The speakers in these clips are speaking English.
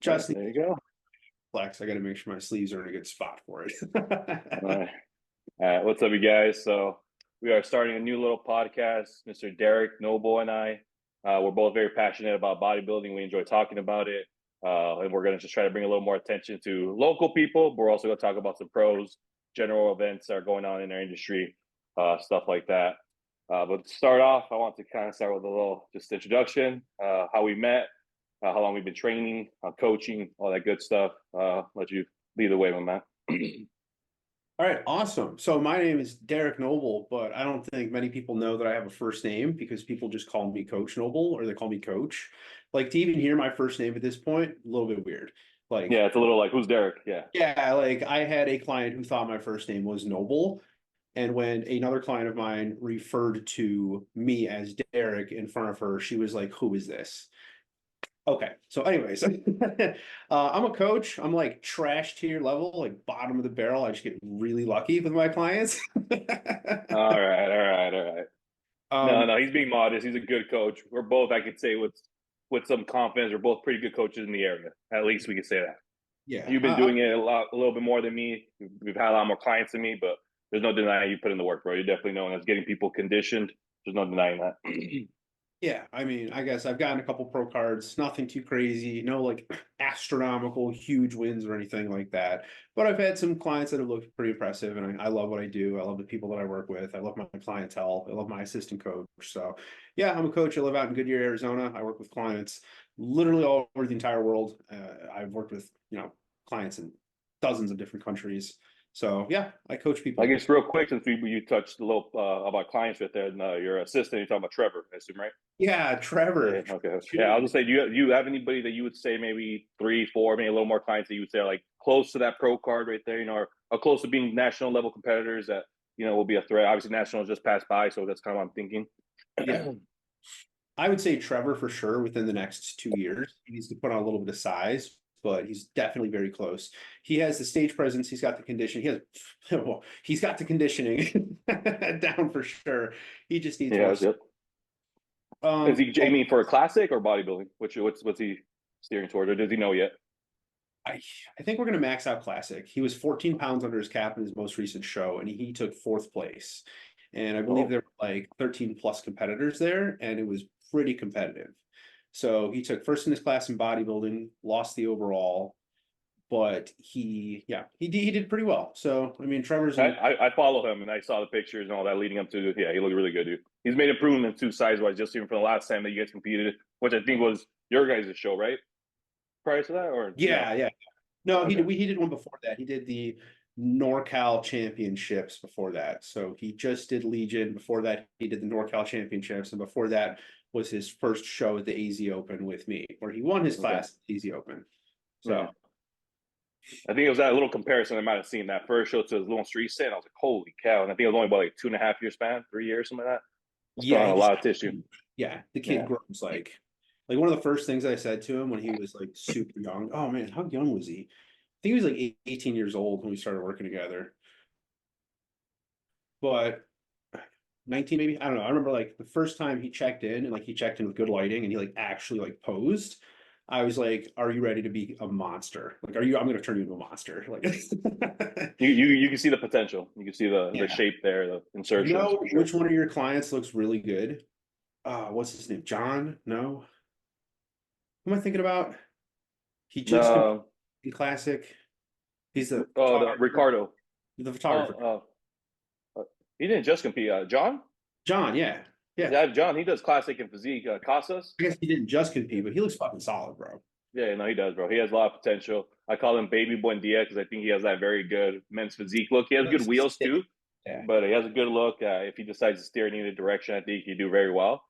Just There you go. flex. I got to make sure my sleeves are in a good spot for it. All right. What's up, you guys? So we are starting a new little podcast. Mr. Derek Noble and I, we're both very passionate about bodybuilding. We enjoy talking about it, and we're going to just try to bring a little more attention to local people. But we're also going to talk about some pros, general events that are going on in our industry, stuff like that. But to start off, I want to kind of start with a little just introduction, how we met, how long we've been training, coaching, all that good stuff. Let you lead the way, my man. All right, awesome. So my name is Derek Noble, but I don't think many people know that I have a first name because people just call me Coach Noble or they call me Coach. Like to even hear my first name at this point, a little bit weird. Like, Yeah, it's a little like, who's Derek? Yeah. yeah, like I had a client who thought my first name was Noble. And when another client of mine referred to me as Derek in front of her, she was like, "Who is this?" Okay, so anyways, I'm a coach. I'm like trash tier level, like bottom of the barrel. I just get really lucky with my clients. All right, all right, all right. No, um, no, he's being modest. He's a good coach. We're both, I could say, with some confidence, we're both pretty good coaches in the area. At least we could say that. yeah, You've been doing it a little bit more than me. We've had a lot more clients than me, but there's no denying you put in the work, bro. You're definitely known as getting people conditioned. There's no denying that. yeah. I mean, I guess I've gotten a couple pro cards, nothing too crazy, no like astronomical huge wins or anything like that. But I've had some clients that have looked pretty impressive, and I love what I do. I love the people that I work with. I love my clientele. I love my assistant coach. So, yeah, I'm a coach. I live out in Goodyear, Arizona. I work with clients literally all over the entire world. I've worked with clients in dozens of different countries. So, yeah, I coach I people. guess real quick, since you touched a little about clients right there, and your assistant, you're talking about Trevor, I assume, right? Yeah, Yeah, Trevor. okay. Yeah, I'll just say, do you have anybody that you would say maybe three, four, maybe a little more clients that you would say are like close to that pro card right there, or close to being national level competitors that will be a threat? Obviously, national just passed by, so that's kind of what I'm thinking. Yeah. I would say Trevor for sure within the next 2 years. He needs to put on a little bit of size, but he's definitely very close. He has the stage presence. He's got the condition. Well, he's got the conditioning down for sure. He just needs more. Yeah, yep. Is Um, he aiming for a classic or bodybuilding? What's he steering toward, or does he know yet? I, I think we're going to max out classic. He was 14 pounds under his cap in his most recent show, and he took fourth place. And I believe Oh, there were like 13 plus competitors there, and it was pretty competitive. So he took first in his class in bodybuilding, lost the overall, but he did pretty well. So I mean, Trevor's I, in. I I follow him and I saw the pictures and all that leading up to it. Yeah, he looked really good, dude. He's made improvements too size wise, just even from the last time that you guys competed, which I think was your guys' show, right? Prior to that, or no? Yeah. No, Okay. he did one before that. He did the NorCal Championships before that. So he just did Legion. Before that, he did the NorCal Championships, and before that was his first show at the AZ Open with me, where he won his Okay. class at the AZ Open. Yeah. So I think it was that little comparison I might have seen that first show to his little street set. I was like, holy cow. And I think it was only about like 2.5 year span, 3 years, something like that. It's put yeah, on a he's lot of tissue. yeah, the kid Yeah. grows like one of the first things I said to him when he was like super young. Oh man, how young was he? I think he was like 18 years old when we started working together. But 19 maybe, I don't know. I remember like the first time he checked in, and like he checked in with good lighting and he like actually like posed. I was like, "Are you ready to be a monster? Like, are you? I'm going to turn you into a monster." Like, You can see the potential. You can see the yeah. shape there, the You insertions know for sure. which one of your clients looks really good? What's his name? John? No, who am I thinking about? He just competed No, in classic. He's the oh, the photographer. Ricardo. The Oh, photographer. he didn't just compete. John? John, yeah. Yeah. Yeah, John, he does classic and physique. Casas? I guess he didn't just compete, but he looks fucking solid, bro. Yeah, no, he does, bro. He has a lot of potential. I call him Baby Buendia because I think he has that very good men's physique look. He has He good looks wheels sick. too, Yeah. but he has a good look. If he decides to steer in either direction, I think he can do very well.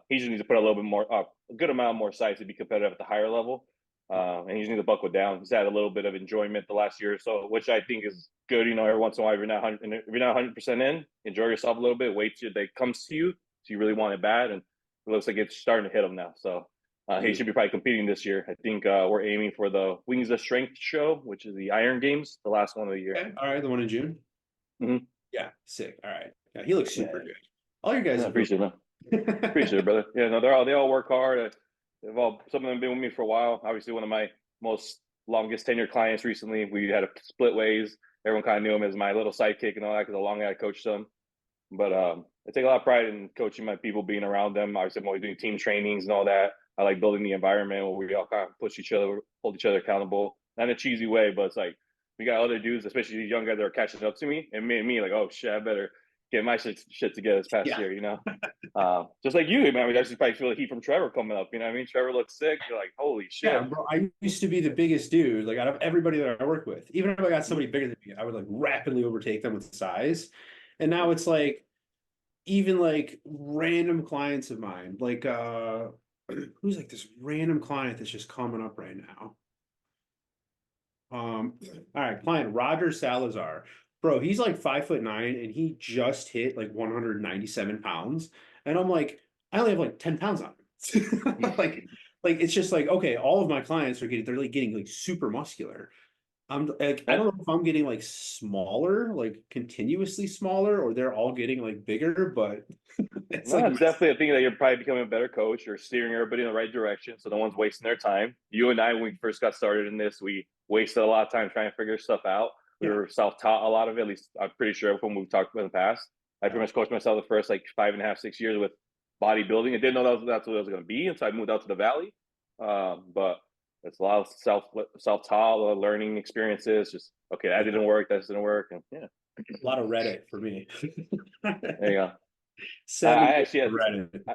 He just needs to put a little bit more, a good amount more size to be competitive at the higher level. And he just needs to buckle down. He's had a little bit of enjoyment the last year or so, which I think is good. Every once in a while, if you're not 100% in, enjoy yourself a little bit. Wait till it comes to you, so you really want it bad, and it looks like it's starting to hit him now. So he Dude. should be probably competing this year. I think we're aiming for the Wings of Strength show, which is the Iron Games, the last one of the year. Okay. All right. The one in June. Mm-hmm. Yeah. Sick. All right. Yeah. He looks super Yeah, good. All your guys yeah, look really appreciate it, man. good. Appreciate it, brother. Yeah, no, they all work hard. well, some of them have been with me for a while. Obviously, one of my most longest tenured clients recently, we had a split ways. Everyone kind of knew him as my little sidekick and all that because how long I coached them. But I take a lot of pride in coaching my people, being around them. Obviously, I'm always doing team trainings and all that. I like building the environment where we all kind of push each other, hold each other accountable. Not in a cheesy way, but it's like we got other dudes, especially these young guys that are catching up to me, and me like, oh shit, I better get my shit together this past Yeah. year, you know. Just like you, man. I mean, I just probably feel the heat from Trevor coming up. You know what I mean? Trevor looks sick. You're like, holy shit. Yeah, bro. I used to be the biggest dude, like out of everybody that I work with. Even if I got somebody bigger than me, I would like rapidly overtake them with size. And now it's like even like random clients of mine, like who's like this random client that's just coming up right now. All right, client Roger Salazar. Bro, he's like 5'9" and he just hit like 197 pounds. And I'm like, I only have like 10 pounds on him. Like it's just like, okay, all of my clients are getting, they're like getting like super muscular. I'm like, I don't know if I'm getting like smaller, like continuously smaller, or they're all getting like bigger, but it's No, like it's definitely a thing that you're probably becoming a better coach. You're steering everybody in the right direction, so no one's wasting their time. You and I, when we first got started in this, we wasted a lot of time trying to figure stuff out. We yeah, were self-taught a lot of it. At least I'm pretty sure from what we've talked about in the past. I pretty much coached myself the first like 5.5, 6 years with bodybuilding. I didn't know that's what it was going to be until I moved out to the valley. But it's a lot of self-taught, a lot of learning experiences. Just okay, that yeah. didn't work. That didn't work, and yeah, A lot of Reddit for me. there you go. Seven I years actually of had Reddit.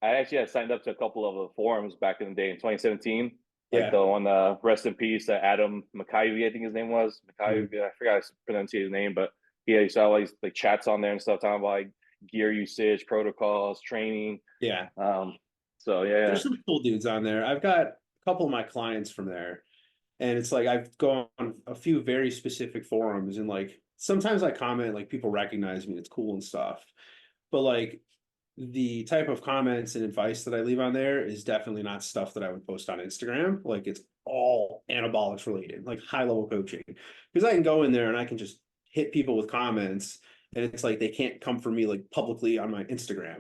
I actually had signed up to a couple of the forums back in the day in 2017, like Yeah. the one, rest in peace, Adam McKay, I think his name was. McKay, Mhm. I forgot to pronounce his name, but yeah, you saw all these like chats on there and stuff talking about like gear usage, protocols, training. Yeah. Um, so yeah, There's some cool dudes on there. I've got a couple of my clients from there. And it's like I've gone on a few very specific forums and like sometimes I comment, like people recognize me, it's cool and stuff. But like the type of comments and advice that I leave on there is definitely not stuff that I would post on Instagram. Like it's all anabolics related, like high level coaching. Because I can go in there and I can just hit people with comments and it's like they can't come for me like publicly on my Instagram.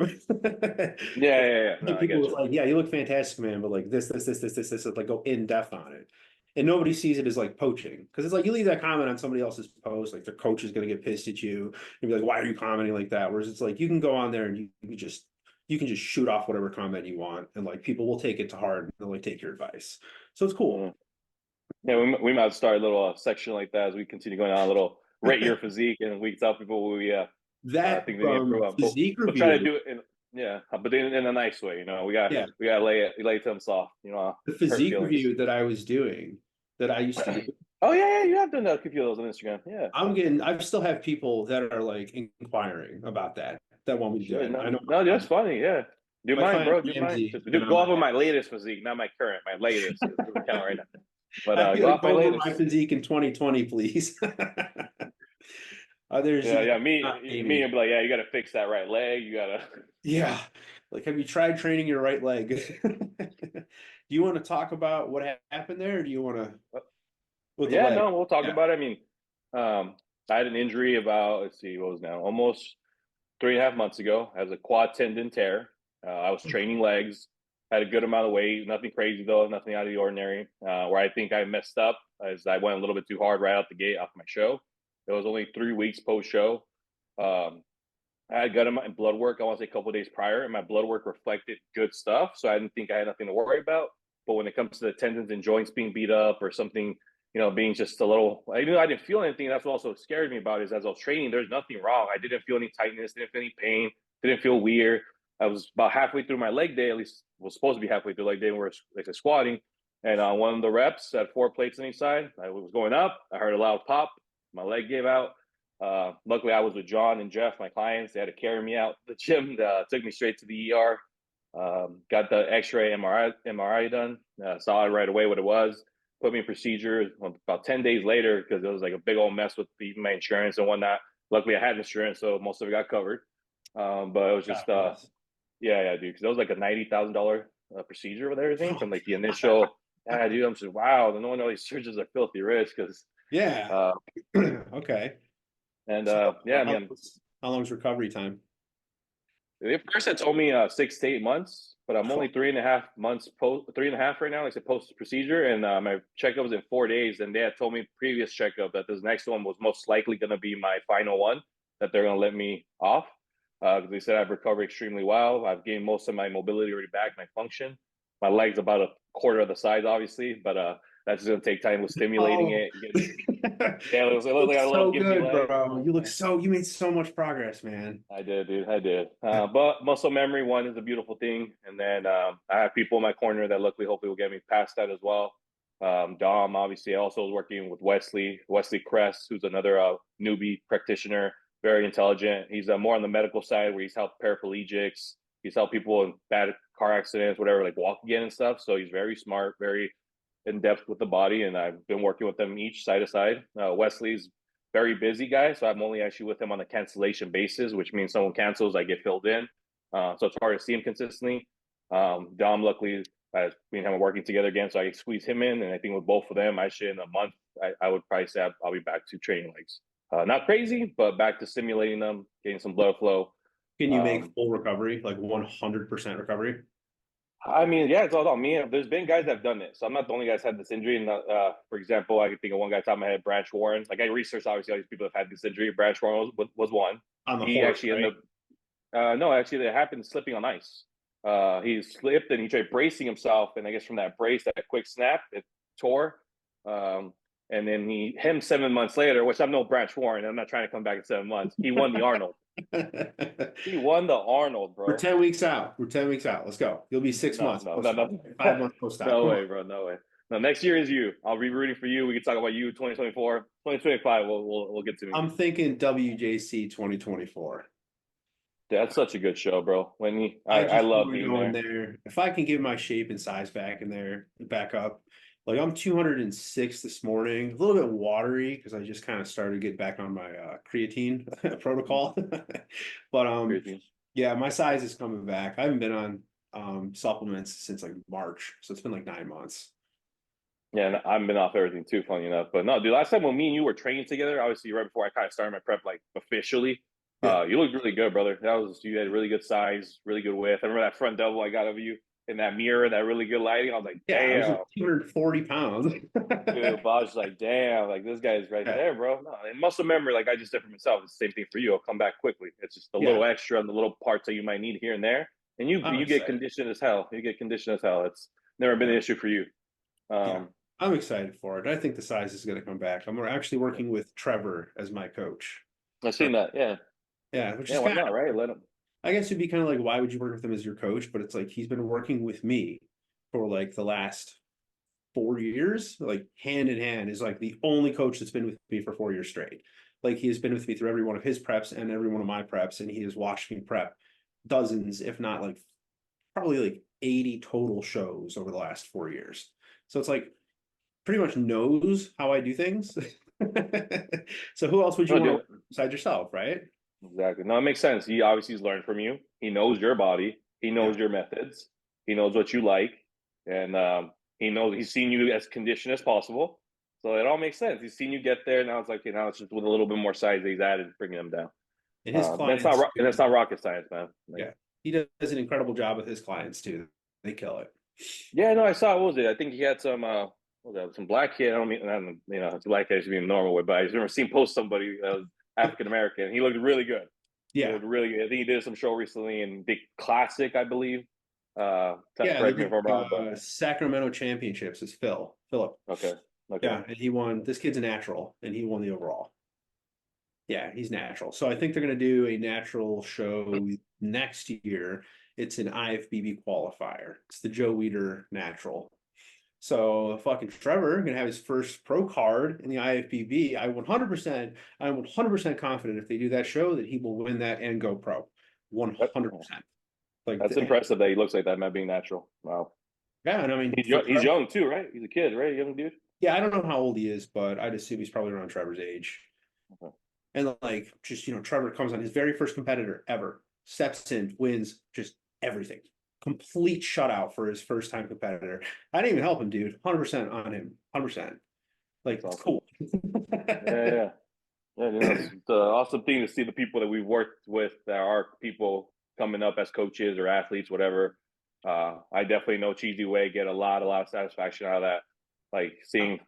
yeah. No, Hit I people get with you. like, yeah, you look fantastic, man, but like this, like go in depth on it. And nobody sees it as like poaching. Because it's like you leave that comment on somebody else's post, like their coach is gonna get pissed at you and be like, why are you commenting like that? Whereas it's like you can go on there and you can just shoot off whatever comment you want and like people will take it to heart and they'll like take your advice. So it's cool. Mhm. Yeah, we might start a little section like that as we continue going on. A little rate your physique, and we tell people what we That think they need to improve on. physique But try to review, do it in yeah, but in a nice way. You know, yeah, we got to lay it to them soft. You know, the hurt physique feelings. review that I was doing that I used to do. Oh yeah, you have done a few of those on Instagram. Yeah, I still have people that are like inquiring about that want me to do shit. it. I know No, that's funny. Yeah, do my mine, client bro. Do mine. Ramsey, Just and go I'm off of like, my latest physique, not my current. My latest doesn't count right now. But I'd be go like, off my go over my latest. physique in 2020, please. Others, Yeah, not me, maybe. and be like, yeah, you got to fix that right leg. You got to. Yeah. Like, have you tried training your right leg? Do you want to talk about what happened there, or do you want to with the Yeah, leg? no, we'll talk Yeah. about it. I mean, I had an injury about, let's see, what was now almost 3.5 months ago as a quad tendon tear. I was training legs, had a good amount of weight, nothing crazy though, nothing out of the ordinary. Where I think I messed up is I went a little bit too hard right out the gate off my show. It was only 3 weeks post show. Um, I had got my blood work, I want to say a couple of days prior, and my blood work reflected good stuff. So I didn't think I had nothing to worry about. But when it comes to the tendons and joints being beat up or something, being just a little, I knew I didn't feel anything. That's what also scared me about it, is as I was training, there's nothing wrong. I didn't feel any tightness, didn't feel any pain, didn't feel weird. I was about halfway through my leg day, at least was supposed to be halfway through leg day when we were like squatting. And on one of the reps at 4 plates on each side, I was going up. I heard a loud pop. My leg gave out. Luckily, I was with John and Jeff, my clients. They had to carry me out the gym. Took me straight to the ER. Got the X-ray, MRI done. Saw it right away what it was. Put me in procedure about 10 days later because it was like a big old mess with even my insurance and whatnot. Luckily, I had insurance, so most of it got covered. But it was God just, bless. yeah, dude, because it was like a $90,000 procedure with everything from like the initial. Yeah, dude, I'm just wow. No wonder all these surgeons are filthy rich because, Yeah. uh, Okay. and So yeah, I mean, how long's recovery time? They first had told me 6 to 8 months, but I'm only 3.5 months post, 3.5 right now, like I said, post procedure, and my checkup was in 4 days. And they had told me previous checkup that this next one was most likely going to be my final one, that they're going to let me off because they said I've recovered extremely well. I've gained most of my mobility already back, my function. My legs about a quarter of the size, obviously, but that's just going to take time with stimulating Oh, it. you Yeah, it looks look like a little so gimpy good, leg. bro. You made so much progress, man. I did, dude. I did. But muscle memory, one, is a beautiful thing. And then I have people in my corner that luckily, hopefully, will get me past that as well. Dom, obviously, I also was working with Wesley Kress, who's another newbie practitioner, very intelligent. He's more on the medical side where he's helped paraplegics. He's helped people in bad car accidents, whatever, like walk again and stuff. So he's very smart, very in depth with the body. And I've been working with them each side to side. Wesley's very busy guy, so I'm only actually with him on a cancellation basis, which means someone cancels, I get filled in. So it's hard to see him consistently. Dom, luckily, me and him are working together again, so I can squeeze him in. And I think with both of them, actually in a month, I would probably say I'll be back to training legs. Not crazy, but back to stimulating them, getting some blood flow. Can you make full recovery, like 100% recovery? I mean, yeah, it's all about me. There's been guys that have done it, so I'm not the only guy that's had this injury. And for example, I can think of one guy top of my head, Branch Warren. Like I researched obviously all these people that have had this injury. Branch Warren was one. On the He horse, actually right? ended up. No, actually, it happened slipping on ice. He slipped and he tried bracing himself, and I guess from that brace, that quick snap, it tore. And then him 7 months later, which I'm no Branch Warren, I'm not trying to come back in 7 months. He won the Arnold. He won the Arnold, We're bro. 10 weeks out. We're 10 weeks out. Let's go. You'll be 6 months No, post-op. 5 months post-op. no Come way, on. bro, no way. No, next year is you. I'll be rooting for you. We can talk about you 2024, 2025. We'll get to me. I'm thinking WJC 2024. That's such a good show, bro. I I just love want to being go in there. there. If I can get my shape and size back in there, back up. Like I'm 206 this morning, a little bit watery because I just kind of started to get back on my creatine protocol. But Creatine. yeah, my size is coming back. I haven't been on supplements since like March, so it's been like 9 months. Yeah, and I've been off everything too, funny enough. But no, dude, last time when me and you were training together, obviously right before I kind of started my prep, like officially, Yeah. you looked really good, brother. You had really good size, really good width. I remember that front double I got of you in that mirror, that really good lighting. I was like, Yeah, I was damn. like 240 pounds. Dude, but I was just like, damn, like this guy's right Yeah. there, bro. No, and muscle memory, like I just did for myself, it's the same thing for you. It'll come back quickly. It's just a Yeah. little extra on the little parts that you might need here and there. And you I'm get excited. conditioned as hell. You get conditioned as hell. It's never been Yeah. an issue for you. Yeah. I'm excited for it. I think the size is going to come back. I'm actually Yeah. working with Trevor as my coach. I've seen that. Yeah. Yeah, which Yeah, is why kind not, of, right? Let him. I guess it'd be kind of like, why would you work with him as your coach? But it's like he's been working with me for like the last 4 years, like hand in hand, is like the only coach that's been with me for 4 years straight. Like he has been with me through every one of his preps and every one of my preps, and he has watched me prep dozens, if not like probably like 80 total shows over the last 4 years. So it's like pretty much knows how I do things. So who else would you No, want to dude. work with besides yourself, right? Exactly. No, it makes sense. He obviously has learned from you. He knows your body. He Yeah. knows your methods. He knows what you like, and he knows he's seen you as conditioned as possible. So it all makes sense. He's seen you get there. Now it's like, now it's just with a little bit more size that he's added, bringing them down. And his That's clients, not rocket science, man. Like, yeah, he does an incredible job with his clients too. They kill it. yeah, no, I saw. What was it? I think he had some. What was that? Some black kid. I don't, it's a black kid should be a normal way, but I just remember seeing post somebody that was African American. He looked really good. He Yeah. looked really good. I think he did some show recently in Big Classic, I believe. Yeah, they Correct me if did I'm wrong, but Sacramento Championships is Philip. okay, okay. Yeah, and he won. This kid's a natural, and he won the overall. Yeah, he's natural. So I think they're going to do a natural show next year. It's an IFBB qualifier. It's the Joe Weider natural. So fucking Trevor gonna have his first pro card in the IFBB. I'm 100% confident if they do that show that he will win that and go pro. 100%. Like, That's impressive that he looks like that, man, being natural. Wow. yeah, and I mean, He's young too, right? He's a kid, right? Young dude. yeah, I don't know how old he is, but I'd assume he's probably around Trevor's age. Okay. And like, just, Trevor comes on his very first competitor ever, steps in, wins just everything. Complete shutout for his first time competitor. I didn't even help him, dude. 100% on him. 100%. Like, That's it's awesome. cool. Yeah. Yeah, it's an awesome thing to see the people that we've worked with that are people coming up as coaches or athletes, whatever. I definitely know Cheesy Way get a lot of satisfaction out of that. Like seeing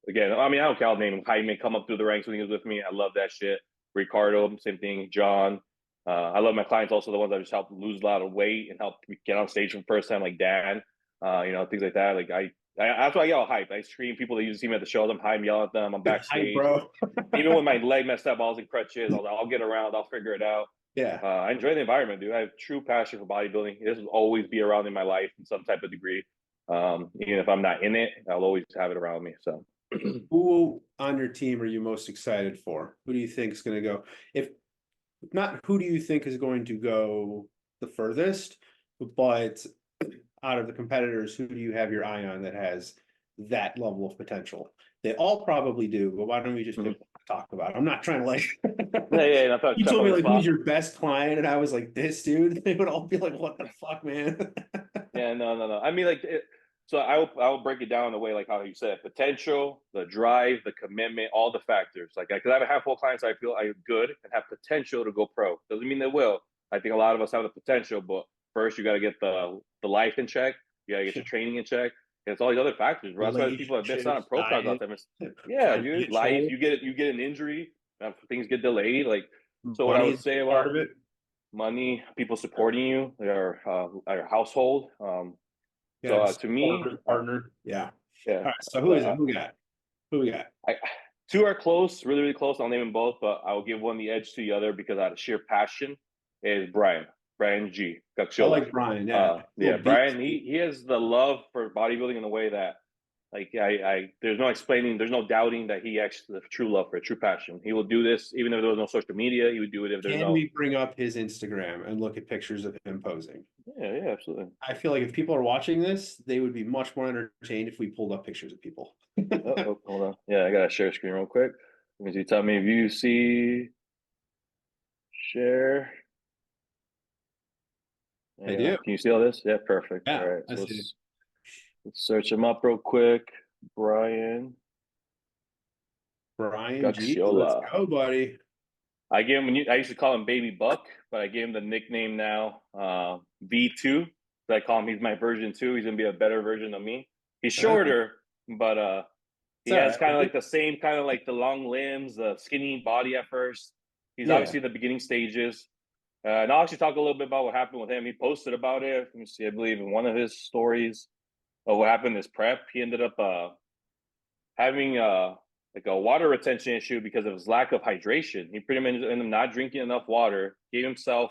again, I mean, I don't care, I'll name him Jaime come up through the ranks when he was with me. I love that shit. Ricardo, same thing. John. I love my clients also, the ones that just help lose a lot of weight and help get on stage for the first time, like Dan, things like that. Like that's why I yell hype. I scream people that usually see me at the shows. I'm hype, yelling at them. I'm backstage. Hype, bro. Even when my leg messed up, I was in crutches. I'll get around. I'll figure it out. Yeah. I enjoy the environment, dude. I have true passion for bodybuilding. This will always be around in my life in some type of degree. Even if I'm not in it, I'll always have it around me. So, who on your team are you most excited for? Who do you think is going to go? If not, who do you think is going to go the furthest? But out of the competitors, who do you have your eye on that has that level of potential? They all probably do, but why don't we just pick one to talk about? I'm not trying to like. yeah. You told me like who's your best client, and I was like this dude. They would all be like, "What the fuck, man?" Yeah, no. I mean, so I will break it down the way like how you said potential, the drive, the commitment, all the factors. Like, because I have a handful of clients I feel are good and have potential to go pro. Doesn't mean they will. I think a lot of us have the potential, but first you got to get the life in check. You got to get your training in check. And it's all these other factors, bro. That's why people have missed out on pro cards out there. Yeah, dude. Life, you get an injury, things get delayed. Like, so what I would say about part of it. Money, people supporting you, our household. So to me, partner. Yeah. Yeah. All right. So who is it? Who we got? Two are close, really, really close. I'll name them both, but I'll give one the edge to the other because out of sheer passion is Brian G. I like Brian. Yeah. Brian. He has the love for bodybuilding in a way that, like, there's no explaining, there's no doubting that he actually the true love for it, true passion. He will do this even if there was no social media. He would do it if there's no. Can we bring up his Instagram and look at pictures of him posing? Yeah, absolutely. I feel like if people are watching this, they would be much more entertained if we pulled up pictures of people. Hold on. Yeah, I gotta share screen real quick. Let me see. Tell me if you see share. I do. Can you see all this? Yeah, perfect. Yeah, all right. So let's search him up real quick. Brian G. Let's go, buddy. I gave him. I used to call him Baby Buck, but I gave him the nickname now, V2. I call him. He's my version 2. He's gonna be a better version of me. He's shorter, but he has kind of like the same kind of like the long limbs, the skinny body at first. He's obviously in the beginning stages. And I'll actually talk a little bit about what happened with him. He posted about it. Let me see. I believe in one of his stories of what happened in his prep. He ended up having like a water retention issue because of his lack of hydration. He pretty much ended up not drinking enough water. Gave himself.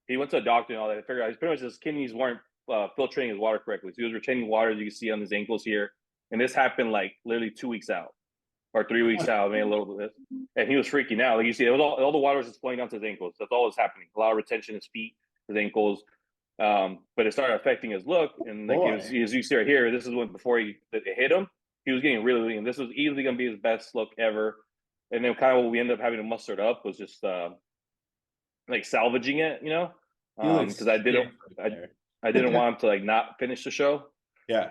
He went to a doctor and all that. I figured out pretty much his kidneys weren't filtrating his water correctly. So he was retaining water, as you can see on his ankles here. And this happened like literally 2 weeks out. Or 3 weeks out, maybe a little bit. And he was freaking out. Like you see, it was all the water was just flowing down to his ankles. That's all was happening. A lot of retention in his feet, his ankles. But it started affecting his look. And like as you see right here, this is when before it hit him, he was getting really lean. This was easily gonna be his best look ever. And then kind of what we ended up having to muster it up was just like salvaging it, because I didn't want him to like not finish the show. Yeah.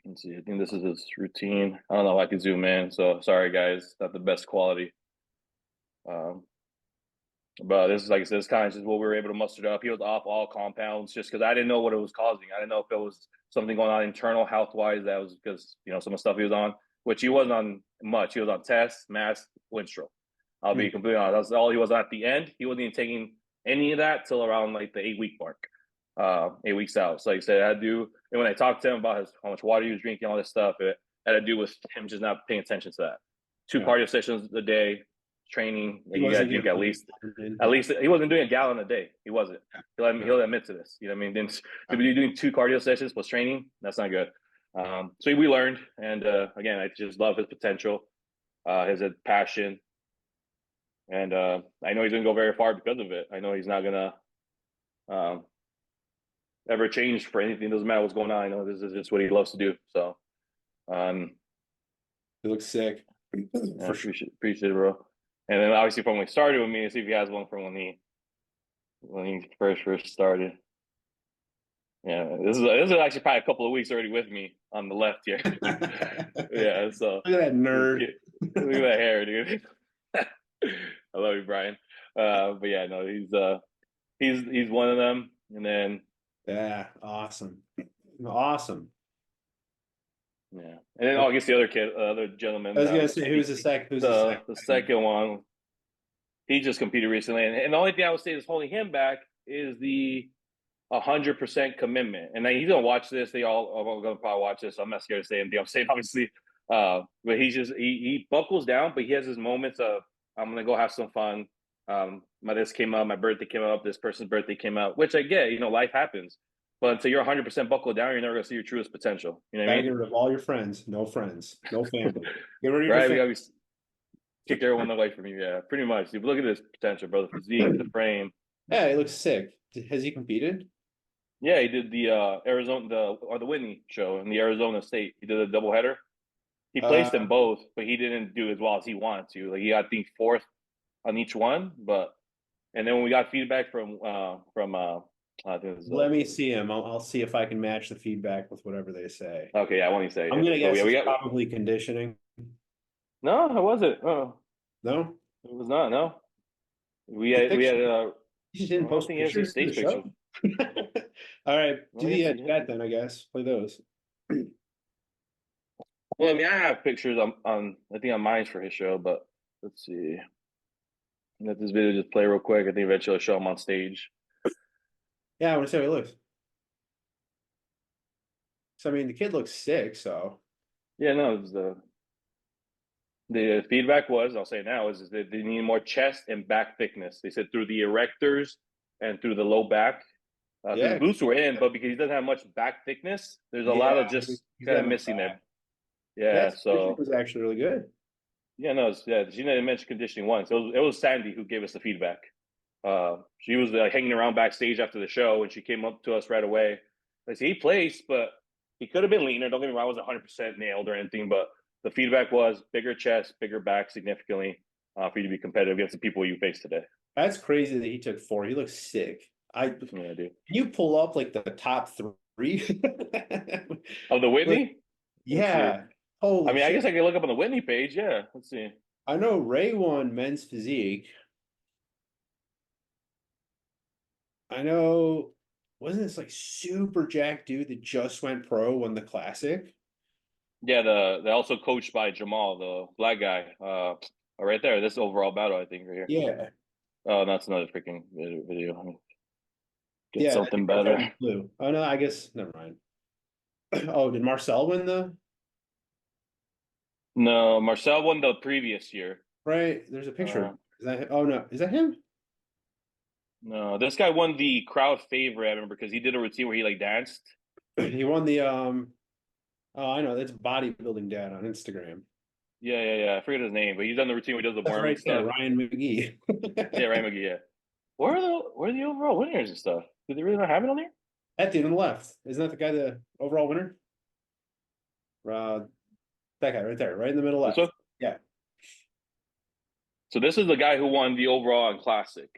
Let's see. I think this is his routine. I don't know if I can zoom in, so sorry guys, not the best quality. But this is like I said, it's kind of just what we were able to muster up. He was off all compounds just because I didn't know what it was causing. I didn't know if it was something going on internal health wise. That was because some of the stuff he was on, which he wasn't on much. He was on test, mass, Winstrol. I'll be completely honest. That's all he was on at the end. He wasn't even taking any of that till around like the 8-week mark. 8 weeks out. So like I said, I had to do, and when I talked to him about how much water he was drinking, all this stuff, it had to do with him just not paying attention to that. 2 cardio sessions a day, training. Like you got to drink at least he wasn't doing a gallon a day. He wasn't. He'll admit to this. You know what I mean? Then to be doing 2 cardio sessions plus training, that's not good. So we learned, and again, I just love his potential, his passion, and I know he's gonna go very far because of it. I know he's not gonna ever change for anything. It doesn't matter what's going on. I know this is just what he loves to do. So, he looks sick. For sure, appreciate it, bro. And then obviously from when he started with me, to see if he has one from when he first started. Yeah, this is actually probably a couple of weeks already with me on the left here. Yeah, so look at that nerd. Look at that hair, dude. I love you, Brian. But yeah, no, he's one of them. And then Yeah, awesome. Awesome. yeah, and then I guess the other kid, other I gentleman, was gonna say who's the second? the second one, he just competed recently, and the only thing I would say is holding him back is the 100% commitment. And then he's gonna watch this. They all are gonna probably watch this. So I'm not scared to say anything. I'm saying obviously, but he buckles down, but he has his moments of I'm gonna go have some fun. This came up, my birthday came up, this person's birthday came out, which I get. Life happens. But until you're 100% buckled down, you're never gonna see your truest potential. You know what I Gotta mean? get rid of all your friends, no family. Get rid of your Right? We family. gotta kick everyone away from you. Yeah, pretty much. You look at this potential, bro. The physique, the frame. Yeah, he looks sick. Has he competed? Yeah, he did the Arizona the Whitney show in the Arizona State. He did a doubleheader. He placed Uh, them both, but he didn't do as well as he wanted to. Like he got, I think, fourth on each one. But and then when we got feedback from I think it was, Let me see him. I'll see if I can match the feedback with whatever they say. okay, yeah, I won't even say I'm it. gonna But guess yeah, it's probably conditioning. no, it wasn't. No, It was not. No, the we picture. had You just I didn't don't post think he has his pictures for the stage pictures. show. All right, Well, do the yes, chat then. I guess play those. well, I mean, I have pictures on I think on mine for his show, but let's see. Let this video just play real quick. I think eventually I'll show him on stage. Yeah, I want to see how he looks. So I mean, the kid looks sick. So Yeah, no, it was the feedback was, I'll say now, is that they need more chest and back thickness. They said through the erectors and through the low back. Because yeah, glutes were in, but because he doesn't have much back thickness, there's a lot yeah, of just he's kind got of no missing there. back. Yeah, Yeah, his conditioning so was actually really good. yeah, no, she didn't mention conditioning once. It was Sandy who gave us the feedback. She was hanging around backstage after the show, and she came up to us right away. I said he placed, but he could have been leaner. Don't get me wrong, I wasn't 100% nailed or anything, but the feedback was bigger chest, bigger back, significantly for you to be competitive against the people you face today. That's crazy that he took 4. He looks sick. Can Yeah, dude. you pull up like the top 3? Of the Like, Whitney, let's see. yeah. I Holy mean, I guess shit. I can look up on the Whitney page. Yeah, let's see. I know Ray won men's physique. I know, wasn't this like super jack dude that just went pro won the classic? Yeah, they're also coached by Jamal, the black guy. Right there. This overall battle, I think, right here. Yeah. Oh, that's another freaking video. Get Yeah, I something think Marcel better. won blue. Oh no, I guess never mind. Oh, did Marcel win the No, Marcel won the previous year. right? There's a picture. Uh, Is that oh no, is that him? no, this guy won the crowd favorite. I remember because he did a routine where he like danced. He won the oh I know, that's bodybuilding dad on Instagram. Yeah. I forget his name, but he's done the routine where he does the That's worm and right there, stuff. Ryan McGee. Yeah, Ryan McGee. Yeah. Where are the overall winners and stuff? Do they really not have it on there? That dude on the left. Isn't that the guy, the overall winner? Uh, that guy right there, right in the middle This left. one. Yeah. So this is the guy who won the overall and classic.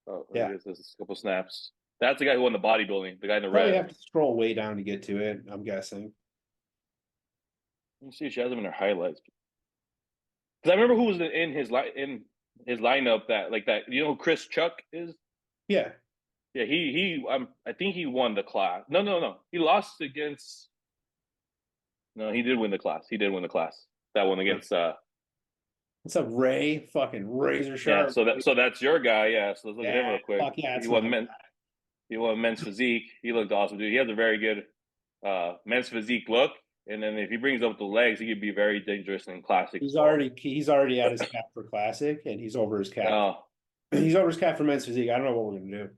Oh, I Yeah. guess this is a couple snaps. That's the guy who won the bodybuilding. The guy in the Probably red. have to scroll way down to get to it, I'm guessing. Let me see if she has him in her highlights. Because I remember who was in his lineup that like that. You know who Chris Chuck is? Yeah. Yeah, I think he won the class. No. He lost against. No, he did win the class. He did win the class. That one against. What's up, Ray? Fucking razor Yeah, sharp. so that's your guy. Yeah, so let's look at him Yeah. real quick. Fuck yeah, He it's won my men. He won men's physique. He looked awesome, dude. He has a very good men's physique look. And then if he brings up the legs, he could be very dangerous in classic as well. He's already at his cap for classic and he's over his cap. Oh, He's over his cap for men's physique. I don't know what we're gonna do.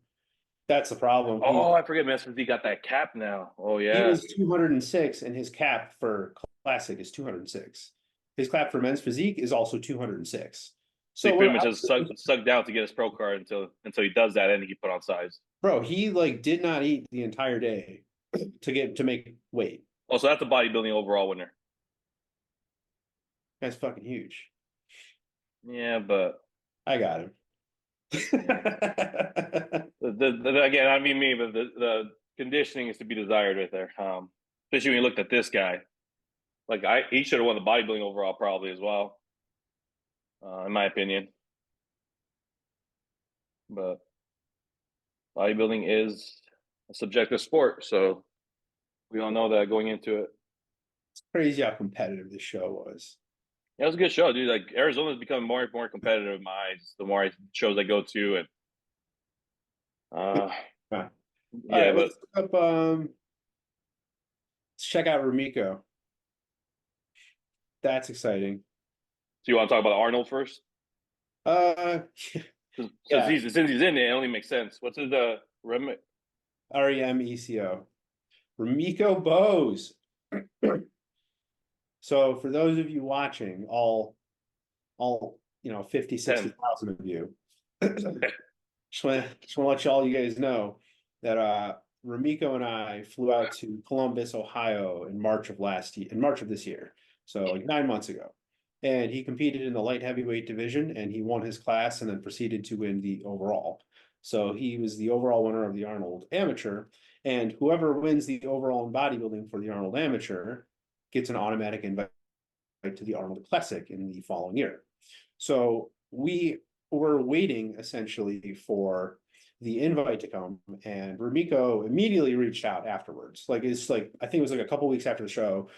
That's the problem. I forget men's physique got that cap now. Oh He yeah. was 206 and his cap for classic is 206. His cap for men's physique is also 206. So he So pretty much has sucked down to get his pro card until he does that and he can put on size. bro, he like did not eat the entire day to make weight. Oh, so that's a bodybuilding overall winner. That's fucking huge. Yeah, but I got him. again, I mean me, but the conditioning is to be desired right there. Especially when you looked at this guy. Like he should have won the bodybuilding overall probably as well, in my opinion. but bodybuilding is a subjective sport, so we all know that going into it. It's crazy how competitive this show was. Yeah, it was a good show, dude. Like Arizona's becoming more and more competitive in my eyes. The more shows I go to, and Yeah. All yeah, right, but let's look up. Let's check out Remiko. That's exciting. so you want to talk about Arnold first? Uh, Because yeah, since he's in it, it only makes sense. What's his Remo? Remeco. Remiko Bose. So for those of you watching, all 50, 60,000 of you, just want to let you guys know that Remiko and I flew out to Columbus, Ohio in March of this year. So like 9 months ago. And he competed in the light heavyweight division and he won his class and then proceeded to win the overall. So he was the overall winner of the Arnold Amateur. And whoever wins the overall in bodybuilding for the Arnold Amateur gets an automatic invite to the Arnold Classic in the following year. So we were waiting essentially for the invite to come, and Rumiko immediately reached out afterwards. Like it's like I think it was like a couple weeks after the show,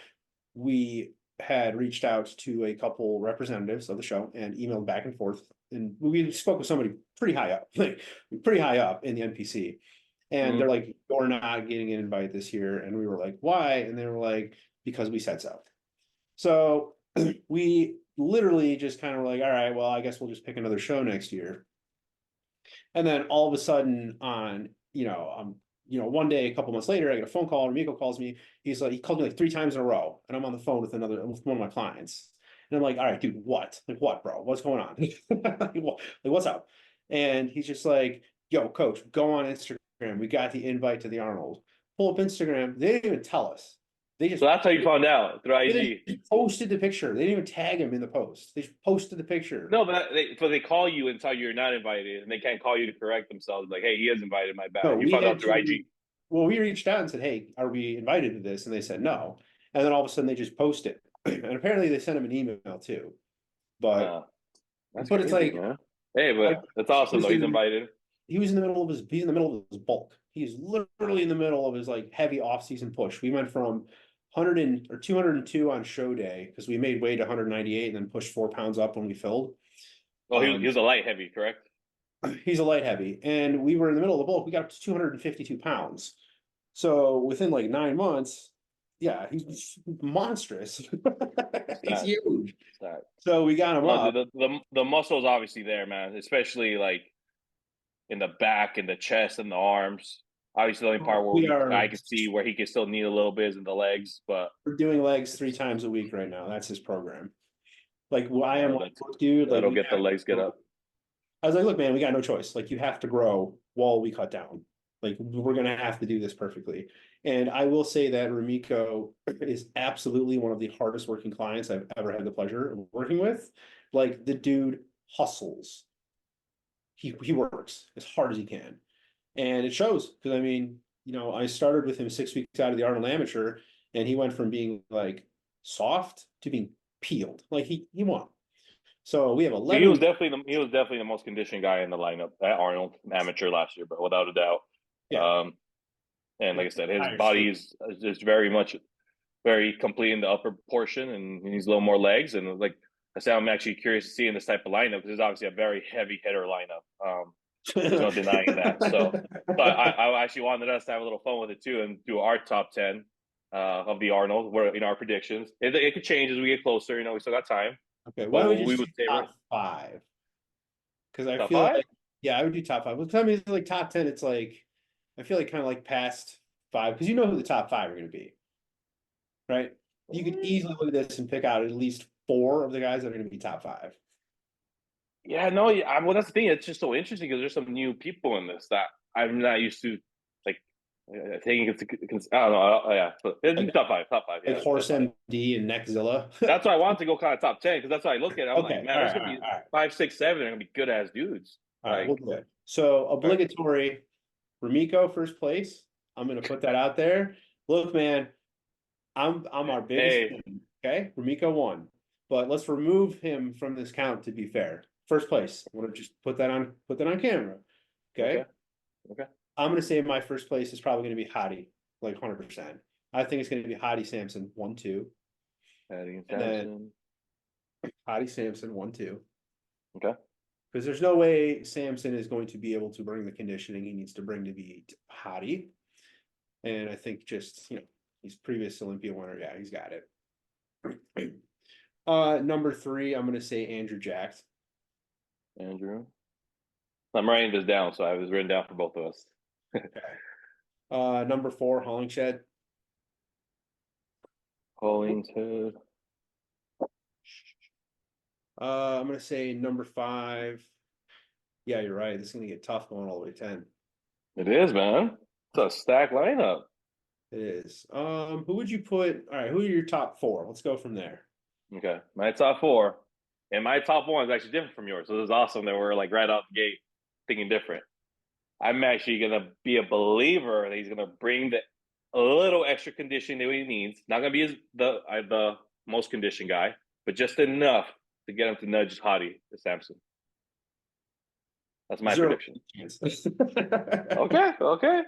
we had reached out to a couple representatives of the show and emailed back and forth. And we spoke with somebody pretty high up, like pretty high up in the NPC. And they're like, "You're not getting an invite this year." And we were like, "Why?" And they were like, "Because we said so." So we literally just kind of were like, "All right, well, I guess we'll just pick another show next year." And then all of a sudden one day, a couple months later, I get a phone call. Miko calls me. He called me like 3 times in a row, and I'm on the phone with one of my clients. And I'm like, "All right, dude, what? Like, what, bro? What's going on? like, what's up?" And he's just like, "Yo, coach, go on Instagram. We got the invite to the Arnold." Pull up Instagram. They didn't even tell us. They just So that's how you found out through they IG. just posted the picture. They didn't even tag him in the post. They just posted the picture. No, but they call you and tell you you're not invited, and they can't call you to correct themselves. Like, hey, he is invited. My No, bad. You we found had out through to. IG. Well, we reached out and said, "Hey, are we invited to this?" And they said no. And then all of a sudden they just post it. And apparently they sent him an email too. But Uh, that's but it's crazy, like man. Hey, I, but that's he awesome was though. He's in invited. he was in the middle of his bulk. He's literally in the middle of his like heavy off-season push. We went from 202 on show day because we made weight 198 and then pushed 4 pounds up when we filled. Well, he was a light heavy, correct? He's a light heavy, and we were in the middle of the bulk. We got up to 252 pounds. So within like 9 months, yeah, he's monstrous. He's Stat, huge. stat. So we got him No, dude, up. the muscle's obviously there, man. Especially like in the back, and the chest, and the arms. Obviously, the only part where We I are can see where he can still need a little bit is in the legs, but we're doing legs 3 times a week right now. That's his program. Like well, I am like, that's "Look, dude, like that'll we get the have legs get up. I was like, "Look, man, we got no choice. Like you have to grow while we cut down. Like we're gonna have to do this perfectly." And I will say that Ramiko is absolutely one of the hardest working clients I've ever had the pleasure of working with. Like the dude hustles. He works as hard as he can. And it shows because I mean, I started with him 6 weeks out of the Arnold Amateur, and he went from being like soft to being peeled. Like he won. So we have He 11 was weeks. definitely the most conditioned guy in the lineup at Arnold amateur last year, but without a doubt. Yeah. Um, and like I said, his Higher body state. is just very complete in the upper portion, and he needs a little more legs. And like I said, I'm actually curious to see in this type of lineup because it's obviously a very heavy hitter lineup. There's no denying that. So I actually wanted us to have a little fun with it too and do our top 10 of the Arnold, where our predictions. It could change as we get closer. We still got time, Okay, why but don't we we just would do say right top five? Because I top feel five. like, yeah, I would do top five. Well, tell me, it's like top 10, it's like, I feel like kind of like past five, because you know who the top five are going to be, right? You could easily look at this and pick out at least four of the guys that are going to be top five. Yeah, no, yeah, well, that's the thing. It's just so interesting because there's some new people in this that I'm not used to, like taking into. I don't know. Yeah, but Like, top five, top five. like Yeah, Horse that's fine. MD and Neckzilla. That's why I wanted to go kind of top 10 because that's why I look at it. I'm like, Okay, man, all there's right, gonna all right, be all right. 5, 6, 7. They're gonna be good ass dudes. All right, we'll Like, do it. So all right, obligatory, Ramiko first place. I'm going to put that out there. Look, man, I'm our biggest hey, fan. Okay, Ramiko won, but let's remove him from this count to be fair. First place. I want to just put that on camera. Okay. Okay. I'm gonna say my first place is probably gonna be Hottie, like 100%. I think it's gonna be Hottie Samson 1-2, Adding and then Samson. Hottie Samson 1-2. Okay. Because there's no way Samson is going to be able to bring the conditioning he needs to bring to beat Hottie. And I think just, he's previous Olympia winner. Yeah, he's got it. Number 3, I'm gonna say Andrew Jacked. Andrew. I'm writing this down, so I was written down for both of us. Okay. Number 4, Hollingshed. Hollington. I'm gonna say number 5. Yeah, you're right. This is gonna get tough going all the way to 10. It is, man. It's a stacked lineup. It is. Who would you put? All right, who are your top 4? Let's go from there. Okay. My top 4. And my top 1 is actually different from yours. So this is awesome that we're like right out the gate thinking different. I'm actually gonna be a believer that he's gonna bring a little extra conditioning that he needs. Not gonna be the most conditioned guy, but just enough to get him to nudge Hottie to Samson. That's my 0 prediction. chance. Okay.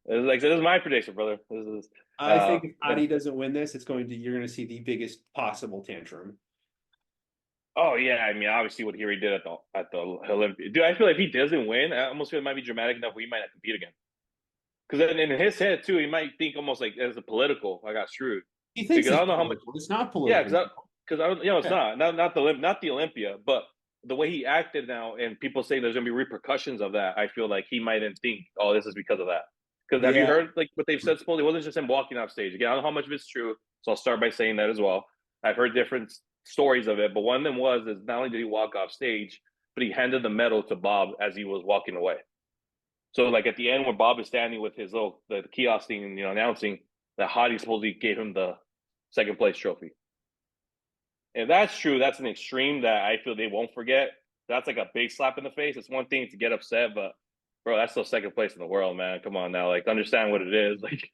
This is my prediction, brother. This is I think if Hottie doesn't win this, you're gonna see the biggest possible tantrum. oh yeah, I mean obviously what Harry did at the Olympia. Dude, I feel like if he doesn't win, I almost feel it might be dramatic enough where he might not compete again. Because in his head too, he might think almost like as a political, I got screwed. He thinks Because I it's don't know how much. political. It's not Yeah, political. because I don't. It's Yeah. not the Olympia, but the way he acted now, and people say there's gonna be repercussions of that. I feel like he mightn't think, oh, this is because of that. Because have you Yeah. heard like what they've said? Supposedly, it wasn't just him walking off stage. Again, I don't know how much of it's true, so I'll start by saying that as well. I've heard different stories of it, but one of them was is not only did he walk off stage, but he handed the medal to Bob as he was walking away. So like at the end when Bob is standing with his the kiosk thing and announcing that Hottie supposedly gave him the second place trophy. If that's true, that's an extreme that I feel they won't forget. That's like a big slap in the face. It's one thing to get upset, but bro, that's still second place in the world, man. Come on now, like understand what it is. Like,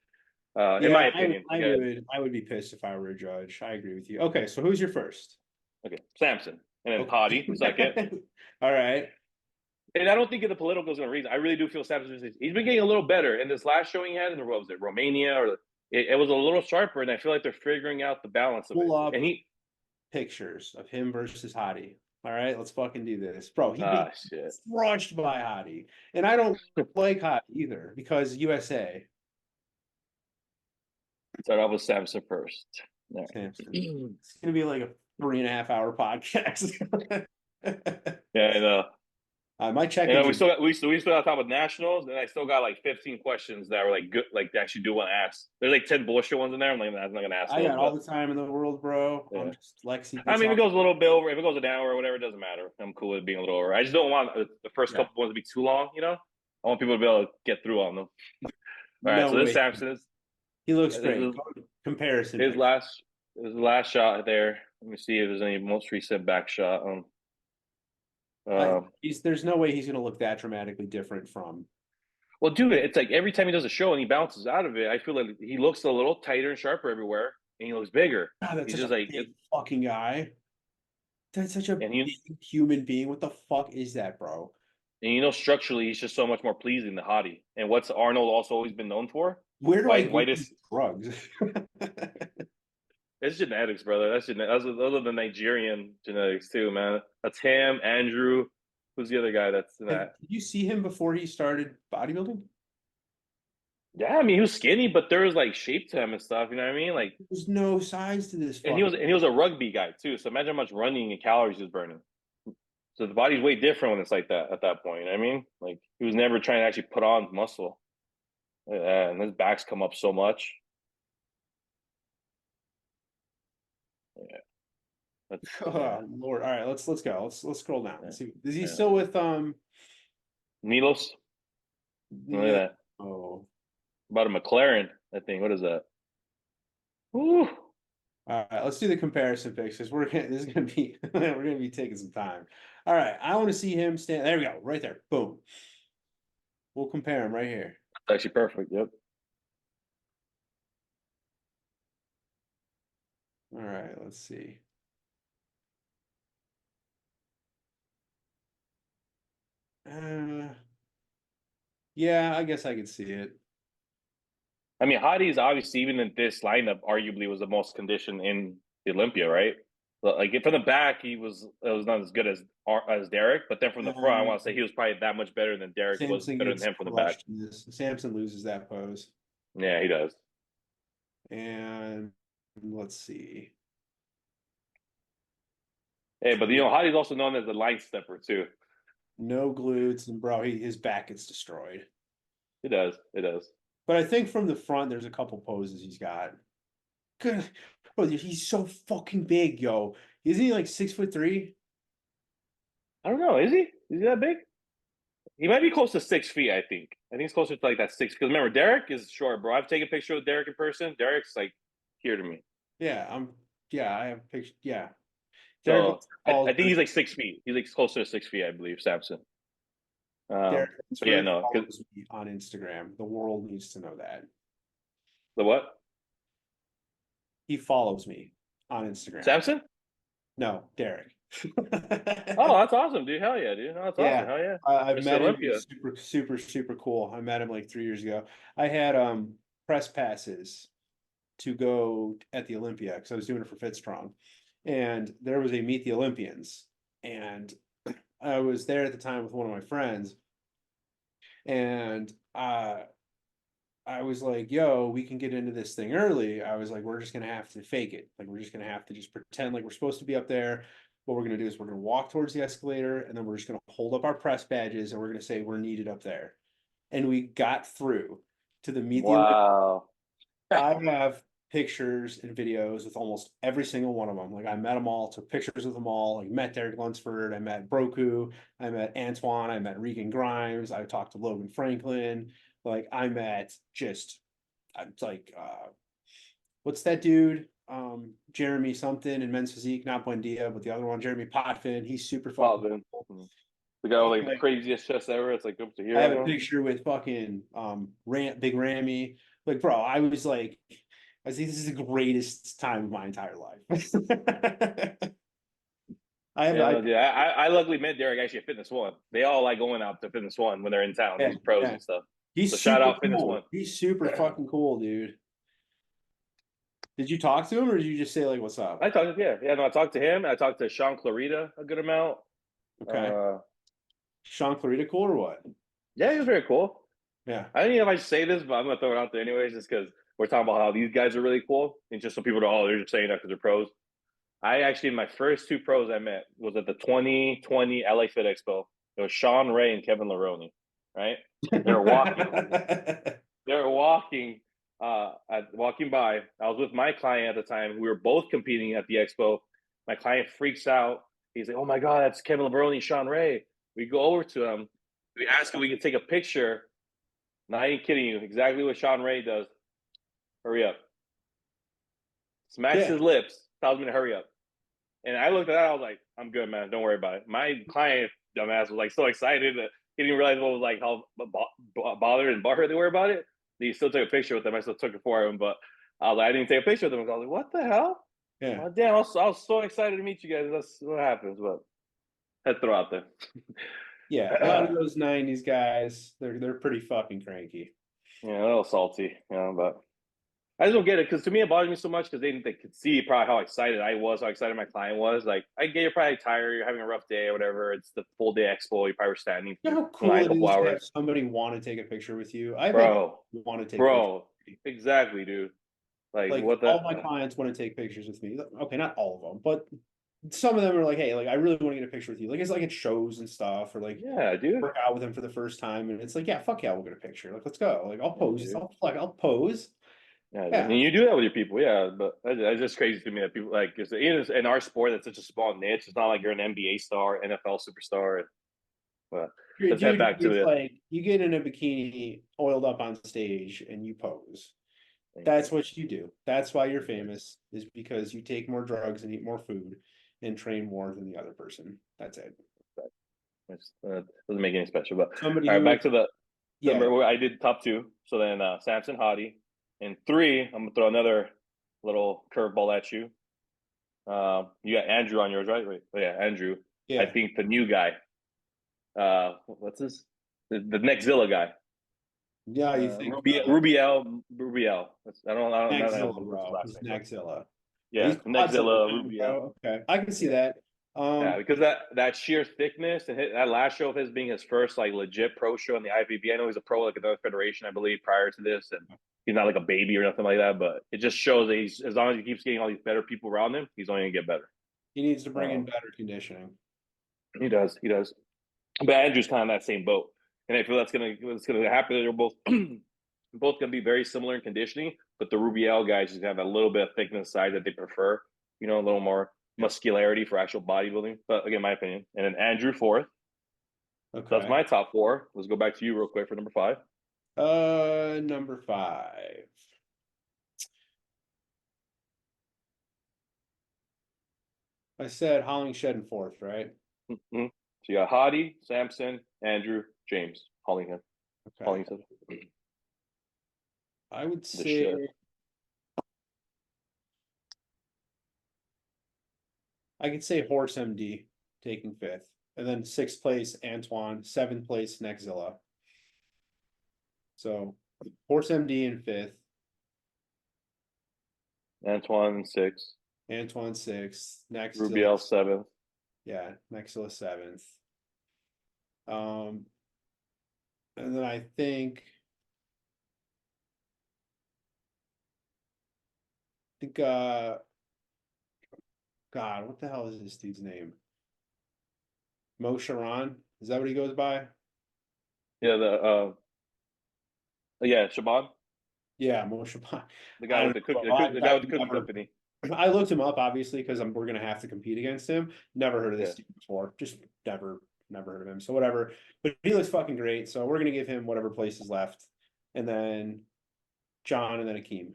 in my Yeah, opinion, I would be pissed if I were a judge. I agree with you. Okay, so who's your first? okay, Samson, and then Okay. Hottie second. All right. And I don't think the political is going to reason. I really do feel Samson. He's been getting a little better in this last showing he had in what was it, Romania, or it was a little sharper, and I feel like they're figuring out the balance of it. Pull up And he, pictures of him versus Hottie. All right, let's fucking do this. Bro, he be shit. crushed by Hottie. And I don't like Hottie either because USA. Start off with Samson first. Right. Samson. It's gonna be like a 3.5-hour podcast. Yeah, I know. My check. We still got to talk about nationals, and I still got like 15 questions that were like good, like they actually do want to ask. There's like 10 bullshit ones in there. I'm not gonna ask. I those, got all the time in the world, bro. yeah. I'm just Lexi. I mean, if it goes a little bit over, if it goes an hour or whatever, it doesn't matter. I'm cool with being a little over. I just don't want the first couple ones to be too long. I want people to be able to get through on them. All right, so this Samson is. He looks great. Comparison. His last shot there. Let me see if there's any most recent back shot. There's no way he's going to look that dramatically different from. Well, dude, it's like every time he does a show and he bounces out of it, I feel like he looks a little tighter and sharper everywhere, and he looks bigger. God, that's he's such just a like big fucking guy. That's such a big human being. What the fuck is that, bro? And structurally, he's just so much more pleasing than Hottie. And what's Arnold also always been known for? Where do I get these drugs? It's genetics, brother. Those are the Nigerian genetics too, man. That's him, Andrew. Who's the other guy that's in that? Did you see him before he started bodybuilding? Yeah, I mean he was skinny, but there was like shape to him and stuff. You know what I mean? Like there's no size to this. And he was a rugby guy too. So imagine how much running and calories he was burning. So the body's way different when it's like that at that point. You know what I mean? Like he was never trying to actually put on muscle. And his back's come up so much. Yeah. Oh, Lord. All right, let's go. Let's scroll down. Let's see. Is he still with Milos? Look at that. Oh. About a McLaren, I think. What is that? Woo. All right, let's do the comparison pics because we're gonna be taking some time. All right, I want to see him stand. There we go, right there. Boom. We'll compare him right here. That's actually perfect. Yep. All right, let's see. Yeah, I guess I could see it. I mean, Hottie is obviously even in this lineup, arguably was the most conditioned in the Olympia, right? But, like from the back, it was not as good as Derek, but then from the front, I want to say he was probably that much better than Derek was Samson better than gets him from the back. crushed in this. Samson loses that pose. Yeah, he does. And let's see. Hey, but Hottie's also known as the line stepper too. No glutes, and bro, his back gets destroyed. It does. It does. But I think from the front, there's a couple poses he's got. Good. Bro, he's so fucking big, yo. Isn't he like 6'3"? I don't know. Is he? Is he that big? He might be close to 6 feet. I think he's closer to like that six. Because remember, Derek is short, bro. I've taken a picture with Derek in person. Derek's like here to me. Yeah, yeah, I have pictures. Yeah. Derek So I think he's follows like 6 feet. He's like closer to 6 feet, I believe, Samson. Derek But yeah, Hansford no. follows me on Instagram. The world needs to know that. The what? He follows me on Instagram. Samson? No, Derek. Oh, that's awesome, dude. Hell yeah, dude. No, that's awesome. Yeah, Hell yeah. I've Mr. met him. Olympia. He's super, super, super cool. I met him like 3 years ago. I had press passes to go at the Olympia because I was doing it for Fitstrong, and there was a Meet the Olympians, and I was there at the time with one of my friends, and I was like, yo, we can get into this thing early. I was like, we're just gonna have to fake it. Like, we're just gonna have to just pretend like we're supposed to be up there. What we're gonna do is we're gonna walk towards the escalator, and then we're just gonna hold up our press badges, and we're gonna say we're needed up there. And we got through to the Meet the Olympians. Wow. I have pictures and videos with almost every single one of them. Like, I met them all, took pictures with them all. Like, met Derek Lunsford, I met Broku, I met Antoine, I met Regan Grimes, I talked to Logan Franklin. Like, I met just like what's that dude? Jeremy something in men's physique, not Buendia, but the other one, Jeremy Potvin. He's super fucking Potvin. cool. The guy with like the Like, craziest chest ever. It's like up to I here, have I a know. picture with fucking Big Rammy. Like, bro, I was like, I think this is the greatest time of my entire life. I have Yeah, I no, dude. I luckily met Derek actually at Fitness One. They all like going out to Fitness One when they're in town, yeah, these pros yeah. and stuff. So He's shout super out Fitness cool. One. He's super fucking cool, dude. Did you talk to him or did you just say like what's up? I talked to yeah. No, I talked to him. I talked to Sean Clarita a good amount. Okay. Uh Sean Clarita cool or what? yeah, he was very cool. Yeah. I don't know if I should say this, but I'm gonna throw it out there anyways, just because we're talking about how these guys are really cool, and just so people know, oh, they're just saying that because they're pros. I actually, my first two pros I met was at the 2020 LA Fit Expo. It was Sean Ray and Kevin Laroni, right? They were walking. They were walking, walking by. I was with my client at the time. We were both competing at the expo. My client freaks out. He's like, "Oh my god, that's Kevin Laroni, Sean Ray." We go over to him. We ask if we can take a picture. Not even kidding you. Exactly what Sean Ray does. Hurry up. Smacks Yeah. his lips. Tells me to hurry up. And I looked at that. I was like, I'm good, man. Don't worry about it. My client, dumbass, was like so excited that he didn't realize what was like how bothered and butthurt they were about it. He still took a picture with them. I still took it for him, but I was like, I didn't take a picture with them. I was like, what the hell? Yeah. Oh, damn, I was so excited to meet you guys. That's what happens. But let's throw out there. Yeah. A lot of those 90s guys, they're pretty fucking cranky. Yeah, a little salty, but I just don't get it because to me it bothers me so much because they could see probably how excited I was, how excited my client was. Like I get you're probably tired, you're having a rough day or whatever. It's the full day expo, you probably were standing You for know how cool nine it couple is to have hours. somebody want to take a picture with you? I've had Bro, people want to take pictures. bro, exactly, dude. Like Like what the all my clients want to take pictures with me. Okay, not all of them, but some of them are like, hey, like I really want to get a picture with you. Like it's like at shows and stuff, or like yeah, dude. work out with them for the first time, and it's like, yeah, fuck yeah, we'll get a picture. Like let's go. Like I'll pose. Dude. I'll pose. Yeah, dude. Yeah, And you do that with your people, yeah. But it's just crazy to me that people like it's in our sport that's such a small niche. It's not like you're an NBA star, NFL superstar. But let's head dude, back to it's it. like you get in a bikini, oiled up on stage, and you pose. Thank That's you. what you do. That's why you're famous, is because you take more drugs and eat more food and train more than the other person. That's it. Doesn't make any special. But Somebody all right, who, back to the yeah, where I did top two. So then Samson Hottie. And three, I'm gonna throw another little curveball at you. You got Andrew on yours, right? Wait, oh, yeah, Andrew. I yeah. think the new guy. What's this? The next Zilla guy. Yeah, you think Rubiel. I don't know Nexzilla, what's his bro. last It's name, but Nexzilla. Yeah, yeah, he's Godzilla, Nexzilla, man, Rubiel. bro. Okay, I can see Yeah. that. Yeah, because that sheer thickness and that last show of his being his first like legit pro show in the IFBB. I know he's a pro like another federation, I believe, prior to this, and he's not like a baby or nothing like that. But it just shows that he's as long as he keeps getting all these better people around him, he's only gonna get better. He needs to bring in Um, better conditioning. he does, he does. But Andrew's kind of in that same boat, and I feel what's gonna happen. They're both both gonna be very similar in conditioning, but the Rubiel guys just have a little bit of thickness side that they prefer. You know, a little more muscularity for actual bodybuilding. But again, my opinion. And then Andrew fourth. So that's Okay. my top four. Let's go back to you real quick for number five. Number 5. I said Hollingshed in 4th, right? Mm-hmm. So you got Hottie, Samson, Andrew, James, Hollingham, Okay. Hollington, I would the say shit. I could say Horse MD taking 5th. And then 6th place Antoine, 7th place Nexzilla. So Horse MD in 5th, Antoine sixth, Antoine 6th, Nexzilla, Rubiel seventh. yeah, Nexzilla 7th. And then I think God, what the hell is this dude's name? Mo Sharon? Is that what he goes by? Yeah, yeah, Shaban, Yeah, Mo Sharon. the guy I with don't the know, cookie, bro. the guy with the I've cookie never. company. I looked him up obviously because we're gonna have to compete against him. Never heard of Yeah, this dude before. Just never heard of him. So whatever. But he looks fucking great. So we're gonna give him whatever place is left, and then John, and then Akeem.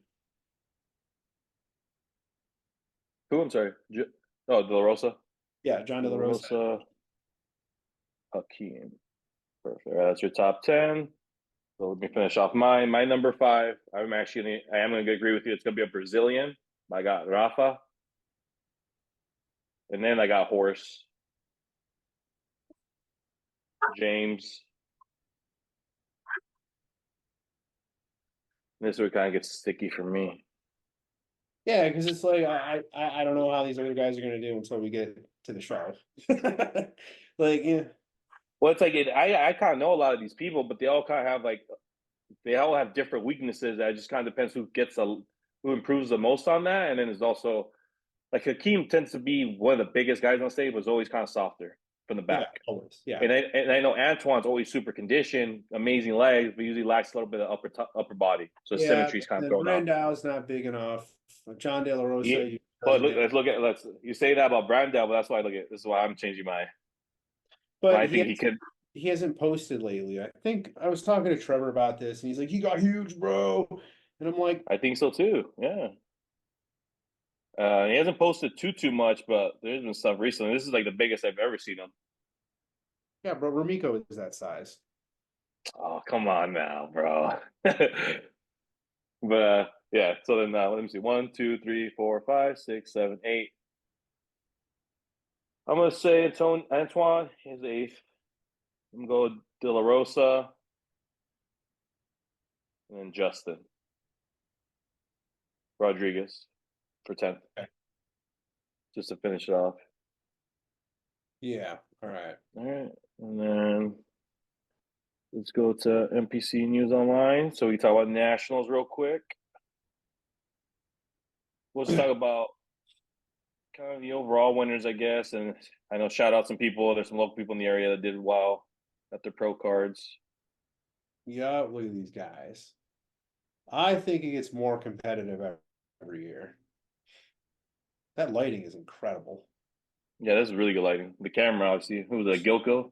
who? I'm sorry. Oh, De La Rosa. Yeah, John De De La La Rosa. Rosa, Hakeem. Perfect. All right, that's your top 10. So let me finish off mine. My number five, I am gonna agree with you. It's gonna be a Brazilian. I got Rafa, and then I got Horse, James. This is where it kind of gets sticky for me. Yeah, because it's like I don't know how these other guys are gonna do until we get to the show. Like, yeah, Well, it's like I kind of know a lot of these people, but they all kind of have like they all have different weaknesses. That just kind of depends who improves the most on that, and then there's also like Hakeem tends to be one of the biggest guys on stage, but is always kind of softer from the yeah, back. always, yeah. And I know Antoine's always super conditioned, amazing legs, but usually lacks a little bit of upper body. So Yeah, symmetry's kind of the thrown off. Brandau's not big enough. John De La Rosa He, but doesn't have, let's you say that about Brandel, but that's why I look at this is why I'm changing my but I think he could. he hasn't posted lately. I think I was talking to Trevor about this, and he's like, "He got huge, bro," and I'm like, I think so too. Yeah. He hasn't posted too much, but there's been stuff recently. This is like the biggest I've ever seen him. "Yeah, bro, Ramiko is that size." Oh, come on now, bro. But yeah, so then let me see. 1, 2, 3, 4, 5, 6, 7, 8. I'm gonna say Antoine is eighth. I'm gonna go De La Rosa and then Justin Rodriguez for 10th, Okay. just to finish it off. Yeah. All right. All right, and then let's go to NPC News Online. So we talk about nationals real quick. We'll just talk about kind of the overall winners, I guess. And I know shout out some people. There's some local people in the area that did well at their pro cards. Yeah. Look at these guys. I think it gets more competitive every year. That lighting is incredible. Yeah, that's really good lighting. The camera, obviously, who was that? Gilko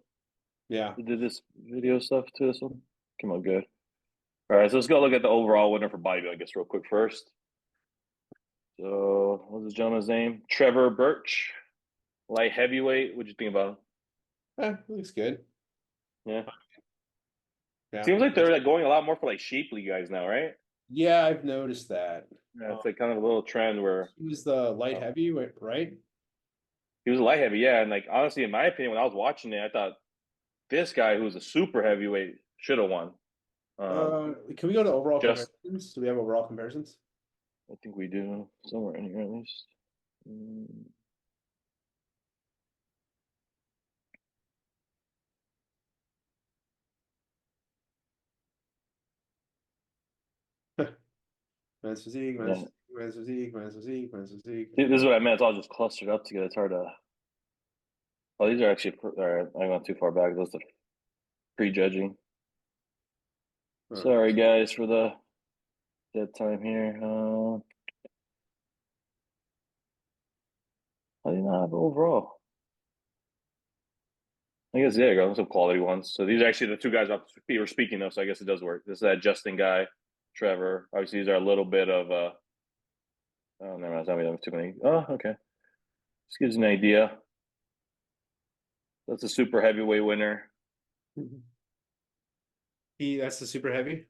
Yeah. who did this video stuff to this one. Come on, good. All right, so let's go look at the overall winner for bodybuilding, I guess, real quick first. So, what's this gentleman's name? Trevor Birch, light heavyweight. What'd you think about him? Looks good. Yeah, Yeah. seems like they're like going a lot more for like shapely guys now, right? Yeah, I've noticed that. Yeah, it's like kind of a little trend where He was the light uh, heavy, right? he was a light heavy, yeah. And like honestly, in my opinion, when I was watching it, I thought this guy who's a super heavyweight should have won. Can we go to overall Just comparisons? Do we have overall comparisons? I think we do somewhere in here at least. Men's physique, Yeah. men's physique, men's physique, men's physique. This is what I meant. It's all just clustered up together. It's hard to. Oh, these are actually. All right, I went too far back. Those are prejudging. Sorry, guys, for the dead time here. I do not have overall. I guess there you go. Some quality ones. So these are actually the two guys we were speaking of. So I guess it does work. This is that Justin guy, Trevor. Obviously, these are a little bit of oh, never mind. I have too many. Oh, okay. This gives you an idea. That's a super heavyweight winner. That's the super heavy.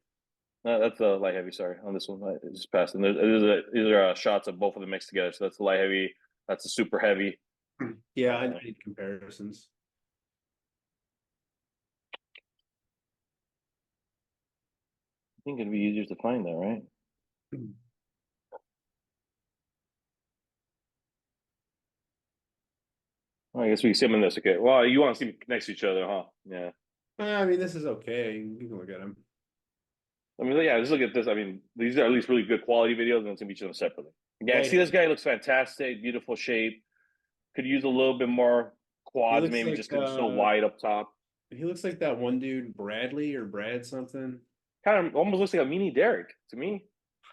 That's a light heavy. Sorry, on this one, I just passed. And these are shots of both of them mixed together. So that's the light heavy. That's a super heavy. Yeah, I need comparisons. I think it'd be easier to find that, right? I guess we can see them in this. Okay. Well, you want to see them next to each other, huh? Yeah. I mean, this is okay. You can look at them. I mean, yeah, just look at this. I mean, these are at least really good quality videos, and it's gonna be each of them separately. Yeah, see, this guy looks fantastic, beautiful shape. Could use a little bit more quads, maybe like, just because it's so wide up top. He looks like that one dude, Bradley or Brad something. Kind of almost looks like a mini Derek to me.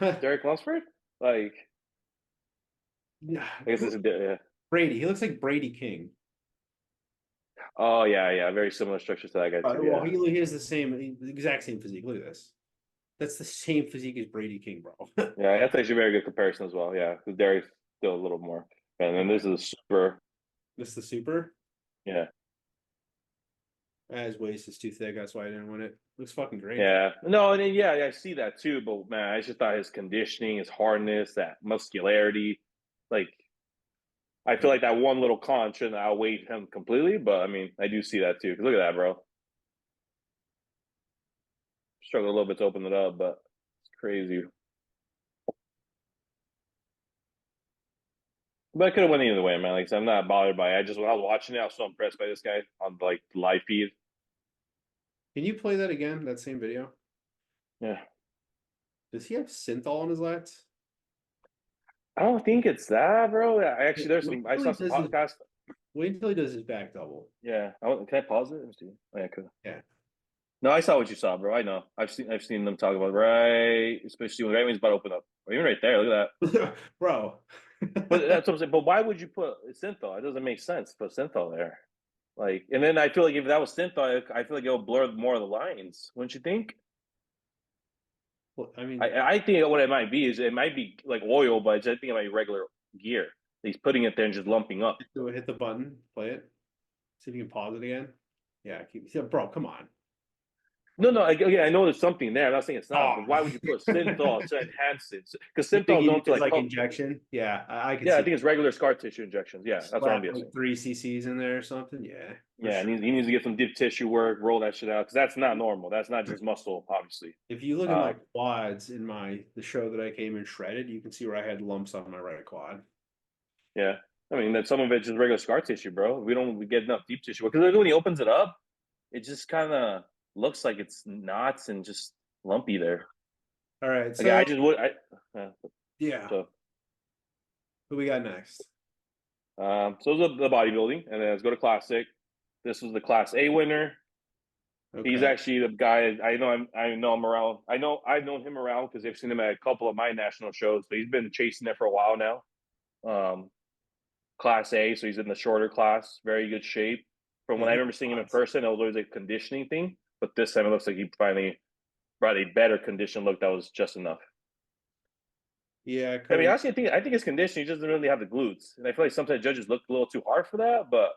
Derek Lunsford, like. I guess this is yeah. Brady. He looks like Brady King. Oh yeah, very similar structure to that guy too. Well, he has the exact same physique. Look at this. That's the same physique as Brady King, bro. Yeah, that's actually a very good comparison as well. Yeah, because Derek's still a little more, and then this is a super. This is the super. Yeah. His waist is too thick. That's why I didn't win it. Looks fucking great. Yeah. No, and then, yeah, I see that too. But man, I just thought his conditioning, his hardness, that muscularity, like I feel like that one little con shouldn't outweigh him completely. But I mean, I do see that too. Look at that, bro. Struggle a little bit to open it up, but it's crazy. But I could have went either way, man. Like I said, I'm not bothered by it. I just when I was watching it, I was so impressed by this guy on like the live feed. Can you play that again? That same video? Yeah. Does he have synthol on his lats? I don't think it's that, bro. Actually, there's some. I saw some podcasts. Wait until he does his back double. Yeah. Can I pause it? Let's see. Oh, yeah, cool. Yeah. No, I saw what you saw, bro. I know. I've seen them talk about right, especially when he's about to open up. Or even right there. Look at that, bro. But that's what I'm saying. But why would you put synthol? It doesn't make sense to put synthol there. Like, and then I feel like if that was synthol, I feel like it'll blur more of the lines. Wouldn't you think? Well, I mean, I think what it might be is it might be like oil, but I think it might be regular gear. He's putting it there and just lumping up. So hit the button, play it. See if you can pause it again. Yeah, bro, come on. No, I know there's something there. I'm not saying it's not, but why would you put synthol to enhance it? Because synthol going to like injection. Yeah, I can. Yeah, I think it's regular scar tissue injections. Yeah, that's what I'm guessing. Like 3 cc's in there or something. Yeah. Yeah, sure. He needs to get some deep tissue work, roll that shit out because that's not normal. That's not just muscle, obviously. If you look at my quads in the show that I came in shredded, you can see where I had lumps on my right quad. Yeah, I mean that some of it's just regular scar tissue, bro. We don't get enough deep tissue because when he opens it up, it just kind of looks like it's knots and just lumpy there. All right, so I just would. Yeah. So, who we got next? So the bodybuilding, and then let's go to classic. This was the Class A winner. Okay. He's actually the guy I know. I know him around. I've known him around because I've seen him at a couple of my national shows. But he's been chasing it for a while now. Class A, so he's in the shorter class, very good shape. From when I remember seeing him in person, it was always a conditioning thing. But this time it looks like he finally brought a better condition look that was just enough. Yeah, I mean, honestly, I think his conditioning just doesn't really have the glutes, and I feel like sometimes judges look a little too hard for that. But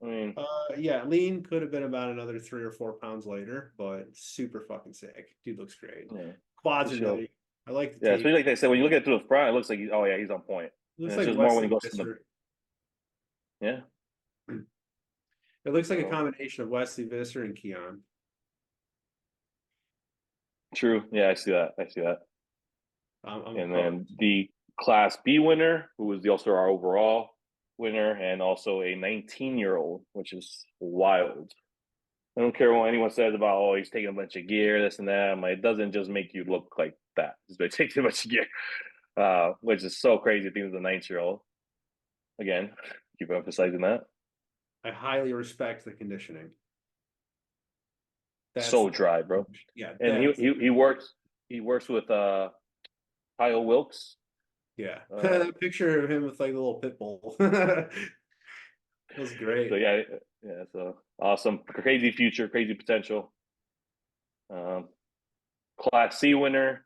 I mean, yeah, lean could have been about another 3 or 4 pounds later, but super fucking sick. Dude looks great. Yeah. Quads are really. I like the tape. Especially like they said when you look at it through the front, it looks like he's on point. It looks like just more when he goes to the. Yeah. It looks like a combination of Wesley Visser and Keon. True. Yeah, I see that. I'm And hooked. then the Class B winner, who was also our overall winner, and also a 19-year-old, which is wild. I don't care what anyone says about, oh, he's taking a bunch of gear, this and that. I'm like, it doesn't just make you look like that. They take too much gear, which is so crazy. I think it's a 19-year-old. Again, keep emphasizing that. I highly respect the conditioning. That's So dry, bro. yeah, And that's he works with Kyle Wilkes. yeah. Uh, That picture of him with like a little pit bull. That was so great. yeah. So awesome, crazy future, crazy potential. Um, Class C winner.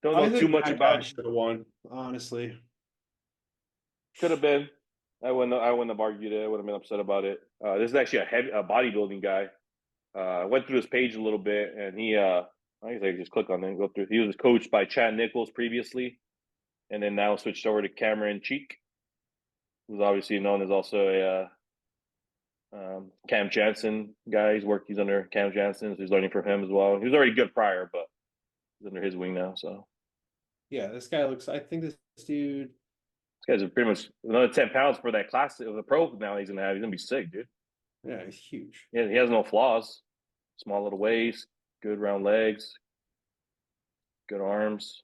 Don't know I too think much that guy about. should have won, honestly. Could have been. I wouldn't have argued it. I would have been upset about it. This is actually a bodybuilding guy. I went through his page a little bit, and I guess I just click on it and go through. He was coached by Chad Nichols previously, and then now switched over to Cameron Cheek, who's obviously known as also a Cam Jansen guy. He's under Cam Jansen, so he's learning from him as well. He was already good prior, but he's under his wing now. So Yeah, this guy looks. I think this dude. these guys are pretty much another 10 pounds for that class of the pro now he's gonna have. He's gonna be sick, dude. Yeah, he's huge. Yeah, he has no flaws. Small little waist, good round legs, good arms.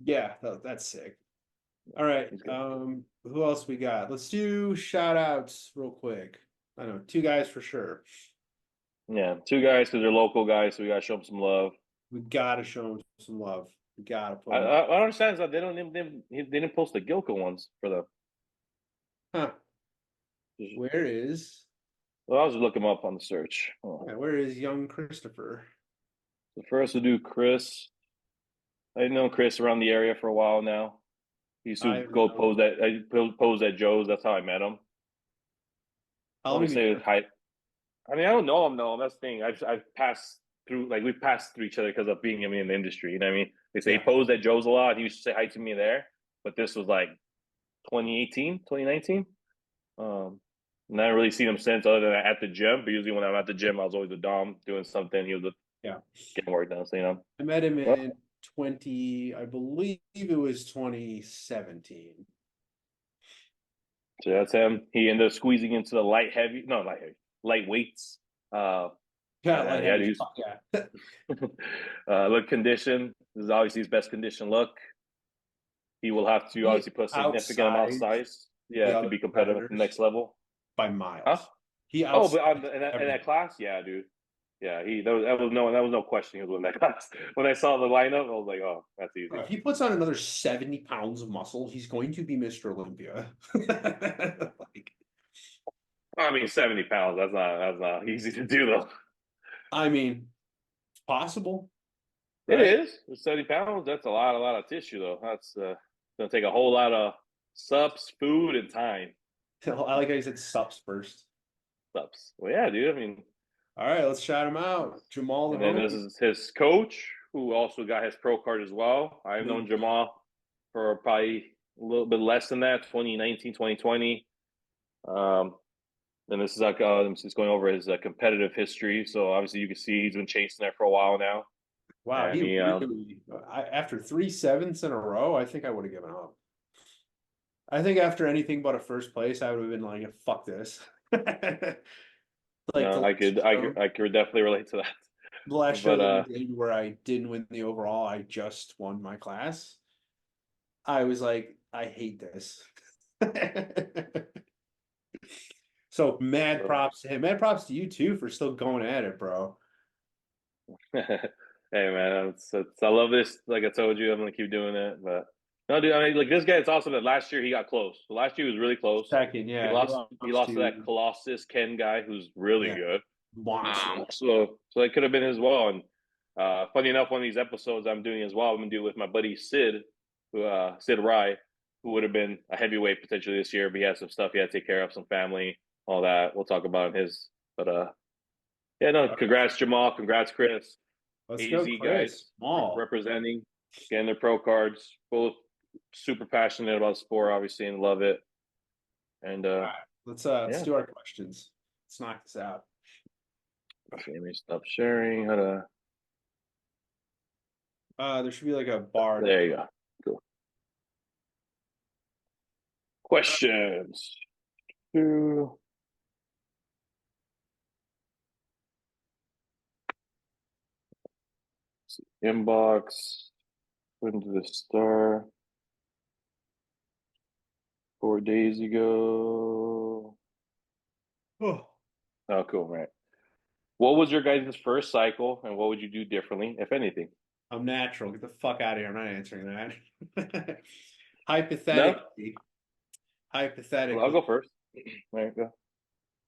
Yeah, that's sick. All right. He's good. Who else we got? Let's do shout outs real quick. I know two guys for sure. Yeah, two guys because they're local guys, so we gotta show them some love. We gotta show them some love. We gotta put I, them I, up. I don't understand that they didn't post the Gilka ones for the. Huh. Where is Well, I'll just look them up on the search. Oh. yeah, where is young Christopher? So first we'll do Chris. I've known Chris around the area for a while now. He used to I go know. pose at Joe's. That's how I met him. I Let want me to meet say Chris. hi. I mean, I don't know him. No, that's the thing. I've passed through like we've passed through each other because of being in the industry. You know what I mean? They say he Yeah. posed at Joe's a lot. He used to say hi to me there, but this was like 2018, 2019. And I haven't really seen him since, other than at the gym. But usually when I'm at the gym, I was always with Dom doing something. He was Yeah. getting work done. So I met him well, in 20, I believe it was 2017. so that's him. He ended up squeezing into the light weights. Uh, Yeah, and light yeah, heavy. he's Yeah. look condition. This is obviously his best condition look. He will have to He obviously put a significant amount of outsized size, the yeah, to other be competitive at the competitors next level. by Huh? miles. He Oh, but outsized in that everyone. class, yeah, dude. Yeah, that was no question. He was in that class. When I saw the lineup, I was like, oh, that's easy. If he puts on another 70 pounds of muscle, he's going to be Mr. Olympia. Like, I mean, 70 pounds. That's not easy to do though. I mean, it's possible, It right? is. 70 pounds. That's a lot of tissue though. That's gonna take a whole lot of subs, food, and time. I like how you said sups first. Subs. Well, yeah, dude. I mean, All right, let's shout him out. Jamal the and then this homie. is his coach, who also got his pro card as well. I've known Luke. Jamal for probably a little bit less than that, 2019, 2020. And this is like he's going over his competitive history. So obviously you can see he's been chasing that for a while now. Wow, And he he, really after 3 7s in a row, I think I would have given up. I think after anything but a first place, I would have been like, fuck this. Like no, I could definitely relate to that. the last show But that we did where I didn't win the overall, I just won my class. I was like, I hate this. So mad so, props to him. Mad props to you too for still going at it, bro. hey man, I love this. Like I told you, I'm gonna keep doing it. But no, dude, I mean, like this guy, it's awesome that last year he got close. So last year he was really close. Second, He yeah, he lost. He lost lost to to that Colossus Ken guy, who's really yeah, good. monster. So that could have been his well. And funny enough, one of these episodes I'm doing as well, I'm gonna do with my buddy Sid, Sid Rye, who would have been a heavyweight potentially this year, but he had some stuff he had to take care of, some family, all that. We'll talk about in his. But yeah, no, congrats Jamal, congrats Chris, Let's go, AZ guys Chris. Small. representing, getting their pro cards. Both super passionate about the sport, obviously, and love it. And All right, let's yeah, do our questions. Let's knock this out. let me stop sharing. How to? There should be like a bar. There you go. Cool. Questions. Two. Inbox. Went to the star 4 days ago. Oh, Oh, cool, right. What was your guys' first cycle, and what would you do differently, if anything? I'm natural. Get the fuck out of here. I'm not answering that. No? Hypothetically, Well, I'll hypothetically. go first. There you go.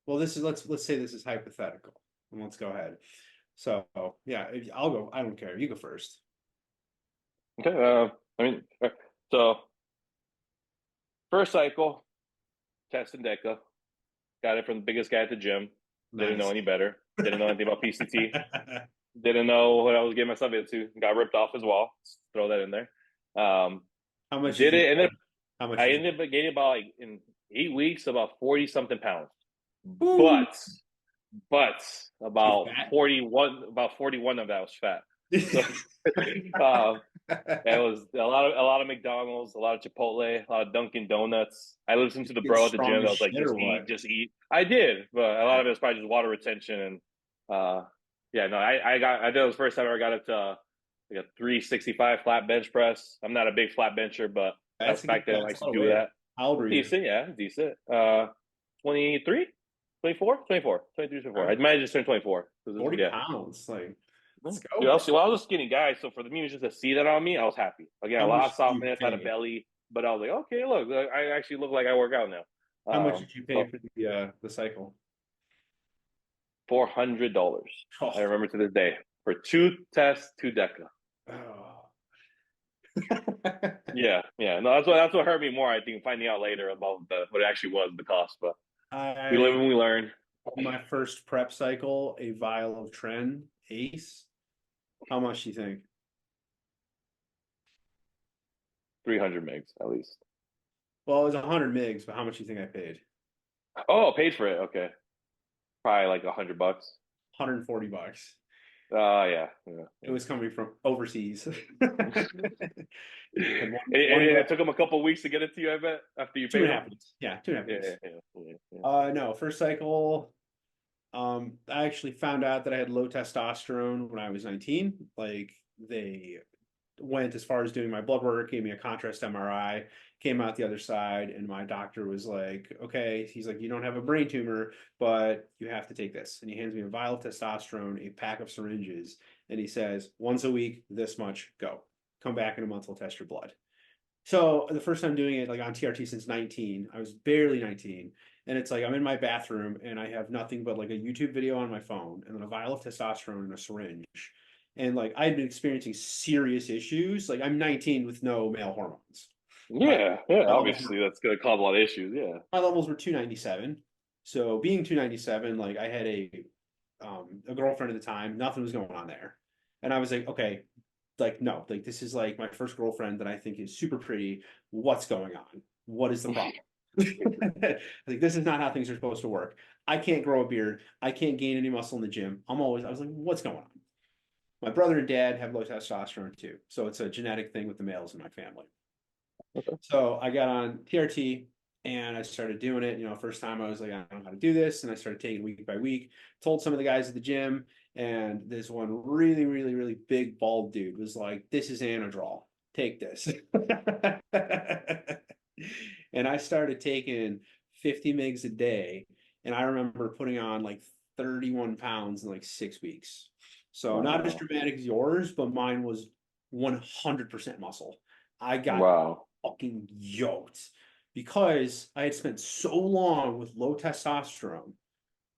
Well, this is let's say this is hypothetical, and let's go ahead. So yeah, I'll go. I don't care. You go first. Okay. I mean, so first cycle, test and DECA. Got it from the biggest guy at the gym. Didn't know Nice. any better. Didn't know anything about PCT. Didn't know what I was getting myself into. Got ripped off as well. Let's throw that in there. How much did Did you? it, and then How much I did you? ended up gaining about like in 8 weeks about 40 something pounds. Ooh, But but you about fat? 41 of that was fat. So um, it was a lot of McDonald's, a lot of Chipotle, a lot of Dunkin' Donuts. I listened to the Get bro at the strong gym that as was like, shit or just what? eat, just eat. I did, but a lot of it was probably just water retention and yeah, no, I did it was the first time I ever got it to like a 365 flat bench press. I'm not a big flat bencher, but that was That's a good. back then I That's used a to lot of do weight. that. How old were you? Decent, yeah, decent. 23, 24, 24, 23, 24. All I right. might have just turned 24. 40 Yeah. pounds. Like, let's Dude, go, I bro. was, well, I was a skinny guy, so for the me just to see that on me, I was happy. Again, How a lot much of did you softness, had a pay? belly, but I was like, okay, look, I actually look like I work out now. How much did you pay So for the cycle? $400. I Oh, remember to this day for 2 tests, 2 DECA. oh. Yeah, yeah. No, that's what hurt me more. I think finding out later about what it actually was the cost, but we live I and we learn. my first prep cycle, a vial of Tren Ace. How much do you think? 300 megs at least. Well, it was 100 MIGs, but how much do you think I paid? Oh, paid for it. Okay, probably like $100. 140 bucks. Yeah, yeah, It yeah. was coming from overseas. And one And guy, it took them a couple of weeks to get it to you. I bet after you two paid and a them. half weeks. Yeah, 2.5 Yeah, weeks. yeah, yeah, yeah. No, first cycle. I actually found out that I had low testosterone when I was 19. Like they went as far as doing my blood work, gave me a contrast MRI, came out the other side, and my doctor was like, okay, he's like, you don't have a brain tumor, but you have to take this. And he hands me a vial of testosterone, a pack of syringes, and he says, once a week, this much, go. Come back in a month, we'll test your blood. So the first time doing it like on TRT since 19, I was barely 19. And it's like I'm in my bathroom and I have nothing but like a YouTube video on my phone and then a vial of testosterone and a syringe. And like I'd been experiencing serious issues. Like I'm 19 with no male hormones. My Yeah, yeah. my levels were Obviously, that's gonna cause a lot of issues. Yeah. my levels were 297. So being 297, like I had a girlfriend at the time, nothing was going on there. And I was like, okay, like no, like this is like my first girlfriend that I think is super pretty. What's going on? What is the problem? Like this is not how things are supposed to work. I can't grow a beard. I can't gain any muscle in the gym. I was like, what's going on? My brother and dad have low testosterone too. So it's a genetic thing with the males in my family. Okay. So I got on TRT and I started doing it. First time I was like, I don't know how to do this. And I started taking week by week, told some of the guys at the gym. And this one really, really, really big bald dude was like, this is Anadrol. Take this. And I started taking 50 MIGs a day. And I remember putting on like 31 pounds in like 6 weeks. So not as Wow. dramatic as yours, but mine was 100% muscle. I got Wow. fucking yoked because I had spent so long with low testosterone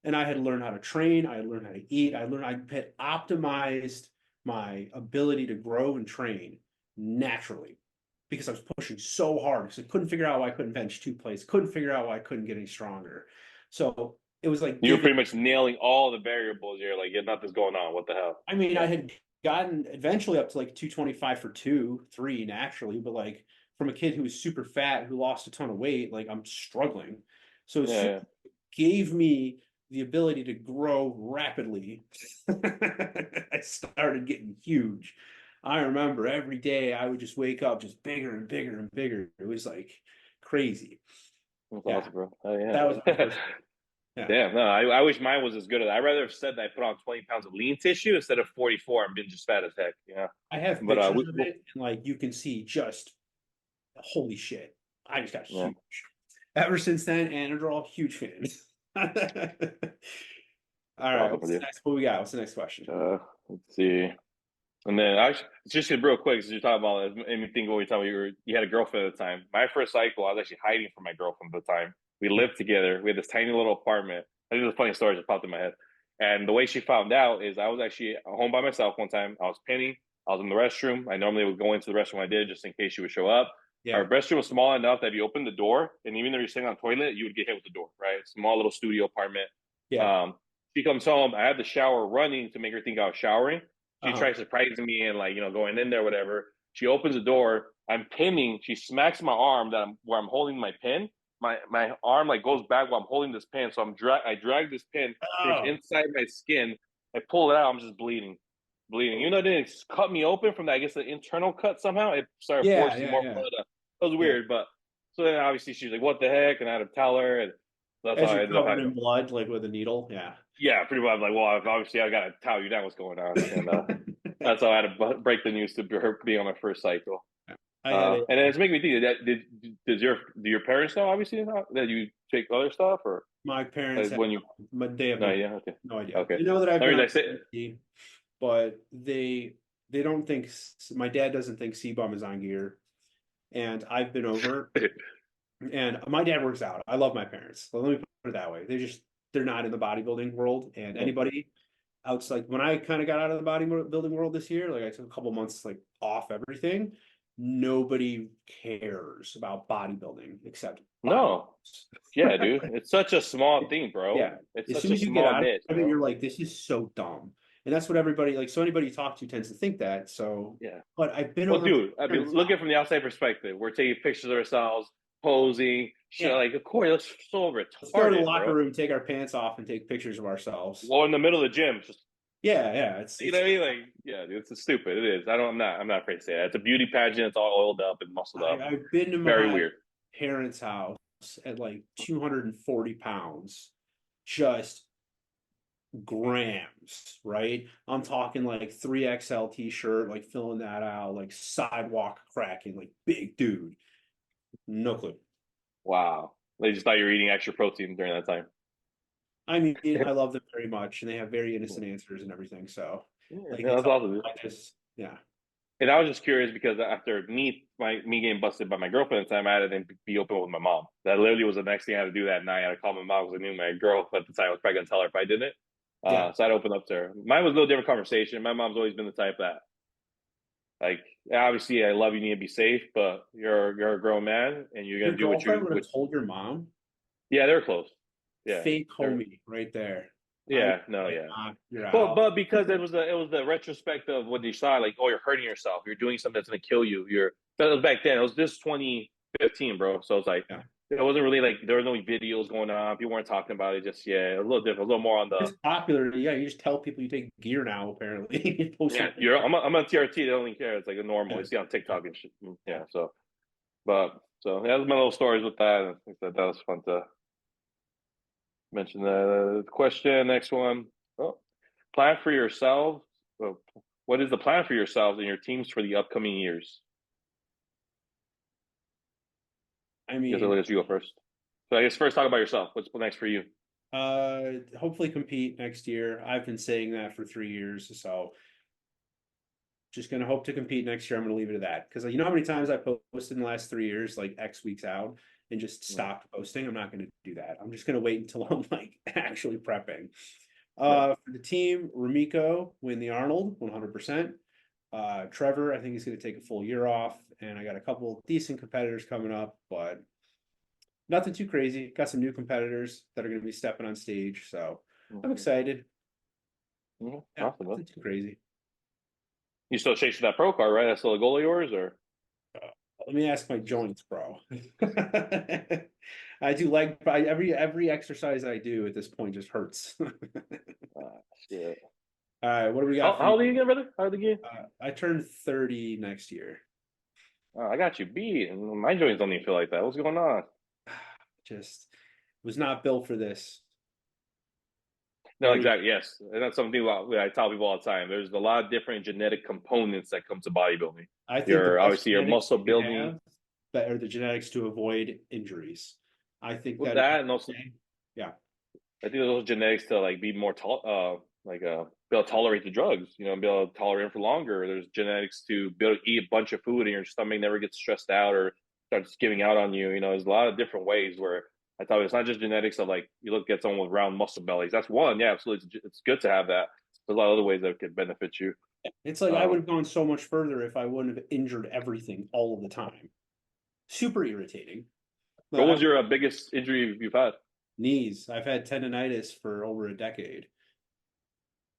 and I had learned how to train, I had learned how to eat, I had optimized my ability to grow and train naturally because I was pushing so hard because I couldn't figure out why I couldn't bench 2 plates, couldn't figure out why I couldn't get any stronger. So it was like You're giving. pretty much nailing all the variables. You're like, yeah, nothing's going on. What the hell? I mean, I Yeah. had gotten eventually up to like 225 for 2, 3 naturally, but like from a kid who was super fat who lost a ton of weight, like I'm struggling. So as Yeah. soon Yeah. as it gave me the ability to grow rapidly, I started getting huge. I remember every day I would just wake up just bigger and bigger and bigger. It was like crazy. That's Yeah, awesome, bro. Oh that was my yeah. first. Yeah, Damn, no, I wish mine was as good as I'd rather have said that I put on 20 pounds of lean tissue instead of 44 and been just fat as heck, you know. I have But pictures of it, and like you can see, just holy shit, I just got yeah, huge. Ever since then, Anadrol, huge fan. All right, awesome what's for the you. next? What we got? What's the next question? Let's see. And then actually, just real quick, since you're talking about it, made me think what you talking about. You had a girlfriend at the time. My first cycle, I was actually hiding from my girlfriend at the time. We Yeah. lived together. We had this tiny little apartment. I think there's a funny story just popped in my head. And the way she found out is I was actually home by myself one time. I was pinning. I was in the restroom. I normally would go into the restroom. I did just in case she would show up. Our Yeah. restroom was small enough that if you opened the door, and even though you're sitting on the toilet, you would get hit with the door. Right, small little studio apartment. Yeah. Um, she comes home. I had the shower running to make her think I was showering. She Uh-huh. tries surprising me and like going in there, whatever. She opens the door. I'm pinning. She smacks my arm where I'm holding my pin. My arm like goes back while I'm holding this pin. So I drag this pin pretty much Oh. inside my skin. I pull it out. I'm just bleeding. Even though it didn't cut me open from that, I guess the internal cut somehow it started Yeah, forcing yeah, more yeah, blood up. It was yeah. weird, but so then obviously she's like, "What the heck?" And I had to tell her, and that's how As I you're ended up covered having. in blood, like with a needle. Yeah. Yeah, pretty much. I'm like, well, obviously I got to tell you that what's going on, and that's how I had to break the news to her being on my first cycle. I had it. And then it's making me think that do your parents know obviously that you take other stuff or My parents like have when you but they have no no yeah okay no idea. okay They know that I've I been mean on I say CBD, but they don't think my dad doesn't think CBum is on gear, and I've been over. And my dad works out. I love my parents. Well, let me put it that way. They're not in the bodybuilding world, and anybody outside when I kind of got out of the bodybuilding world this year, like I took a couple months like off everything. Nobody cares about bodybuilding except body. no yeah dude it's such a small thing bro Yeah. it's As such soon a as you get small out niche of it, bro you're like, this is so dumb. And that's what everybody like. So anybody you talk to tends to think that. So, yeah but I've been well over to dude I my mean parents' looking house. from the outside perspective we're taking pictures of ourselves posing shit Yeah. like of course that's so Let's go to the retarded locker bro room, take our pants off, and take pictures of ourselves. well in the middle of the gym just Yeah, yeah. you know what I mean? Like, yeah, dude, it's stupid. It is. I'm not afraid to say it. It's a beauty pageant. It's all oiled up and muscled up. I've been to Very my weird. parents' house at like 240 pounds, just grams, right? I'm talking like 3XL t-shirt, like filling that out, like sidewalk cracking, like big dude. No clue. Wow. They just thought you were eating extra protein during that time. I mean, I love them very much, and they have very innocent answers and everything. So, Yeah, like, yeah, it's that's all awesome, dude. I just, yeah, And I was just curious because after me getting busted by my girlfriend at the time, I had to then be open with my mom. That literally was the next thing I had to do that night. I had to call my mom because I knew my girl at the time I was probably gonna tell her if I did it. yeah. So I'd open up to her. Mine was a little different conversation. My mom's always been the type that like obviously I love you, need to be safe, but you're a grown man and you're Your gonna do what girlfriend you would what have told your mom, yeah, they're close. Yeah. fake They're homie right there. I yeah, no, like, yeah. you're But out. because it was the retrospect of what they saw, like, oh, you're hurting yourself, you're doing something that's gonna kill you. That was back then. It was this 2015, bro. So it's like Yeah. it wasn't really like there were no videos going on. People weren't talking about it. Just yeah, a little different, a little more on the It's popular. Yeah, you just tell people you take gear now, apparently. You post yeah. some I'm on TRT. They don't even care. It's like a normal. yeah. You see on TikTok and shit. Yeah. So yeah, that's my little stories with that. I think that was fun to mention the question. Next one. Oh, plan for yourself. Well, what is the plan for yourselves and your teams for the upcoming years? I I guess I'll mean, let you go first. So I guess first talk about yourself. What's next for you? hopefully compete next year. I've been saying that for 3 years, so just gonna hope to compete next year. I'm gonna leave it at that because you know how many times I posted in the last 3 years, like X weeks out, and just Mm, stopped posting. I'm not gonna do that. I'm just gonna wait until I'm like actually prepping. yeah. For the team, Remiko win the Arnold 100%. Trevor, I think he's going to take a full year off, and I got a couple decent competitors coming up, but nothing too crazy. Got some new competitors that are going to be stepping on stage, so I'm Mm-hmm. excited. Yeah, Awesome, man. nothing too crazy. You still chasing that pro card, right? That's still a goal of yours, or Let me ask my joints, bro. I do leg every exercise I do at this point just hurts. shit? All right, what do we got How for you? old are you again, brother? How old are you again? I turned 30 next year. I got you beat, and my joints don't even feel like that. What's going on? Just was not built for this. No, What do we? exactly. Yes, and that's something I tell people all the time. There's a lot of different genetic components that come to bodybuilding. I think the Your best obviously your genetics muscle you building, have that are the genetics to avoid injuries. I think with that, that, and also yeah, I think those genetics to like be more be able to tolerate the drugs. You know, be able to tolerate them for longer. There's genetics to be able to eat a bunch of food and your stomach never gets stressed out or starts giving out on you. You know, there's a lot of different ways where I thought it's not just genetics of like you look at someone with round muscle bellies. That's one, yeah, absolutely. It's good to have that. There's a lot of other ways that could benefit you. it's like I would Um, have gone so much further if I wouldn't have injured everything all of the time. Super irritating. But what I was your biggest injury you've had? knees. I've had tendonitis for over a decade.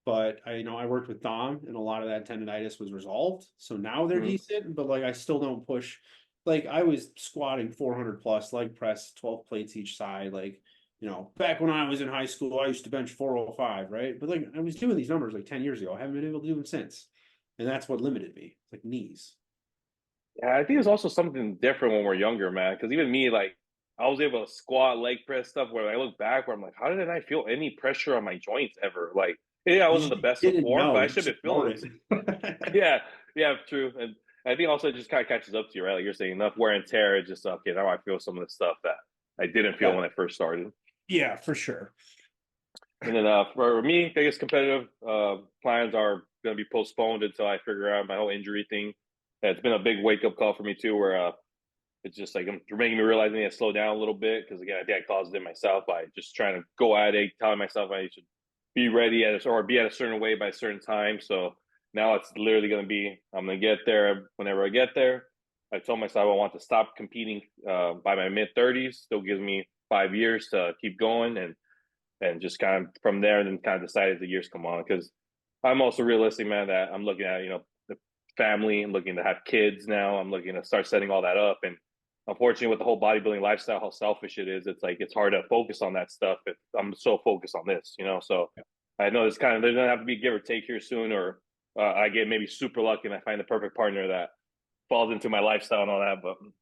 But I worked with Dom, and a lot of that tendonitis was resolved. So now they're Mm-hmm. decent, but like I still don't push. Like I was squatting 400 plus, leg press, 12 plates each side. Like, back when I was in high school, I used to bench 405, right? But like I was doing these numbers like 10 years ago. I haven't been able to do them since. And that's what limited me. Like knees. Yeah, I think it's also something different when we're younger, man. Because even me, like, I was able to squat, leg press stuff. Where I look back, where I'm like, how didn't I feel any pressure on my joints ever? Like, yeah, I wasn't the You best of didn't form, but know, I you should just have been feeling ignored it. it. Yeah, yeah, true. And I think also it just kind of catches up to you, right? Like you're saying, enough wear and tear. It's just okay. Now I feel some of the stuff that I didn't feel Yeah. when I first started. Yeah, for sure. And then for me, I guess competitive plans are going to be postponed until I figure out my whole injury thing. Yeah, it's been a big wake up call for me too, where it's just like you're making me realize I need to slow down a little bit because again, I think I caused it myself by just trying to go at it, telling myself I should be ready at or be at a certain way by a certain time. So now it's literally going to be I'm going to get there whenever I get there. I told myself I want to stop competing by my mid 30s. Still gives me 5 years to keep going and just kind of from there and then kind of decide as the years come on because I'm also realistic, man, that I'm looking at the family and looking to have kids now. I'm looking to start setting all that up and unfortunately with the whole bodybuilding lifestyle how selfish it is it's like it's hard to focus on that stuff if I'm so focused on this. So I know it's kind of there's gonna have to be give or take here soon or I get maybe super lucky and I find the perfect partner that falls into my lifestyle and all that um,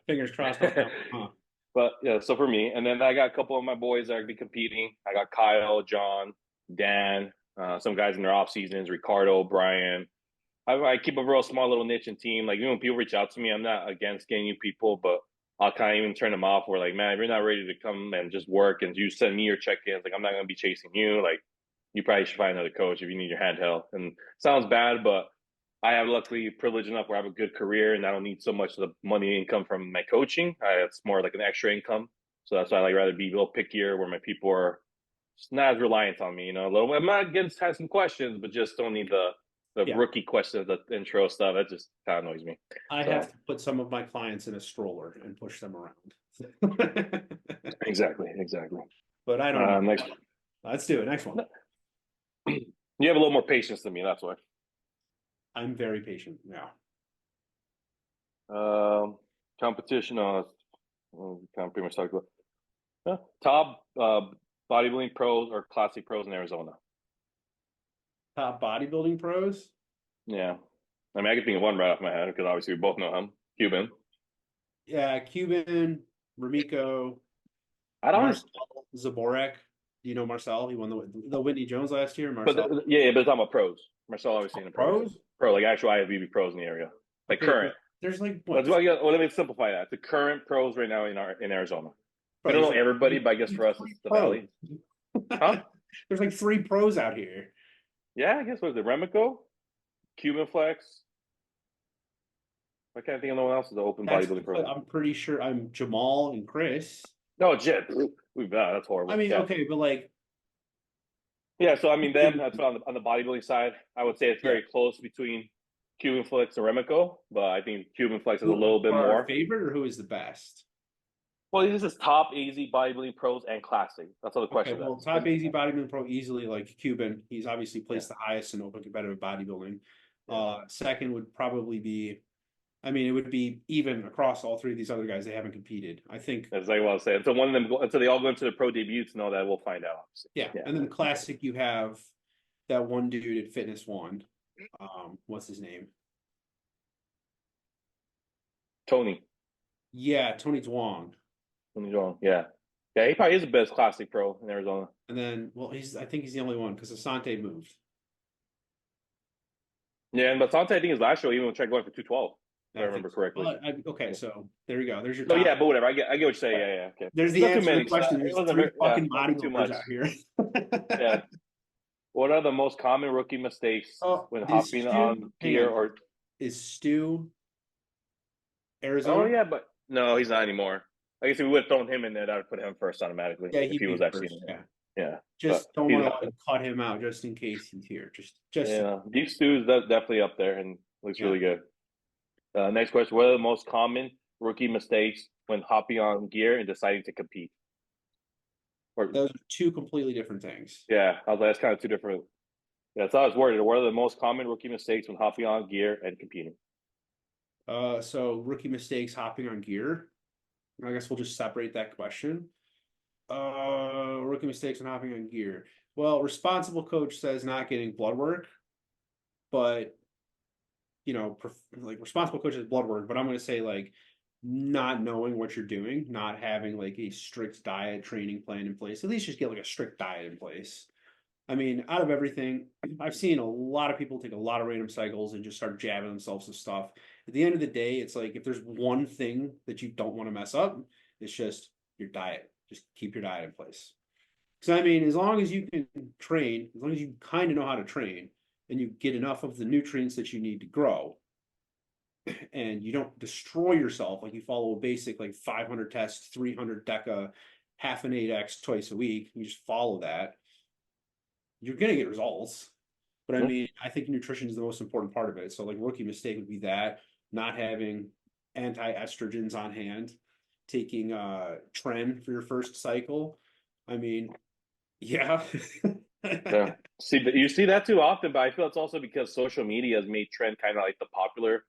Fingers crossed on that one, huh? but yeah, so for me and then I got a couple of my boys that are gonna be competing. I got Kyle, John, Dan, some guys in their off seasons, Ricardo, Brian. I keep a real small little niche and team. Like, when people reach out to me, I'm not against getting new people, but I'll kind of even turn them off. Where like, man, if you're not ready to come and just work and you send me your check-ins, like I'm not gonna be chasing you. Like, you probably should find another coach if you need your hand held. And sounds bad, but I have luckily privileged enough where I have a good career and I don't need so much of the money income from my coaching. It's more like an extra income. So that's why I like rather be a little pickier where my people are just not as reliant on me, a little. I'm not against have some questions, but just don't need the Yeah. rookie questions, the intro stuff. That just kind of annoys me. I So have to put some of my clients in a stroller and push them around. exactly. But I don't know. Next, Let's do it. Next one. you have a little more patience than me. That's why. I'm very patient. Yeah. Competition. Kind of pretty much talked about top bodybuilding pros or classic pros in Arizona. Top bodybuilding pros. Yeah, I mean I can think of one right off my head because obviously we both know him. Cuban. Yeah, Cuban, Remiko, I don't. Marcel, Zaborek. Do you know Marcel? He won the Whitney Jones last year. But Marcel. yeah, but it's talking about pros. Marcel obviously in the pros. Pros? Pro like actual IFBB pros in the area, like Okay, current. there's like Let's what? well, let me simplify that. The current pros right now in Arizona. We Bro, don't there's know like everybody, but I guess for us three it's the pros. Valley. Huh? There's like 3 pros out here. Yeah, I guess what is it? Remico, Cuban Flex. I can't think of no one else is the open bodybuilding pro. I'm pretty sure I'm Jamal and Chris. No, Jet. That's horrible. I mean, Yeah. okay, but like, Yeah, so I mean, them. That's on the bodybuilding side. I would say it's yeah, very close between Cuban Flex and Remico, but I think Cuban Flex is a who little bit are our more. favorite or who is the best? Well, this is top AZ bodybuilding pros and classic. That's all the Okay, question well, is. top AZ bodybuilding pro easily like Cuban. He's obviously Yeah, placed the highest in open competitive bodybuilding. yeah. Second would probably be I mean, it would be even across all three of these other guys. They haven't competed. I think. As I was saying, until one of them, until they all go into the pro debuts and all that, we'll find out. Yeah, Yeah. and then classic, you have that one dude at Fitness One. What's his name? Tony. Yeah, Tony Zwang. Tony John. Yeah. Yeah, he probably is the best classic pro in Arizona. And then, well, I think he's the only one because Asante moved. Yeah, and Basante, I think his last show even tried going for 212, if I remember correctly. Okay, so there you go. There's your. No, top. yeah, but whatever. I get what you're saying. Yeah, okay. There's the not answer too many. to the question. There's three fucking bodybuilders out here. Yeah. What are the most common rookie mistakes when hopping on gear or is Stu Arizona? Oh yeah, but no, he's not anymore. I guess if we would have thrown him in there, that would put him first automatically. Yeah, if he was actually first, yeah. Just don't want to cut him out just in case he's here. Just yeah. Deep Stu is definitely up there and looks really good. Next question: what are the most common rookie mistakes when hopping on gear and deciding to compete? Those are two completely different things. Yeah, I was like, that's kind of two different. Yeah, that's how I was worded. What are the most common rookie mistakes when hopping on gear and competing? So rookie mistakes hopping on gear. I guess we'll just separate that question. Rookie mistakes when hopping on gear. Well, responsible coach says not getting blood work, but like responsible coach is blood work, but I'm going to say like not knowing what you're doing, not having like a strict diet training plan in place. At least just get like a strict diet in place. I mean, out of everything, I've seen a lot of people take a lot of random cycles and just start jabbing themselves with stuff. At the end of the day, it's like if there's one thing that you don't want to mess up, it's just your diet. Just keep your diet in place. Because I mean, as long as you can train, as long as you kind of know how to train, and you get enough of the nutrients that you need to grow, and you don't destroy yourself, like you follow a basic like 500 tests, 300 deca, half an 8x twice a week, you just follow that, you're going to get results. But I mean, I think nutrition is the most important part of it. So like rookie mistake would be that, not having anti-estrogens on hand, taking Tren for your first cycle. I mean, yeah. Yeah. You see that too often, but I feel it's also because social media has made Tren kind of like the popular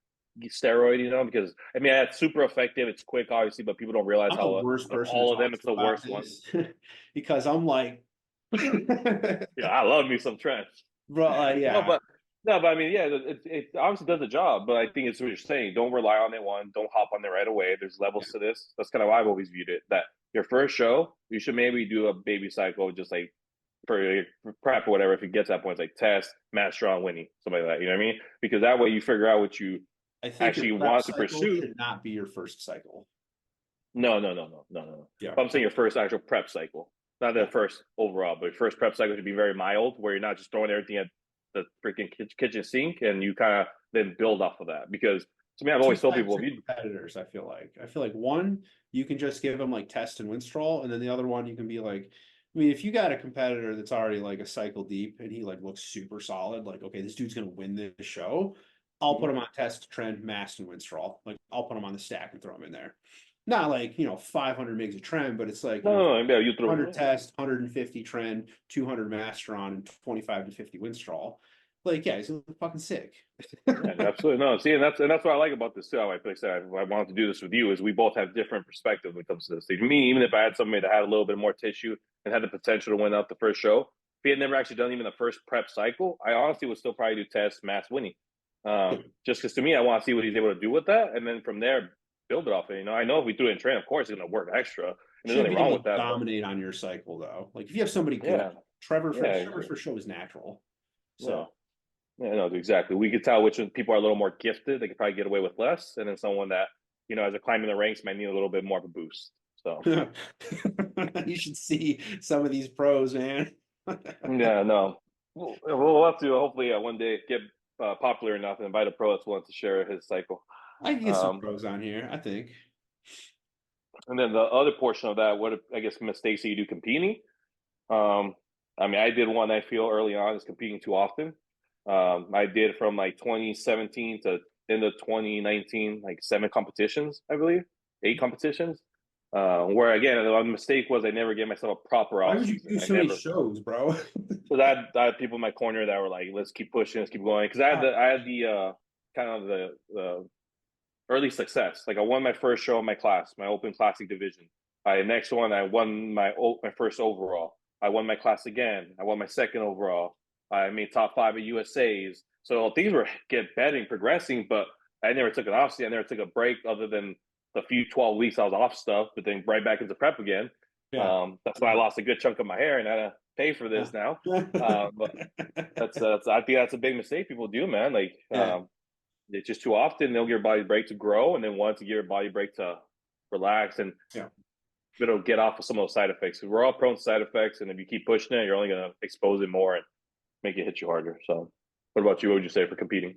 steroid, because I mean it's super effective, it's quick, obviously, but people don't realize how the worst person all of them it's the worst one. Because I'm like, yeah, I love me some Tren, bro. Yeah, but I mean, yeah, it obviously does the job, but I think it's what you're saying. Don't rely on it. Don't hop on it right away. There's levels to this. That's kind of why I've always viewed it. That your first show, you should maybe do a baby cycle, just like for prep or whatever. If it gets to that point, it's like test, master on winning, something like that. You know what I mean? Because that way you figure out what you actually want to pursue. Should not be your first cycle. No. Yeah, but I'm saying your first actual prep cycle, not the first overall, but your first prep cycle should be very mild, where you're not just throwing everything at the freaking kitchen sink, and you kind of then build off of that. Because to me, I've always told people, competitors, I feel like one, you can just give them like test and Winstrol, and then the other one you can be like, I mean, if you got a competitor that's already like a cycle deep and he like looks super solid, like, okay, this dude's gonna win this show, I'll put him on test, trend, mast, and Winstrol. Like, I'll put him on the stack and throw him in there. Not like 500 megs of trend, but it's like 100 test, 150 trend, 200 masteron, and 25 to 50 Winstrol. Like, yeah, he's fucking sick. Yeah, absolutely. No, see, and that's what I like about this too. Like I said, I wanted to do this with you is we both have different perspectives when it comes to this. Me, even if I had somebody that had a little bit more tissue and had the potential to win out the first show, if he had never actually done even the first prep cycle, I honestly would still probably do test, mass, winning. Just because to me, I want to see what he's able to do with that, and then from there build it off it. I know if we threw it in train, of course, it's going to work extra. And there's nothing wrong with that. Dominate on your cycle though. Like if you have somebody good, Trevor for show is natural. So. Yeah, no, exactly. We could tell which people are a little more gifted. They could probably get away with less, and then someone that as they're climbing the ranks might need a little bit more of a boost. So you should see some of these pros, man. Yeah, no, we'll have to hopefully one day get popular enough and invite a pro that's willing to share his cycle. I can get some pros on here, I think. And then the other portion of that, what I guess mistakes that you do competing. I mean, I did one I feel early on is competing too often. I did from like 2017 to end of 2019, like 7 competitions, I believe, 8 competitions. Where again, the mistake was I never gave myself a proper off season. Why would you do so many shows, bro? So I had people in my corner that were like, "Let's keep pushing, let's keep going." Because I had the kind of the early success. Like I won my first show in my class, my open classic division. Next one, I won my first overall. I won my class again. I won my second overall. I made top 5 at USA's. So things were get betting, progressing, but I never took an off season. I never took a break other than the few 12 weeks I was off stuff, but then right back into prep again. Yeah. That's why I lost a good chunk of my hair and I had to pay for this now. But that's I think that's a big mistake people do, man. Like Yeah. it's just too often they'll give your body a break to grow, and then once you give your body a break to relax, and Yeah. it'll get off of some of those side effects. Because we're all prone to side effects, and if you keep pushing it, you're only going to expose it more and make it hit you harder. So, what about you? What would you say for competing?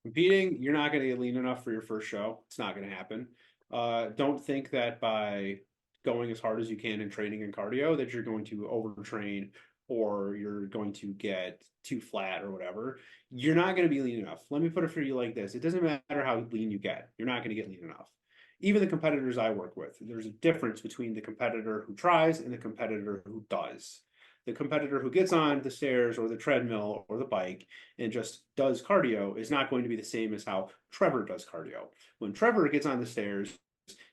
Competing, you're not going to get lean enough for your first show. It's not going to happen. Don't think that by going as hard as you can in training and cardio that you're going to overtrain or you're going to get too flat or whatever. You're not going to be lean enough. Let me put it for you like this. It doesn't matter how lean you get. You're not going to get lean enough. Even the competitors I work with, there's a difference between the competitor who tries and the competitor who does. The competitor who gets on the stairs or the treadmill or the bike and just does cardio is not going to be the same as how Trevor does cardio. When Trevor gets on the stairs,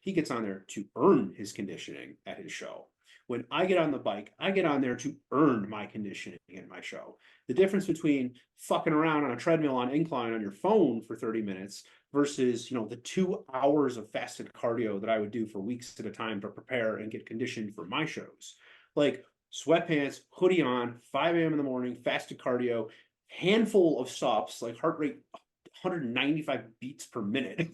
he gets on there to earn his conditioning at his show. When I get on the bike, I get on there to earn my conditioning at my show. The difference between fucking around on a treadmill on incline on your phone for 30 minutes versus, the 2 hours of fasted cardio that I would do for weeks at a time to prepare and get conditioned for my shows. Like sweatpants, hoodie on, 5 a.m. in the morning, fasted cardio, handful of stops, like heart rate 195 beats per minute.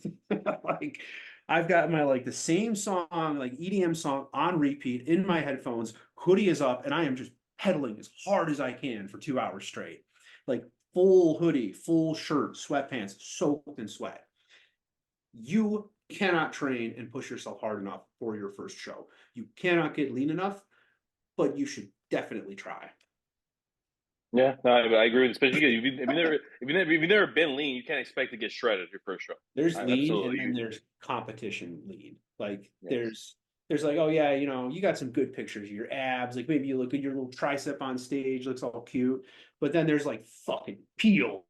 Like I've got my the same song, like EDM song on repeat in my headphones, hoodie is up, and I am just pedaling as hard as I can for 2 hours straight. Like full hoodie, full shirt, sweatpants, soaked in sweat. You cannot train and push yourself hard enough for your first show. You cannot get lean enough, but you should definitely try. Yeah, no, I agree with, especially if you've never been lean, you can't expect to get shredded your first show. There's lean and Absolutely. then there's competition lean. Like Yes. there's like, oh yeah, you got some good pictures of your abs. Like maybe you look at your little tricep on stage, looks all cute. But then there's like fucking peeled.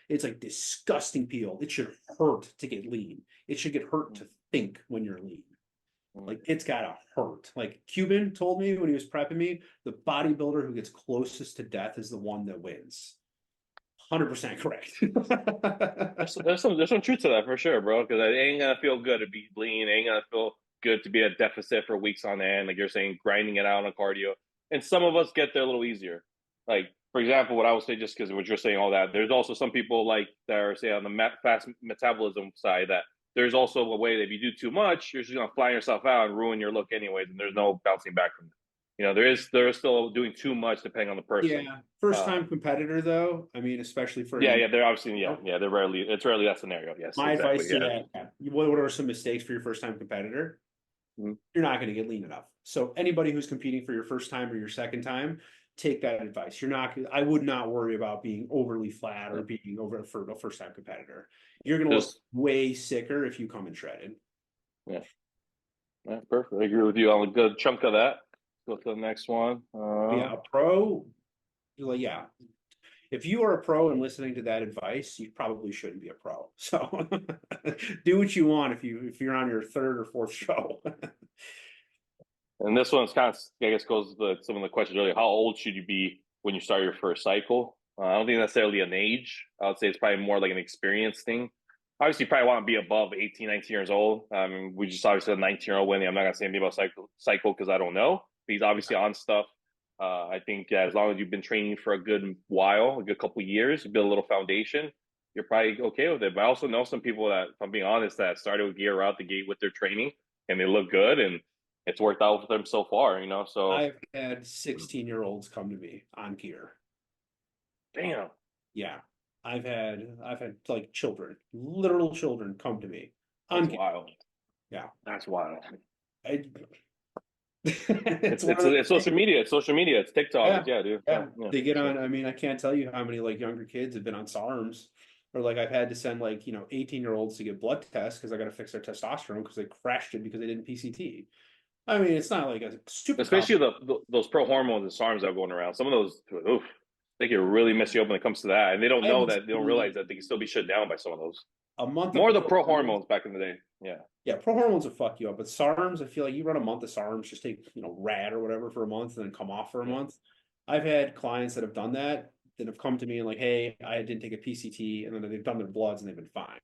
It's like disgusting peeled. It should hurt to get lean. It should get hurt to think when you're lean. Like it's gotta hurt. Like Cuban told me when he was prepping me, the bodybuilder who gets closest to death is the one that wins. 100% correct. There's some truth to that for sure, bro. Because it ain't gonna feel good to be lean. It ain't gonna feel good to be at deficit for weeks on end. Like you're saying, grinding it out on cardio. And some of us get there a little easier. Like for example, what I would say, just because what you're saying, all that. There's also some people like that are say on the fast metabolism side that there's also a way that if you do too much, you're just gonna fly yourself out and ruin your look anyways, and there's no bouncing back from it. There is still doing too much depending on the person. Yeah, first time competitor though. I mean, especially for Yeah, they're obviously they're rarely it's rarely that scenario. Yes, my exactly. advice to that. What are some mistakes for your first time competitor? Mm-hmm. You're not going to get lean enough. So anybody who's competing for your first time or your second time, take that advice. You're not. I would not worry about being overly flat or being over for a first time competitor. You're going to look way sicker if you come in shredded. Yeah. Yeah, perfect. I agree with you on a good chunk of that. Go to the next one. Yeah, a pro. Yeah, if you are a pro and listening to that advice, you probably shouldn't be a pro. So do what you want if you're on your third or fourth show. And this one's kind of, I guess, goes to some of the questions earlier. How old should you be when you start your first cycle? I don't think necessarily an age. I would say it's probably more like an experience thing. Obviously, you probably want to be above 18, 19 years old. We just obviously had a 19-year-old winning. I'm not going to say anything about cycle because I don't know. But he's obviously on stuff. I think as long as you've been training for a good while, a good couple of years, you build a little foundation, you're probably okay with it. But I also know some people that, if I'm being honest, that started with gear out the gate with their training and they look good and it's worked out for them so far, So I've had 16-year-olds come to me on gear. Damn. Yeah. I've had like children, literal children come to me. That's wild. Yeah. That's wild. It's social media. It's social media. It's TikTok. Yeah, dude. Yeah. They get on. I mean, I can't tell you how many younger kids have been on SARMs, or I've had to send 18-year-olds to get blood tests because I got to fix their testosterone because they crashed it because they didn't PCT. I mean, it's not like a super. Especially those pro hormones and SARMs that are going around. Some of those, they can really mess you up when it comes to that, and they don't know that. They don't realize that they can still be shut down by some of those. a month More of the pro hormones. hormones back in the day. Yeah. Yeah, pro hormones will fuck you up, but SARMs, I feel like you run a month of SARMs, just take, rad or whatever for a month and then come off for a Yeah. month. I've had clients that have done that have come to me and like, hey, I didn't take a PCT, and then they've done their bloods and they've been fine.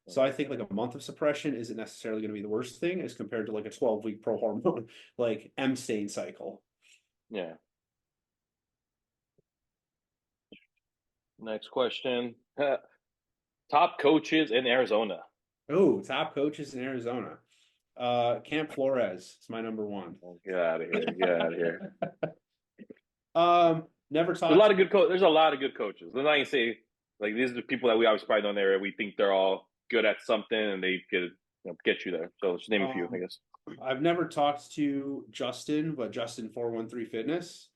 So I think like a month of suppression isn't necessarily going to be the worst thing as compared to like a 12-week pro hormone like M stain cycle. Yeah. Next question. Top coaches in Arizona. Oh, top coaches in Arizona. Camp Flores is my number one. Get out of here. Get out of here. Never There's a talked. lot of good there's a lot of good coaches. Let's not even say like these are the people that we always probably know there. We think they're all good at something and they could get you there. So just name a few, I guess. I've never talked to Justin, but Justin 413 Fitness.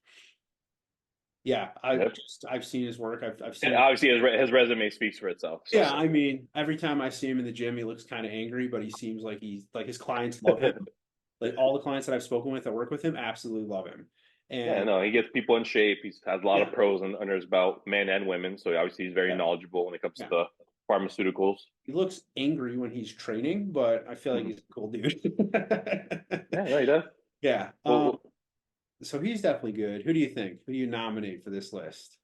Yeah, Yep. I've seen his work. I've seen And it. obviously his resume speaks for itself. So. Yeah, I mean, every time I see him in the gym, he looks kind of angry, but he seems like he's like his clients love him. Like all the clients that I've spoken with that work with him absolutely love him. Yeah, And no, he gets people in shape. He has a lot yeah, of pros under his belt, men and women. So obviously he's very yeah, knowledgeable when it comes to yeah. the pharmaceuticals. He looks angry when he's training, but I feel like Mm-hmm. he's a cool dude. Yeah, no, he does. Yeah. Well, So he's definitely good. Who do you think? Who do you nominate for this list?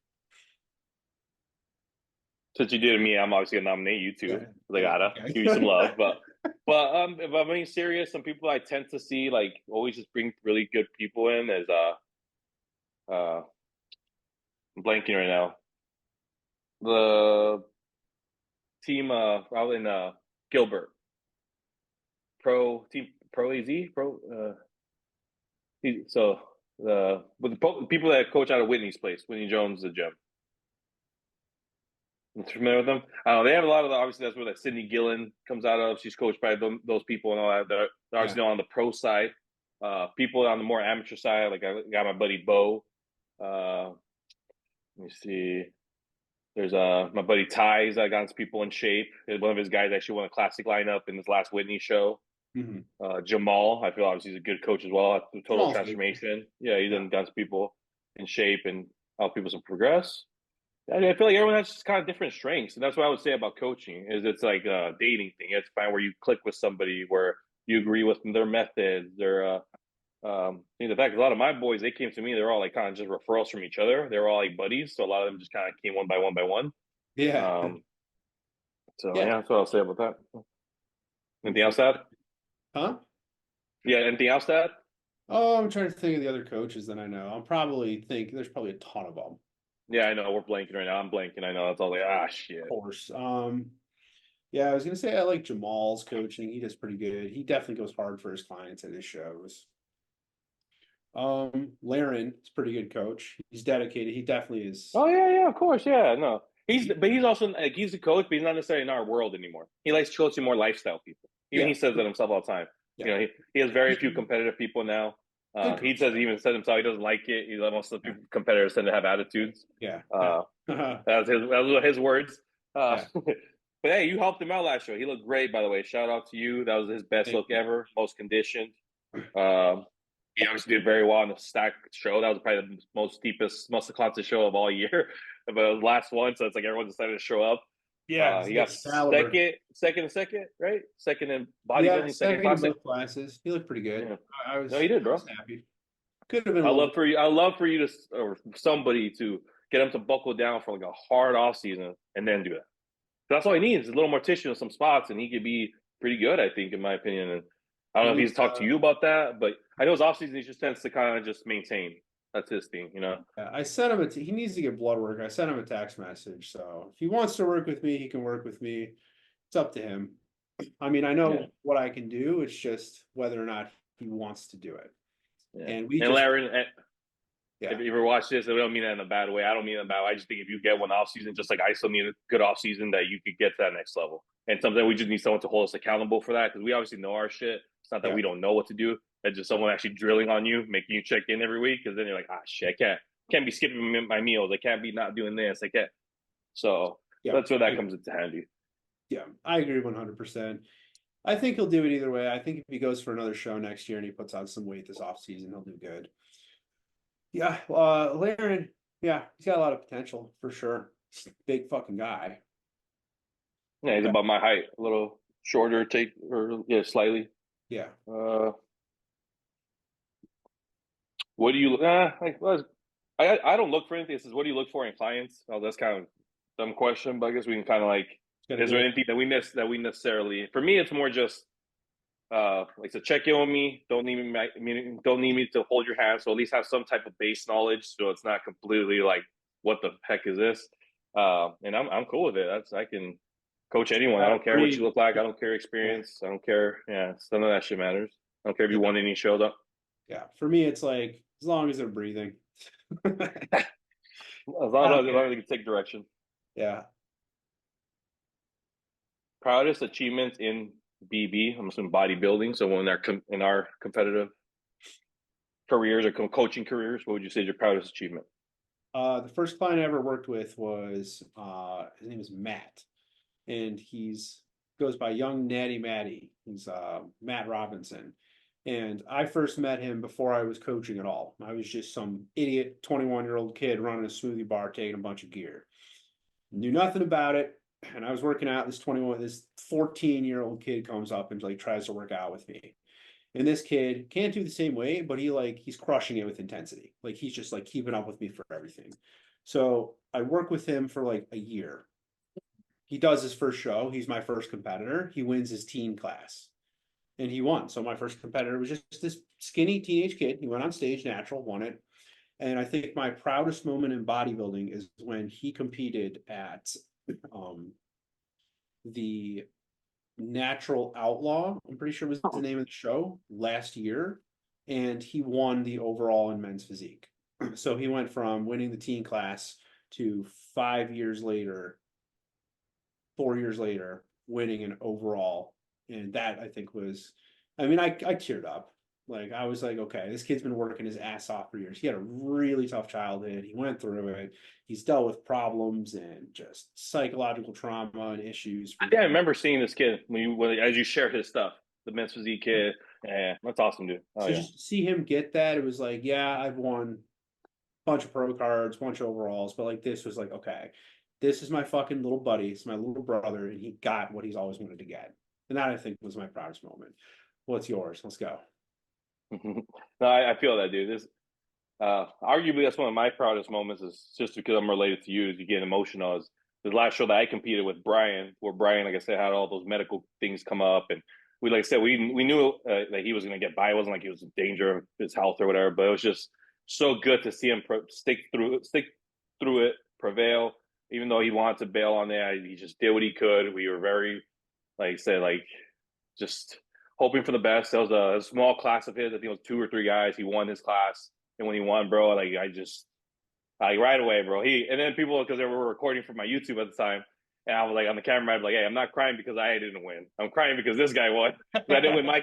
since you did me, I'm obviously gonna nominate you too. Yeah. I Yeah. gotta Okay. give you some love, but if I'm being serious, some people I tend to see like always just bring really good people in as I'm blanking right now. The team out in Gilbert Pro AZ so the with the people that coach out of Whitney's place, Whitney Jones, the gym. You familiar with them? They have a lot of obviously that's where that Sydney Gillen comes out of. She's coached by those people and all that. They're obviously on the pro side. People on the more amateur side, like I got my buddy Bo. Let me see. There's my buddy Ty's that got his people in shape. One of his guys actually won a classic lineup in his last Whitney show. Mm-hmm. Jamal, I feel obviously he's a good coach as well. Total Jamal's transformation. Yeah, he done got people in shape and help people to progress. I feel like everyone has just kind of different strengths, and that's what I would say about coaching. Is it's like a dating thing. It's fine where you click with somebody where you agree with their methods. The fact a lot of my boys they came to me, they're all like kind of just referrals from each other. They were all like buddies, so a lot of them just kind of came one by one by one. Yeah. So Yeah. that's what I'll say about that. Anything else to add? Huh? Yeah, anything else to add? Oh, I'm trying to think of the other coaches that I know. I'll probably think there's probably a ton of them. Yeah, I know we're blanking right now. I'm blanking. I know that's all like shit. Of course. Yeah, I was gonna say I like Jamal's coaching. He does pretty good. He definitely goes hard for his clients at his shows. Laren is a pretty good coach. He's dedicated. He definitely is. Oh yeah, of course, yeah, no. He's also like he's a coach, but he's not necessarily in our world anymore. He likes coaching more lifestyle people. Even Yeah. he says that himself all the time. Yeah. He has very few competitive people now. He says he even said himself he doesn't like it. Most of the competitors tend to have attitudes. Yeah. That was his words. Yeah. But hey, you helped him out last show. He looked great, by the way. Shout out to you. That was his best look ever, most conditioned. He obviously did very well on the stack show. That was probably the most steepest, most constant show of all year. But it was the last one, so it's like everyone decided to show up. Yeah. He got second, right? Second in bodybuilding, second in classic. both classes. He looked pretty good. Yeah. No, he did, bro. I was happy. Could have been. I love for you to or somebody to get him to buckle down for like a hard off season and then do that. That's all he needs is a little more tissue in some spots, and he could be pretty good, I think, in my opinion. And I don't know if he's talked to you about that, but I know his off season he just tends to kind of just maintain. That's his thing, Yeah, I sent him he needs to get blood work. I sent him a text message. So if he wants to work with me, he can work with me. It's up to him. I mean, I know what I can do. It's just whether or not he wants to do it. Yeah. And Larry, if you ever watch this, I don't mean that in a bad way. I don't mean it in a bad way. I just think if you get one off season, just like I still need a good off season, that you could get to that next level. And sometimes we just need someone to hold us accountable for that because we obviously know our shit. It's not that we don't know what to do. It's just someone actually drilling on you, making you check in every week. Because then you're like, shit, I can't be skipping my meals. I can't be not doing this. I can't. So that's where that comes into handy. Yeah, I agree 100%. I think he'll do it either way. I think if he goes for another show next year and he puts on some weight this off season, he'll do good. Yeah, Laren, yeah, he's got a lot of potential for sure. He's a big fucking guy. Yeah, he's Okay. about my height, a little shorter, slightly. Yeah. Uh, what do you? I don't look for anything. It says, what do you look for in clients? Oh, that's kind of a dumb question, but I guess we can kind of like, Gotta is there go. anything that we miss that we necessarily? For me, it's more just like to check in with me. Don't need me to hold your hand. So at least have some type of base knowledge, so it's not completely like, what the heck is this? And I'm cool with it. I can coach anyone. I don't For care what you me, look like. I don't care yeah. experience. I don't care. Yeah, none of that shit matters. I don't care if you Yeah. won any shows up. Yeah. For me, it's like as long as they're breathing. I don't As care. long as they can take direction. Yeah. Proudest achievements in BB. I'm assuming bodybuilding. So when they're in our competitive careers or coaching careers, what would you say is your proudest achievement? The first client I ever worked with was his name is Matt, and he's goes by Young Natty Matty. He's Matt Robinson. And I first met him before I was coaching at all. I was just some idiot 21-year-old kid running a smoothie bar, taking a bunch of gear. Knew nothing about it. And I was working out. This 14-year-old kid comes up and like tries to work out with me. And this kid can't do the same way, but he's crushing it with intensity. Like he's just like keeping up with me for everything. So I work with him for like a year. He does his first show. He's my first competitor. He wins his teen class and he won. So my first competitor was just this skinny teenage kid. He went on stage, natural, won it. And I think my proudest moment in bodybuilding is when he competed at um, the Natural Outlaw. I'm pretty sure was the name of the show last year. And he won the overall in men's physique. So he went from winning the teen class to 5 years later 4 years later, winning an overall. And that I think was, I mean, I teared up. Like I was like, okay, this kid's been working his ass off for years. He had a really tough childhood. He went through it. He's dealt with problems and just psychological trauma and issues for Yeah, I years. remember seeing this kid as you share his stuff, the men's physique kid. Yeah, that's awesome, dude. Oh So yeah. just to see him get that, it was like, yeah, I've won a bunch of pro cards, bunch of overalls, but like this was like, okay, this is my fucking little buddy. It's my little brother, and he got what he's always wanted to get. And that I think was my proudest moment. What's yours? Let's go. No, I feel that, dude. This arguably that's one of my proudest moments is just because I'm related to you. Is you get emotional. Is the last show that I competed with Brian, where Brian, like I said, had all those medical things come up, and we, like I said, we knew that he was going to get by. It wasn't like he was in danger of his health or whatever, but it was just so good to see him stick through it, prevail. Even though he wanted to bail on that, he just did what he could. We were very, like I said, like just hoping for the best. There was a small class of his. I think it was 2 or 3 guys. He won his class, and when he won, bro, like I just like right away, bro. And then people, because they were recording for my YouTube at the time, and I was like on the camera, I'd be like, hey, I'm not crying because I didn't win. I'm crying because this guy won. I didn't win my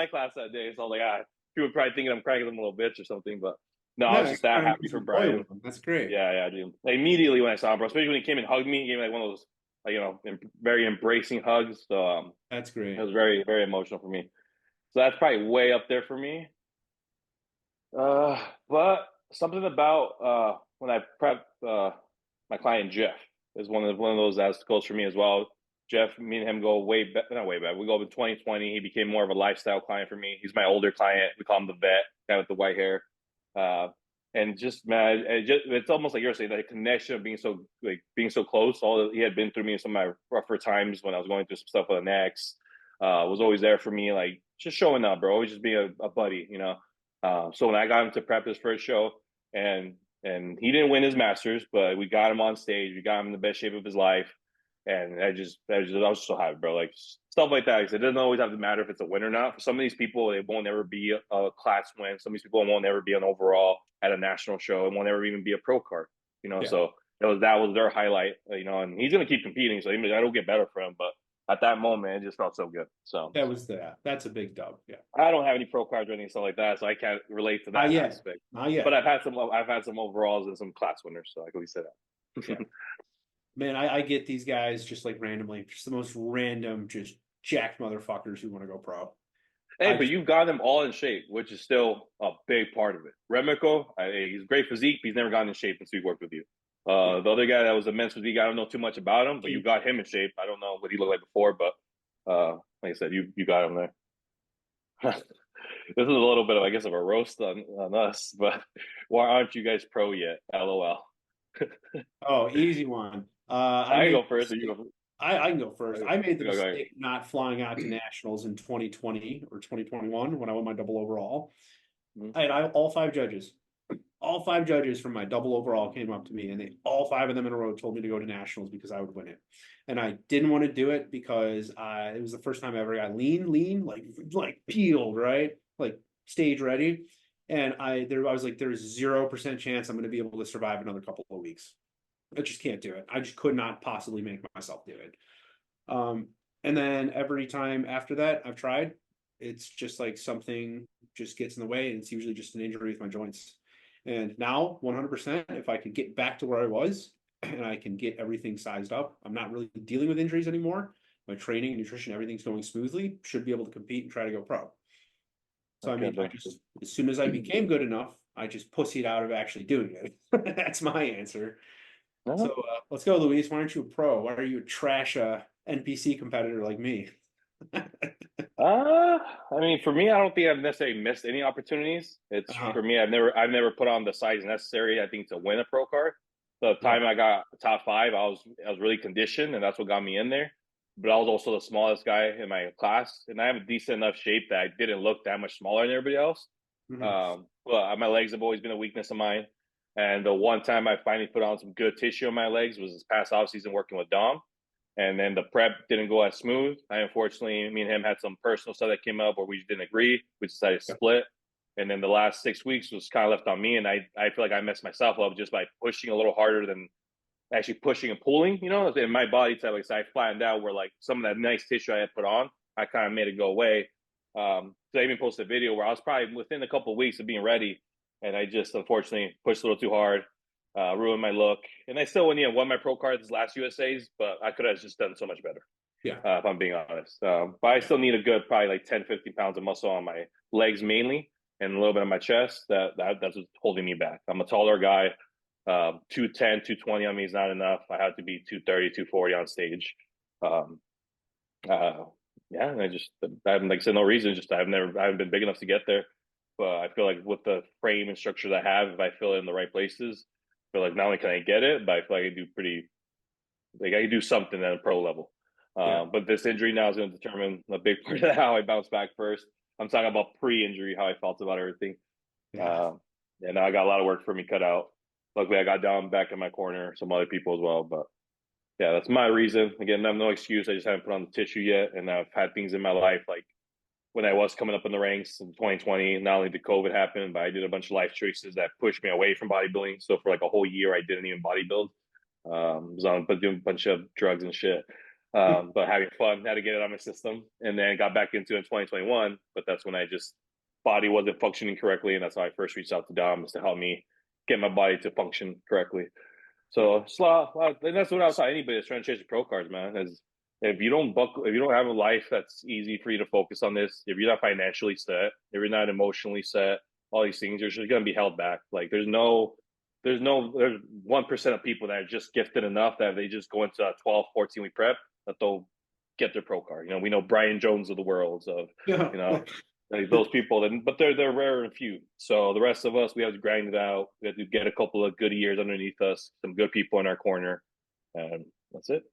class that day. So I was like, people would probably thinking I'm crying because I'm a little bitch or something, but no, I was No, just that happy because for you play Brian. with them. That's great. Yeah, yeah, dude. Like, immediately when I saw him, bro, especially when he came and hugged me, he gave me like one of those, like, very embracing hugs. So That's it great. was very, very emotional for me. So that's probably way up there for me. But something about when I prep my client Jeff is one of those that goes for me as well. Jeff, me and him go way back, not way back. We go up in 2020. He became more of a lifestyle client for me. He's my older client. We call him the vet, guy with the white hair. Uh, and just man, it's almost like you're saying that connection of being so close. He had been through me in some of my rougher times when I was going through some stuff with an ex. Was always there for me, like just showing up, bro. Always just being a buddy, you know. So when I got him to prep his first show, and he didn't win his masters, but we got him on stage. We got him in the best shape of his life, and I was so happy, bro. Like stuff like that. It doesn't always have to matter if it's a win or not. For some of these people, it won't ever be a class win. Some of these people won't ever be an overall at a national show. It won't ever even be a pro card. You know, Yeah, so that was their highlight. You know, and he's gonna keep competing, so that'll get better for him. But at that moment, it just felt so good. So that's a big dub. Yeah. I don't have any pro cards or anything stuff like that, so I can't relate to Not that yet. aspect. Not But yet. I've had some overalls and some class winners, so I can at least say Yeah. that. Man, I get these guys just like randomly, just the most random, just jacked motherfuckers who want to go pro. Hey, I but just you've got them all in shape, which is still a big part of it. Remico, he's great physique, but he's never gotten in shape since we worked with you. Yeah. The other guy that was a men's physique, I don't know too much about him, but you Keith. got him in shape. I don't know what he looked like before, but like I said, you got him there. This is a little bit of, I guess, of a roast on us, but why aren't you guys pro yet? LOL. Oh, easy one. I I can made go the first, or you mistake. go. I can go first. I made the Go ahead. mistake of not flying out to nationals in 2020 or 2021 when I won my double overall. Mhm. I had all five judges. All five judges from my double overall came up to me, and they all five of them in a row told me to go to nationals because I would win it. And I didn't want to do it because it was the first time I ever got lean, like peeled, right, like stage ready. And I was like, there's 0% chance I'm going to be able to survive another couple of weeks. I just can't do it. I just could not possibly make myself do it. Um, and then every time after that I've tried, it's just like something just gets in the way, and it's usually just an injury with my joints. And now 100%, if I could get back to where I was and I can get everything sized up, I'm not really dealing with injuries anymore. My training, nutrition, everything's going smoothly, should be able to compete and try to go pro. So I Okay, mean, I then. just, as soon as I became good enough, I just pussied out of actually doing it. That's my answer. So Uh, let's go, Luis. Why aren't you a pro? Why are you a trash NPC competitor like me? I mean, for me, I don't think I've necessarily missed any opportunities. It's Uh-huh. for me, I've never put on the size necessary, I think, to win a pro card. The Yeah. time I got top five, I was really conditioned, and that's what got me in there. But I was also the smallest guy in my class, and I have a decent enough shape that I didn't look that much smaller than everybody else. Hmm. But my legs have always been a weakness of mine. And the one time I finally put on some good tissue on my legs was this past off season working with Dom. And then the prep didn't go as smooth. Unfortunately, me and him had some personal stuff that came up where we just didn't agree. We decided to Yeah. split. And then the last 6 weeks was kind of left on me. And I feel like I messed myself up just by pushing a little harder than actually pushing and pulling, in my body type. Like, so I flattened out where like some of that nice tissue I had put on, I kind of made it go away. So I even posted a video where I was probably within a couple of weeks of being ready. And I just unfortunately pushed a little too hard, ruined my look. And I still won my pro cards this last USAs, but I could have just done so much better, Yeah. if I'm being honest. But I Yeah. still need a good, probably like 10, 15 pounds of muscle on my legs mainly and a little bit on my chest. That's what's holding me back. I'm a taller guy. 210, 220 on me is not enough. I have to be 230, 240 on stage. Um, uh, yeah, and I haven't, like I said, no reason. Just I haven't been big enough to get there. But I feel like with the frame and structure that I have, if I fill it in the right places, I feel like not only can I get it, but I feel like I do pretty, like I can do something at a pro level. Yeah. But this injury now is going to determine a big part of how I bounce back first. I'm talking about pre-injury, how I felt about everything. Yeah. Um, and now I got a lot of work for me cut out. Luckily, I got down back in my corner, some other people as well. But yeah, that's my reason. Again, I have no excuse. I just haven't put on the tissue yet. And I've had things in my life like when I was coming up in the ranks in 2020, not only did COVID happen, but I did a bunch of life choices that pushed me away from bodybuilding. So for like a whole year, I didn't even bodybuild. Was on doing a bunch of drugs and shit. But having fun, had to get it on my system, and then got back into it in 2021. But that's when I just body wasn't functioning correctly, and that's how I first reached out to Dom is to help me get my body to function correctly. So it's and that's what I was telling anybody that's trying to chase the pro cards, man. Is if you don't have a life that's easy for you to focus on this, if you're not financially set, if you're not emotionally set, all these things, you're just going to be held back. Like there's 1% of people that are just gifted enough that they just go into a 12, 14 week prep that they'll get their pro card. We know Brian Jones of the world of, Yeah. you know, like those people, but they're rare and few. So the rest of us, we have to grind it out. We have to get a couple of good years underneath us, some good people in our corner, and that's it.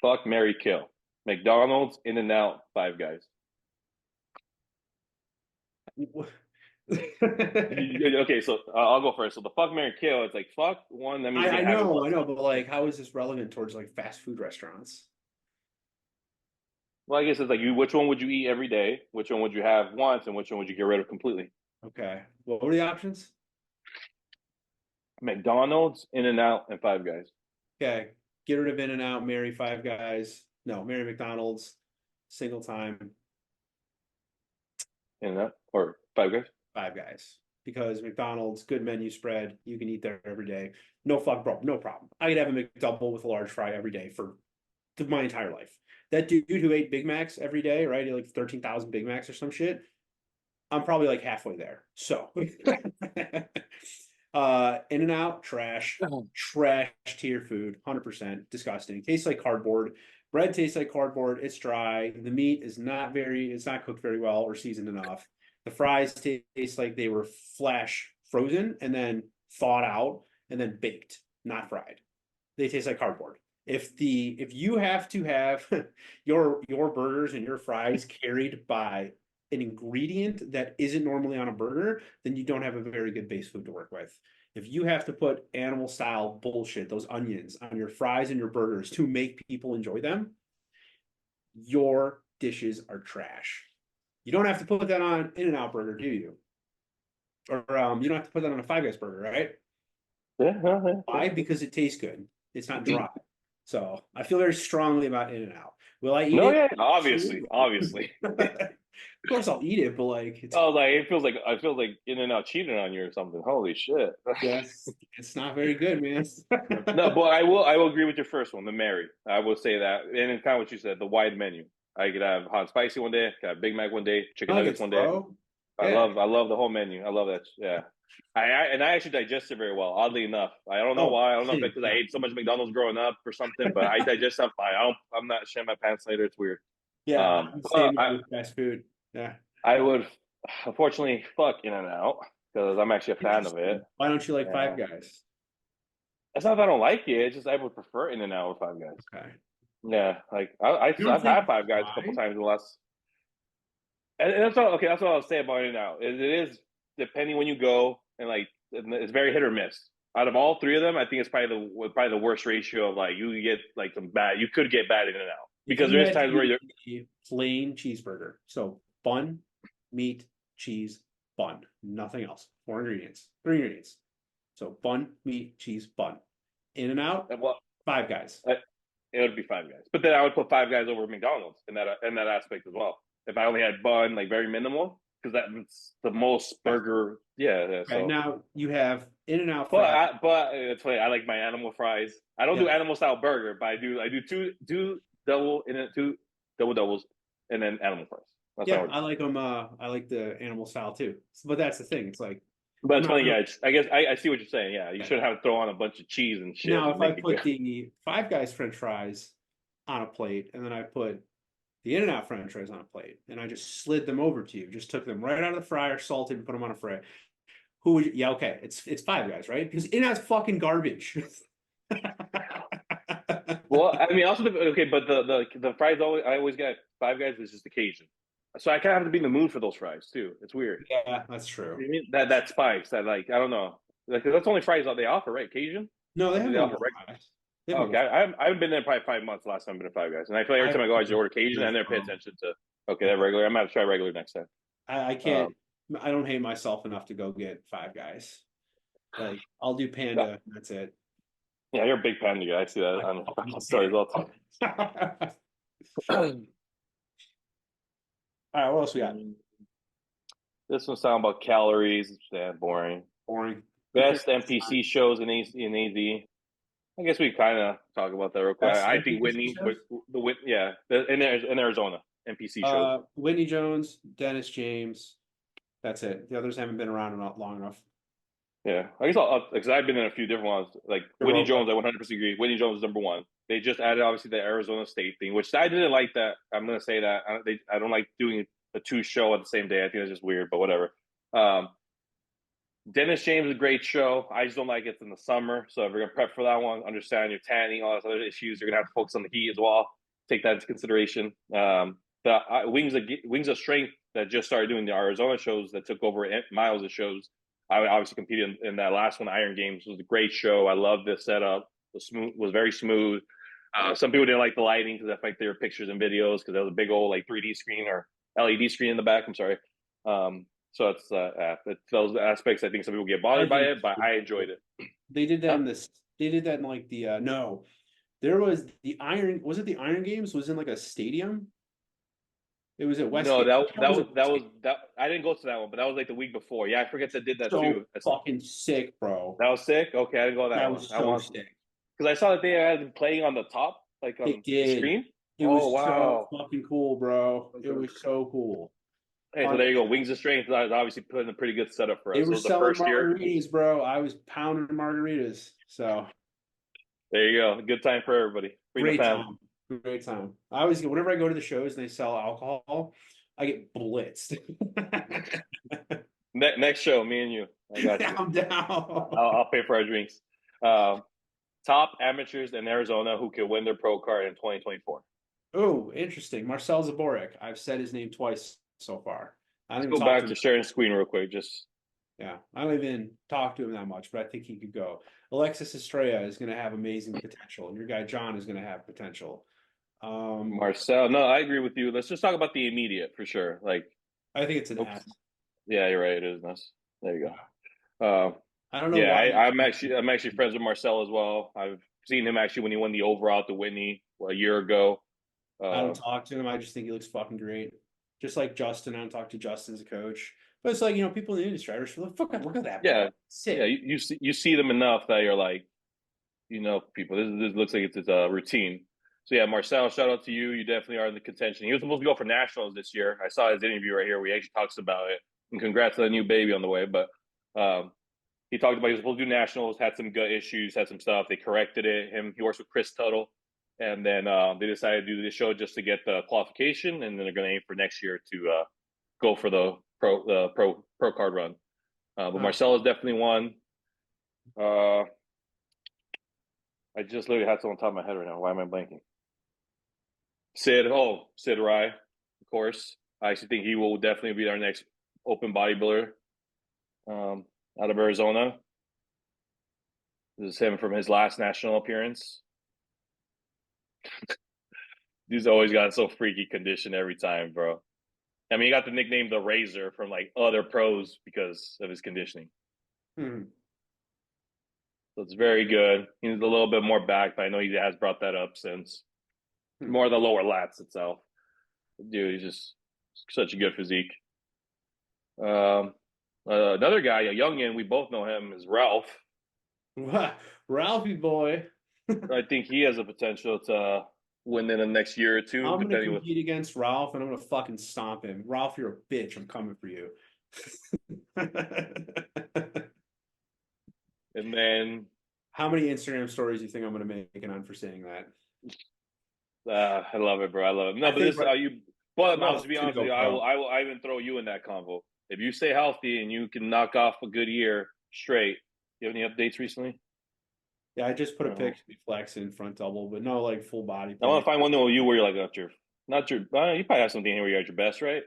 Fuck, Mary, kill. McDonald's, In and Out, Five Guys. Okay, so I'll go first. So the fuck, Mary, kill. It's like fuck one. That means you're I gonna have it know, once. I know, but like, how is this relevant towards like fast food restaurants? Well, I guess it's like you. Which one would you eat every day? Which one would you have once, and which one would you get rid of completely? Okay. What were the options? McDonald's, In and Out, and Five Guys. Okay. Get rid of In-N-Out, marry Five Guys. No, marry McDonald's, single time, In and Out or Five Guys. Five Guys. Because McDonald's, good menu spread. You can eat there every day. No fuck, bro, no problem. I could have a McDouble with a large fry every day for my entire life. That dude who ate Big Macs every day, right? He like 13,000 Big Macs or some shit. I'm probably like halfway there. So In-N-Out, trash. Trash tier food, 100% disgusting. Tastes like cardboard. Bread tastes like cardboard. It's dry. The meat is it's not cooked very well or seasoned enough. The fries taste like they were flash frozen and then thawed out and then baked, not fried. They taste like cardboard. If you have to have your burgers and your fries carried by an ingredient that isn't normally on a burger, then you don't have a very good base food to work with. If you have to put animal style bullshit, those onions on your fries and your burgers to make people enjoy them, your dishes are trash. You don't have to put that on In-N-Out burger, do you? Or you don't have to put that on a Five Guys burger, right? Yeah. Why? Because it tastes good. It's not dry. So I feel very strongly about In-N-Out. Will I eat No, it? yeah, obviously. Of course I'll eat it, but like it's I was like, I feel like In-N-Out cheated on you or something. Holy shit. yes, it's not very good, man. No, but I will agree with your first one, the Mary. I will say that, and it's kind of what you said, the wide menu. I could have hot and spicy one day, could have Big Mac one day, chicken nuggets one day. Bro. I Yeah. love the whole menu. I love that. Yeah. I actually digest it very well. Oddly enough, I don't know why. I don't know if it's because I ate so much McDonald's growing up or something, but I digest stuff fine. I'm not shitting my pants later. It's weird. Yeah, I'm the same I, with fast food. Yeah. I would, unfortunately, fuck In-N-Out because I'm actually a fan of it. Why don't you like Five Guys? It's not that I don't like it. It's just I would prefer In-N-Out with Five Guys. Okay. Yeah, like I've had Five Guys a couple times in the last. And that's all. Okay, that's what I'll say about In-N-Out. It is depending when you go, and like it's very hit or miss. Out of all three of them, I think it's probably the worst ratio of like you get like some bad. You could get bad In-N-Out because there is times where you're plain cheeseburger. So bun, meat, cheese, bun. Nothing else. 3 ingredients. So bun, meat, cheese, bun. In-N-Out, well, Five Guys. It would be Five Guys, but then I would put Five Guys over McDonald's in that aspect as well. If I only had bun, like very minimal, because that's the most burger. Yeah. Okay, So now you have In-N-Out but fries. but it's funny. I like my animal fries. I don't do animal style burger, but I do two double in it, two double doubles, and then animal fries. That's Yeah, I like them. I like the animal style too. But that's the thing. It's like, But it's not funny. really. Yeah, I guess I see what you're saying. Yeah, you should have to throw on a bunch of cheese and shit Now, and if I make it put good. the Five Guys French fries on a plate, and then I put the In-N-Out French fries on a plate, and I just slid them over to you, just took them right out of the fryer, salted, and put them on a fry. Who would you? Yeah, okay, it's Five Guys, right? Because In-N-Out's fucking garbage. Well, I mean, also okay, but the fries I always get Five Guys is just occasion, so I kind of have to be in the mood for those fries too. It's weird. Yeah, that's true. You know what I mean that spice that like I don't know, like that's the only fries that they offer, right? Cajun. No, they Or do have they offer normal regular? fries. They have Okay, normal fries. I haven't been there probably 5 months. Last time I've been to Five Guys, and I feel like every time I go, I just order Cajun. I never pay attention to. Okay, that regular. I'm gonna have to try regular next time. I can't. I don't hate myself enough to go get Five Guys. Like I'll do Panda. That's it. Yeah, you're a big Panda guy. I see that on stories all the time. All right, what else we got? This one's talking about calories. Yeah, boring. Boring. Best NPC shows in AZ. I guess we kind of talk about that real quick. Best I think NPC Whitney, shows? in Arizona, NPC shows. Whitney Jones, Dennis James. That's it. The others haven't been around long enough. Yeah, I guess because I've been in a few different ones. Like Whitney Jones, I 100% agree. Whitney Jones is number one. They just added obviously the Arizona State thing, which I didn't like. That I'm gonna say that I don't like doing a 2 show at the same day. I think that's just weird, but whatever. Dennis James is a great show. I just don't like it in the summer. So if you're gonna prep for that one, understand you're tanning, all those other issues. You're gonna have to focus on the heat as well. Take that into consideration. The Wings of Strength that just started doing the Arizona shows that took over Miles' shows. I obviously competed in that last one, Iron Games. It was a great show. I love this setup. Was very smooth. Some people didn't like the lighting because I think they were pictures and videos because there was a big old like 3D screen or LED screen in the back. I'm sorry. So it's those aspects. I think some people get bothered by it, but I enjoyed it. They did that in this. They did that in like the no. There was the Iron. Was it the Iron Games? Was in like a stadium. It was at West. No, that I didn't go to that one, but that was like the week before. Yeah, I forget that did that too. Fucking sick, bro. That was sick. Okay, I didn't go that one. Was so sick. Because I saw that they had been playing on the top, like on the screen. It was so fucking cool, bro. It was so cool. Hey, so there you go. Wings of Strength is obviously putting a pretty good setup for They us. were So it was the selling first year. margaritas, bro. I was pounding margaritas. So There you go. Good time for everybody. Bring the great family. time. Great time. I always whenever I go to the shows and they sell alcohol, I get blitzed. Next show, me and you. I got you. I'm down. I'll pay for our drinks. Um, top amateurs in Arizona who could win their pro card in 2024. Oh, interesting. Marcel Zaborek. I've said his name twice so far. I don't Let's even go talk back to to him. sharing screen real quick. Just Yeah, I don't even talk to him that much, but I think he could go. Alexis Estrella is going to have amazing potential, and your guy John is going to have potential. Marcel. No, I agree with you. Let's just talk about the immediate for sure. Like, I think it's an oops. S. Yeah, you're right. It is nice. There you Yeah. go. I don't know Yeah, why. I'm actually friends with Marcel as well. I've seen him actually when he won the overall at the Whitney a year ago. I don't Uh, talk to him. I just think he looks fucking great. Just like Justin, I don't talk to Justin as a coach. But it's like, people in the industry, I just look, look at that yeah, ball. yeah. Sick. You see them enough that you're like, people. This looks like it's a routine. So yeah, Marcel, shout out to you. You definitely are in the contention. He was supposed to go for nationals this year. I saw his interview right here where he actually talks about it. And congrats on the new baby on the way. But he talked about he was supposed to do nationals, had some gut issues, had some stuff. They corrected it. He works with Chris Tuttle, and then they decided to do this show just to get the qualification, and then they're going to aim for next year to go for the pro card run. But Huh. Marcel is definitely one. Uh, I just literally had someone on top of my head right now. Why am I blanking? Sid Rai, of course. I actually think he will definitely be our next open bodybuilder out of Arizona. This is him from his last national appearance. He's always got so freaky condition every time, bro. I mean, he got the nickname the Razor from like other pros because of his conditioning. Hmm. So it's very good. He needs a little bit more back, but I know he has brought that up since. Hmm. More the lower lats itself. Dude, he's just such a good physique. Another guy, a youngin, we both know him, is Ralph. Ralphie boy. I think he has a potential to win in the next year or two, I'm gonna depending with. compete against Ralph and I'm gonna fucking stomp him. Ralph, you're a bitch. I'm coming for you. And then How many Instagram stories do you think I'm gonna make on for saying that? I love it, bro. I love it. No, I but think this you. Well, no. To Ralph's be gonna honest with go you, pro. I even throw you in that convo. If you stay healthy and you can knock off a good year straight, you have any updates recently? Yeah, I just put a Uh, pic of me flexing in front double, but no like full body I want to pic. find one with you where you're like not your. You probably have something here where you're at your best, right?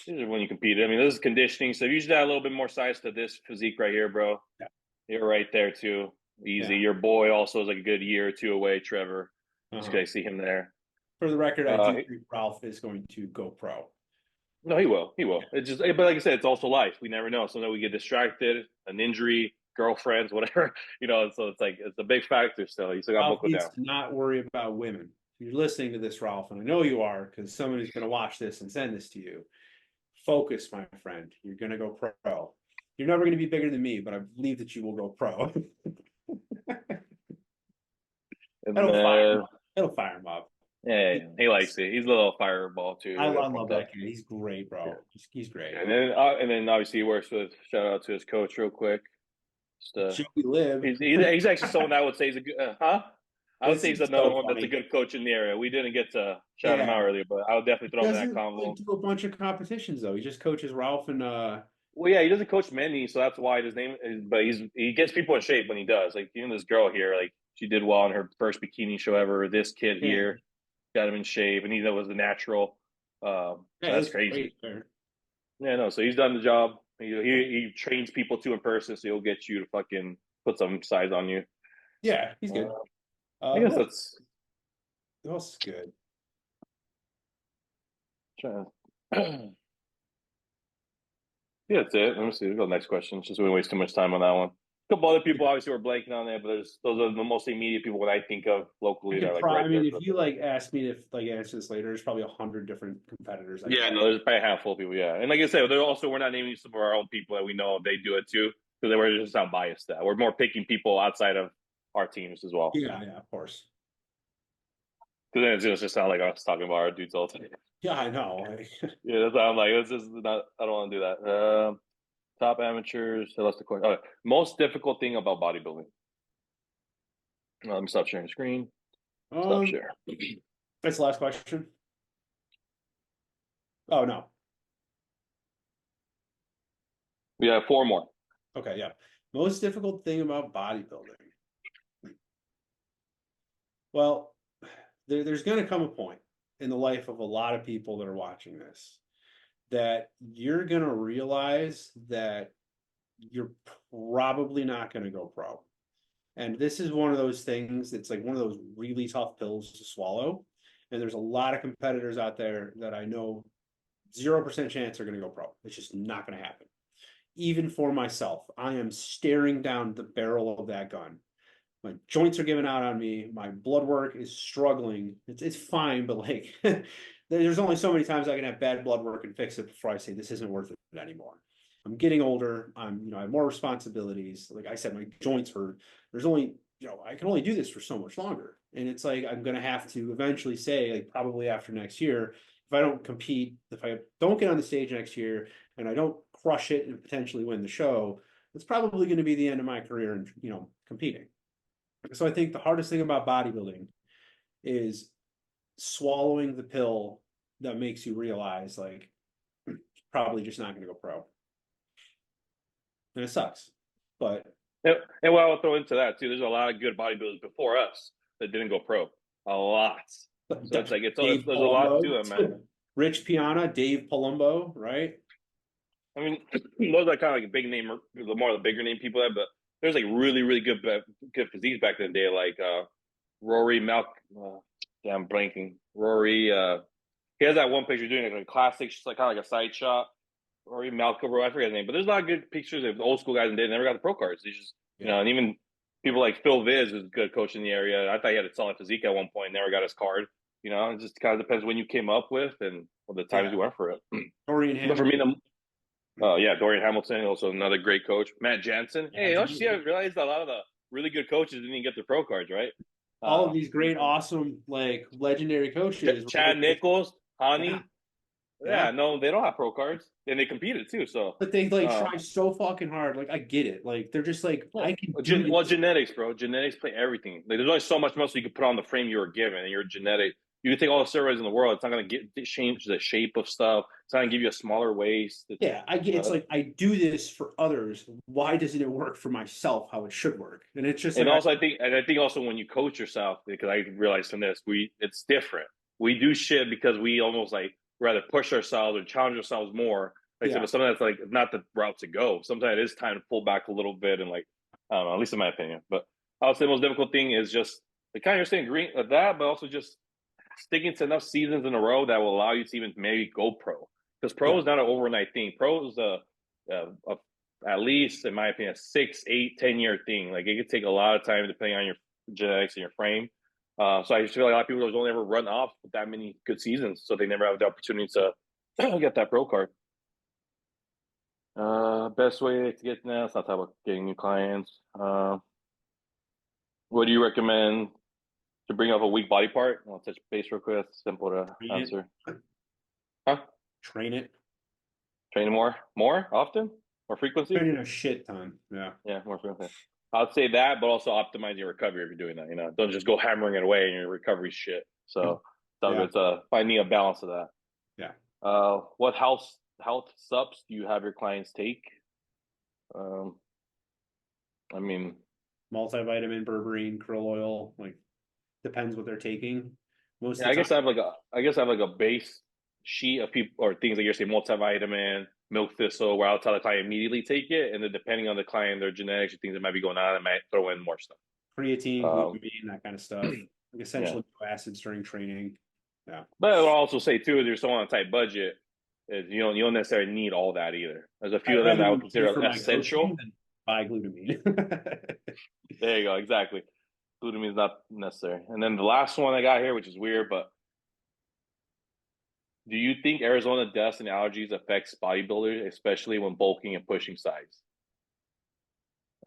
This is when you compete. I mean, this is conditioning. So if you just add a little bit more size to this physique right here, bro, Yeah. you're right there too. Easy. Yeah. Your boy also is like a good year or two away, Trevor. Just Uh-huh. gonna see him there. For the record, I do think Ralph is going to go pro. No, he will. He will. It's just, but like I said, it's also life. We never know. Sometimes we get distracted, an injury, girlfriends, whatever. So it's like it's a big factor. Still, you still got to Ralph buckle needs down. to not worry about women. If you're listening to this, Ralph, and I know you are because someone is going to watch this and send this to you. Focus, my friend. You're going to go pro. You're never going to be bigger than me, but I believe that you will go pro. And That'll fire him then up. It'll fire him up. yeah, he likes it. He's a little fireball too. I Right love from the that kid. He's great, bro. He's great. and then obviously he works with shout out to his coach real quick. Just Joey Live. he's actually someone that I would say is a good I would This say he's is another so one that's a funny. good coach in the area. We didn't get to shout him Yeah. out earlier, but I would definitely He throw him in that doesn't convo. like do a bunch of competitions though. He just coaches Ralph and Well, yeah, he doesn't coach many, so that's why his name is. But he gets people in shape when he does. Like even this girl here, like she did well in her first bikini show ever. This kid yeah. here got him in shape, and he was the natural. Yeah, That's it's crazy. great there. Yeah, no. So he's done the job. He trains people too in person, so he'll get you to fucking put some size on you. Yeah, he's good. I guess What that's. else is good? Trying to- Yeah, that's it. Let me see. We'll go next question. It's just we waste too much time on that one. A couple other people obviously were blanking on there, but those are the most immediate people when I think of locally that are like right I there. mean, if you like ask me to like answer this later, there's probably 100 different competitors. Yeah, no, there's probably a handful of people. Yeah, and like I said, we're not naming some of our own people that we know they do it too because we're just not biased. That we're more picking people outside of our teams as well. Yeah, of course. then it's just sound like I was talking about our dudes all the time. Yeah, I know. Yeah, that's why I'm like, it's just not. I don't want to do that. Top amateurs. So that's the question. Okay. Most difficult thing about bodybuilding. Let me stop sharing screen. Stop Um, share. that's the last question. Oh no. We have four more. Okay, yeah. Most difficult thing about bodybuilding. Well, there's going to come a point in the life of a lot of people that are watching this that you're going to realize that you're probably not going to go pro. And this is one of those things that's like one of those really tough pills to swallow. And there's a lot of competitors out there that I know 0% chance are going to go pro. It's just not going to happen. Even for myself, I am staring down the barrel of that gun. My joints are giving out on me. My blood work is struggling. It's fine, but like there's only so many times I can have bad blood work and fix it before I say this isn't worth it anymore. I'm getting older. I have more responsibilities. Like I said, my joints hurt. There's only, I can only do this for so much longer. And it's like I'm gonna have to eventually say, like probably after next year, if I don't compete, if I don't get on the stage next year and I don't crush it and potentially win the show, it's probably going to be the end of my career and competing. So I think the hardest thing about bodybuilding is swallowing the pill that makes you realize like probably just not going to go pro. And it sucks. But And what I'll throw into that too, there's a lot of good bodybuilders before us that didn't go pro. A lot. So it's like Dave there's a lot to it, man. Palumbo, Rich Piana, Dave Palumbo, right? I mean, those are kind of like big name, the more the bigger name people have, but there's like really, really good physiques back in the day, like Rory Malk. Damn, blanking. Rory. He has that one picture doing like a classic, just like kind of like a side shot. Rory Malcolm, I forget his name, but there's a lot of good pictures of old school guys and they never got the pro cards. They just, and even people like Phil Viz was a good coach in the area. I thought he had a solid physique at one point, never got his card. It just kind of depends when you came up with and the times you went for it. Dorian But for me, Hamilton. Dorian Hamilton, also another great coach. Matt Jansen. Yeah, Hey, don't you see? I realized a lot of the really good coaches didn't even get their pro cards, right? all of these great, awesome, like legendary coaches. Chad Nichols, Yeah, Hani. yeah. Yeah, no, they don't have pro cards, and they competed too. So, But they like uh, try so fucking hard. Like I get it. Like they're just like well, I can do well, this. genetics, bro. Genetics play everything. Like, there's only so much muscle you can put on the frame you were given, and your genetic. You can take all the steroids in the world. It's not going to change the shape of stuff. It's not going to give you a smaller waist. Yeah, I get. It's like I do this for others. Why doesn't it work for myself? How it should work? And it's just And like also, I think also when you coach yourself, because I realized from this, it's different. We do shit because we almost like rather push ourselves or challenge ourselves more. Like, yeah, but sometimes that's like not the route to go. Sometimes it is time to pull back a little bit and like I don't know, at least in my opinion. But I would say the most difficult thing is just like kind of you're saying green at that, but also just sticking to enough seasons in a row that will allow you to even maybe go pro. Because pro yeah, is not an overnight thing. Pro is a at least in my opinion, a 6, 8, 10 year thing. Like it could take a lot of time depending on your genetics and your frame. So I just feel like a lot of people don't ever run off with that many good seasons, so they never have the opportunity to get that pro card. Best way to get now. Let's not talk about getting new clients. What do you recommend to bring up a weak body part? I'll touch base real quick. It's simple to train answer. it, Huh? train it, Train more often, more frequency. train it a shit ton. Yeah, Yeah, more frequency. I'd say that, but also optimize your recovery if you're doing that. Don't just go hammering it away and your recovery shit. So yeah, it's finding a balance of that. yeah. What health subs do you have your clients take? Um, I mean, Multivitamin, berberine, krill oil. Like depends what they're taking. Most yeah, of the time, I guess I have like a base sheet of people or things like you're saying multivitamin, milk thistle, where I'll tell the client immediately take it, and then depending on the client, their genetics or things that might be going on, I might throw in more stuff. creatine, Um, glutamine, that kind of stuff. Like yeah. essential amino acids during training. Yeah. But I'll also say too, if you're someone on a tight budget, is you don't necessarily need all that either. There's a few I'd of them that I rather would use you for consider my coaching essential. than buy glutamine. There you go, exactly. Glutamine is not necessary. And then the last one I got here, which is weird, but do you think Arizona dust and allergies affects bodybuilders, especially when bulking and pushing size?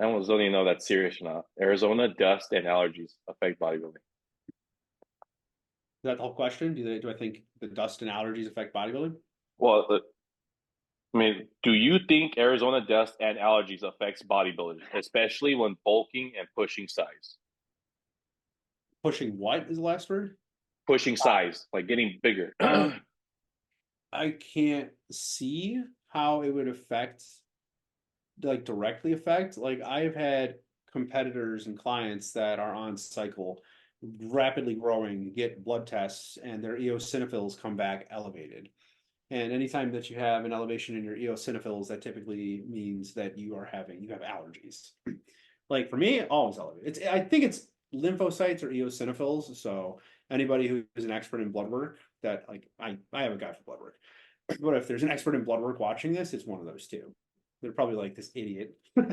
I almost don't even know if that's serious or not. Arizona dust and allergies affect bodybuilding. that the whole question? Do I think the dust and allergies affect bodybuilding? Well, I mean, do you think Arizona dust and allergies affects bodybuilding, especially when bulking and pushing size? Pushing what is the last word? Pushing size, like getting bigger. I can't see how it would affect, like directly affect. Like I've had competitors and clients that are on cycle, rapidly growing, get blood tests, and their eosinophils come back elevated. And anytime that you have an elevation in your eosinophils, that typically means that you have allergies. Like for me, always elevated. I think it's lymphocytes or eosinophils. So anybody who is an expert in blood work, that like I have a guy for blood work. But if there's an expert in blood work watching this, it's one of those two. They're probably like this idiot. Do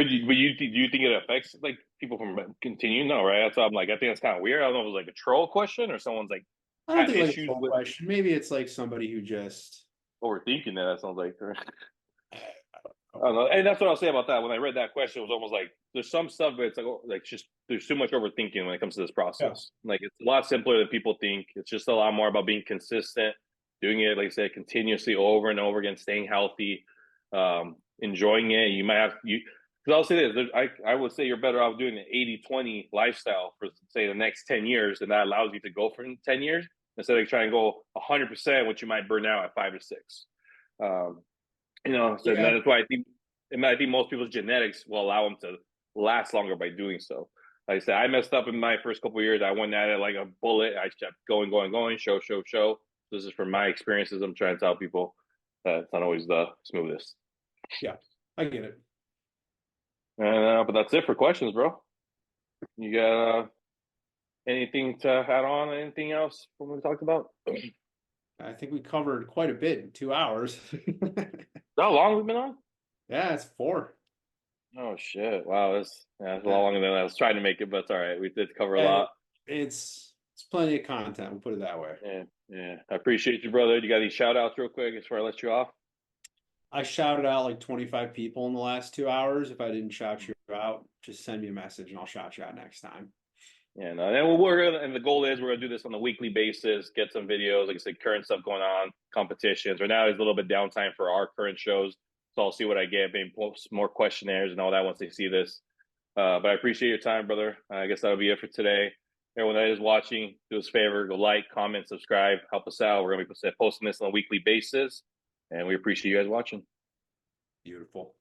you think it affects like people from continuing? No, right? That's why I'm like, I think that's kind of weird. I don't know if it was like a troll question or someone's like I don't had think like a issues troll with question. Maybe it's like somebody who just overthinking that. That sounds like. I I don't know. And that's what I'll say about that. When I read that question, it was almost like there's some stuff, but it's like just there's too much overthinking when it comes to this yeah. process. Like it's a lot simpler than people think. It's just a lot more about being consistent, doing it, like I said, continuously over and over again, staying healthy, enjoying it. You might have you. Because I'll say this, I would say you're better off doing an 80-20 lifestyle for say the next 10 years, and that allows you to go for 10 years instead of trying to go 100%, which you might burn out at 5 or 6. Um, so Yeah. that's why I think most people's genetics will allow them to last longer by doing so. Like I said, I messed up in my first couple of years. I went at it like a bullet. I kept going, show. This is from my experiences. I'm trying to tell people that it's not always the smoothest. Yeah. I get it. But that's it for questions, bro. You got anything to add on? Anything else from what we talked about? I think we covered quite a bit in 2 hours. How long have we been on? Yeah, it's 4. Oh shit! Wow, that's a lot Yeah. longer than I was trying to make it, but it's all right. We did cover a Yeah, lot. it's plenty of content. We'll put it that way. Yeah. I appreciate you, brother. You got any shout outs real quick before I let you off? I shouted out like 25 people in the last 2 hours. If I didn't shout you out, just send me a message and I'll shout you out next time. And we're gonna, and the goal is we're gonna do this on a weekly basis, get some videos, like I said, current stuff going on, competitions. Right now is a little bit downtime for our current shows, so I'll see what I get, maybe post more questionnaires and all that once they see this. But I appreciate your time, brother. I guess that'll be it for today. Everyone that is watching, do us a favor, go like, comment, subscribe, help us out. We're gonna be posting this on a weekly basis, and we appreciate you guys watching. Beautiful.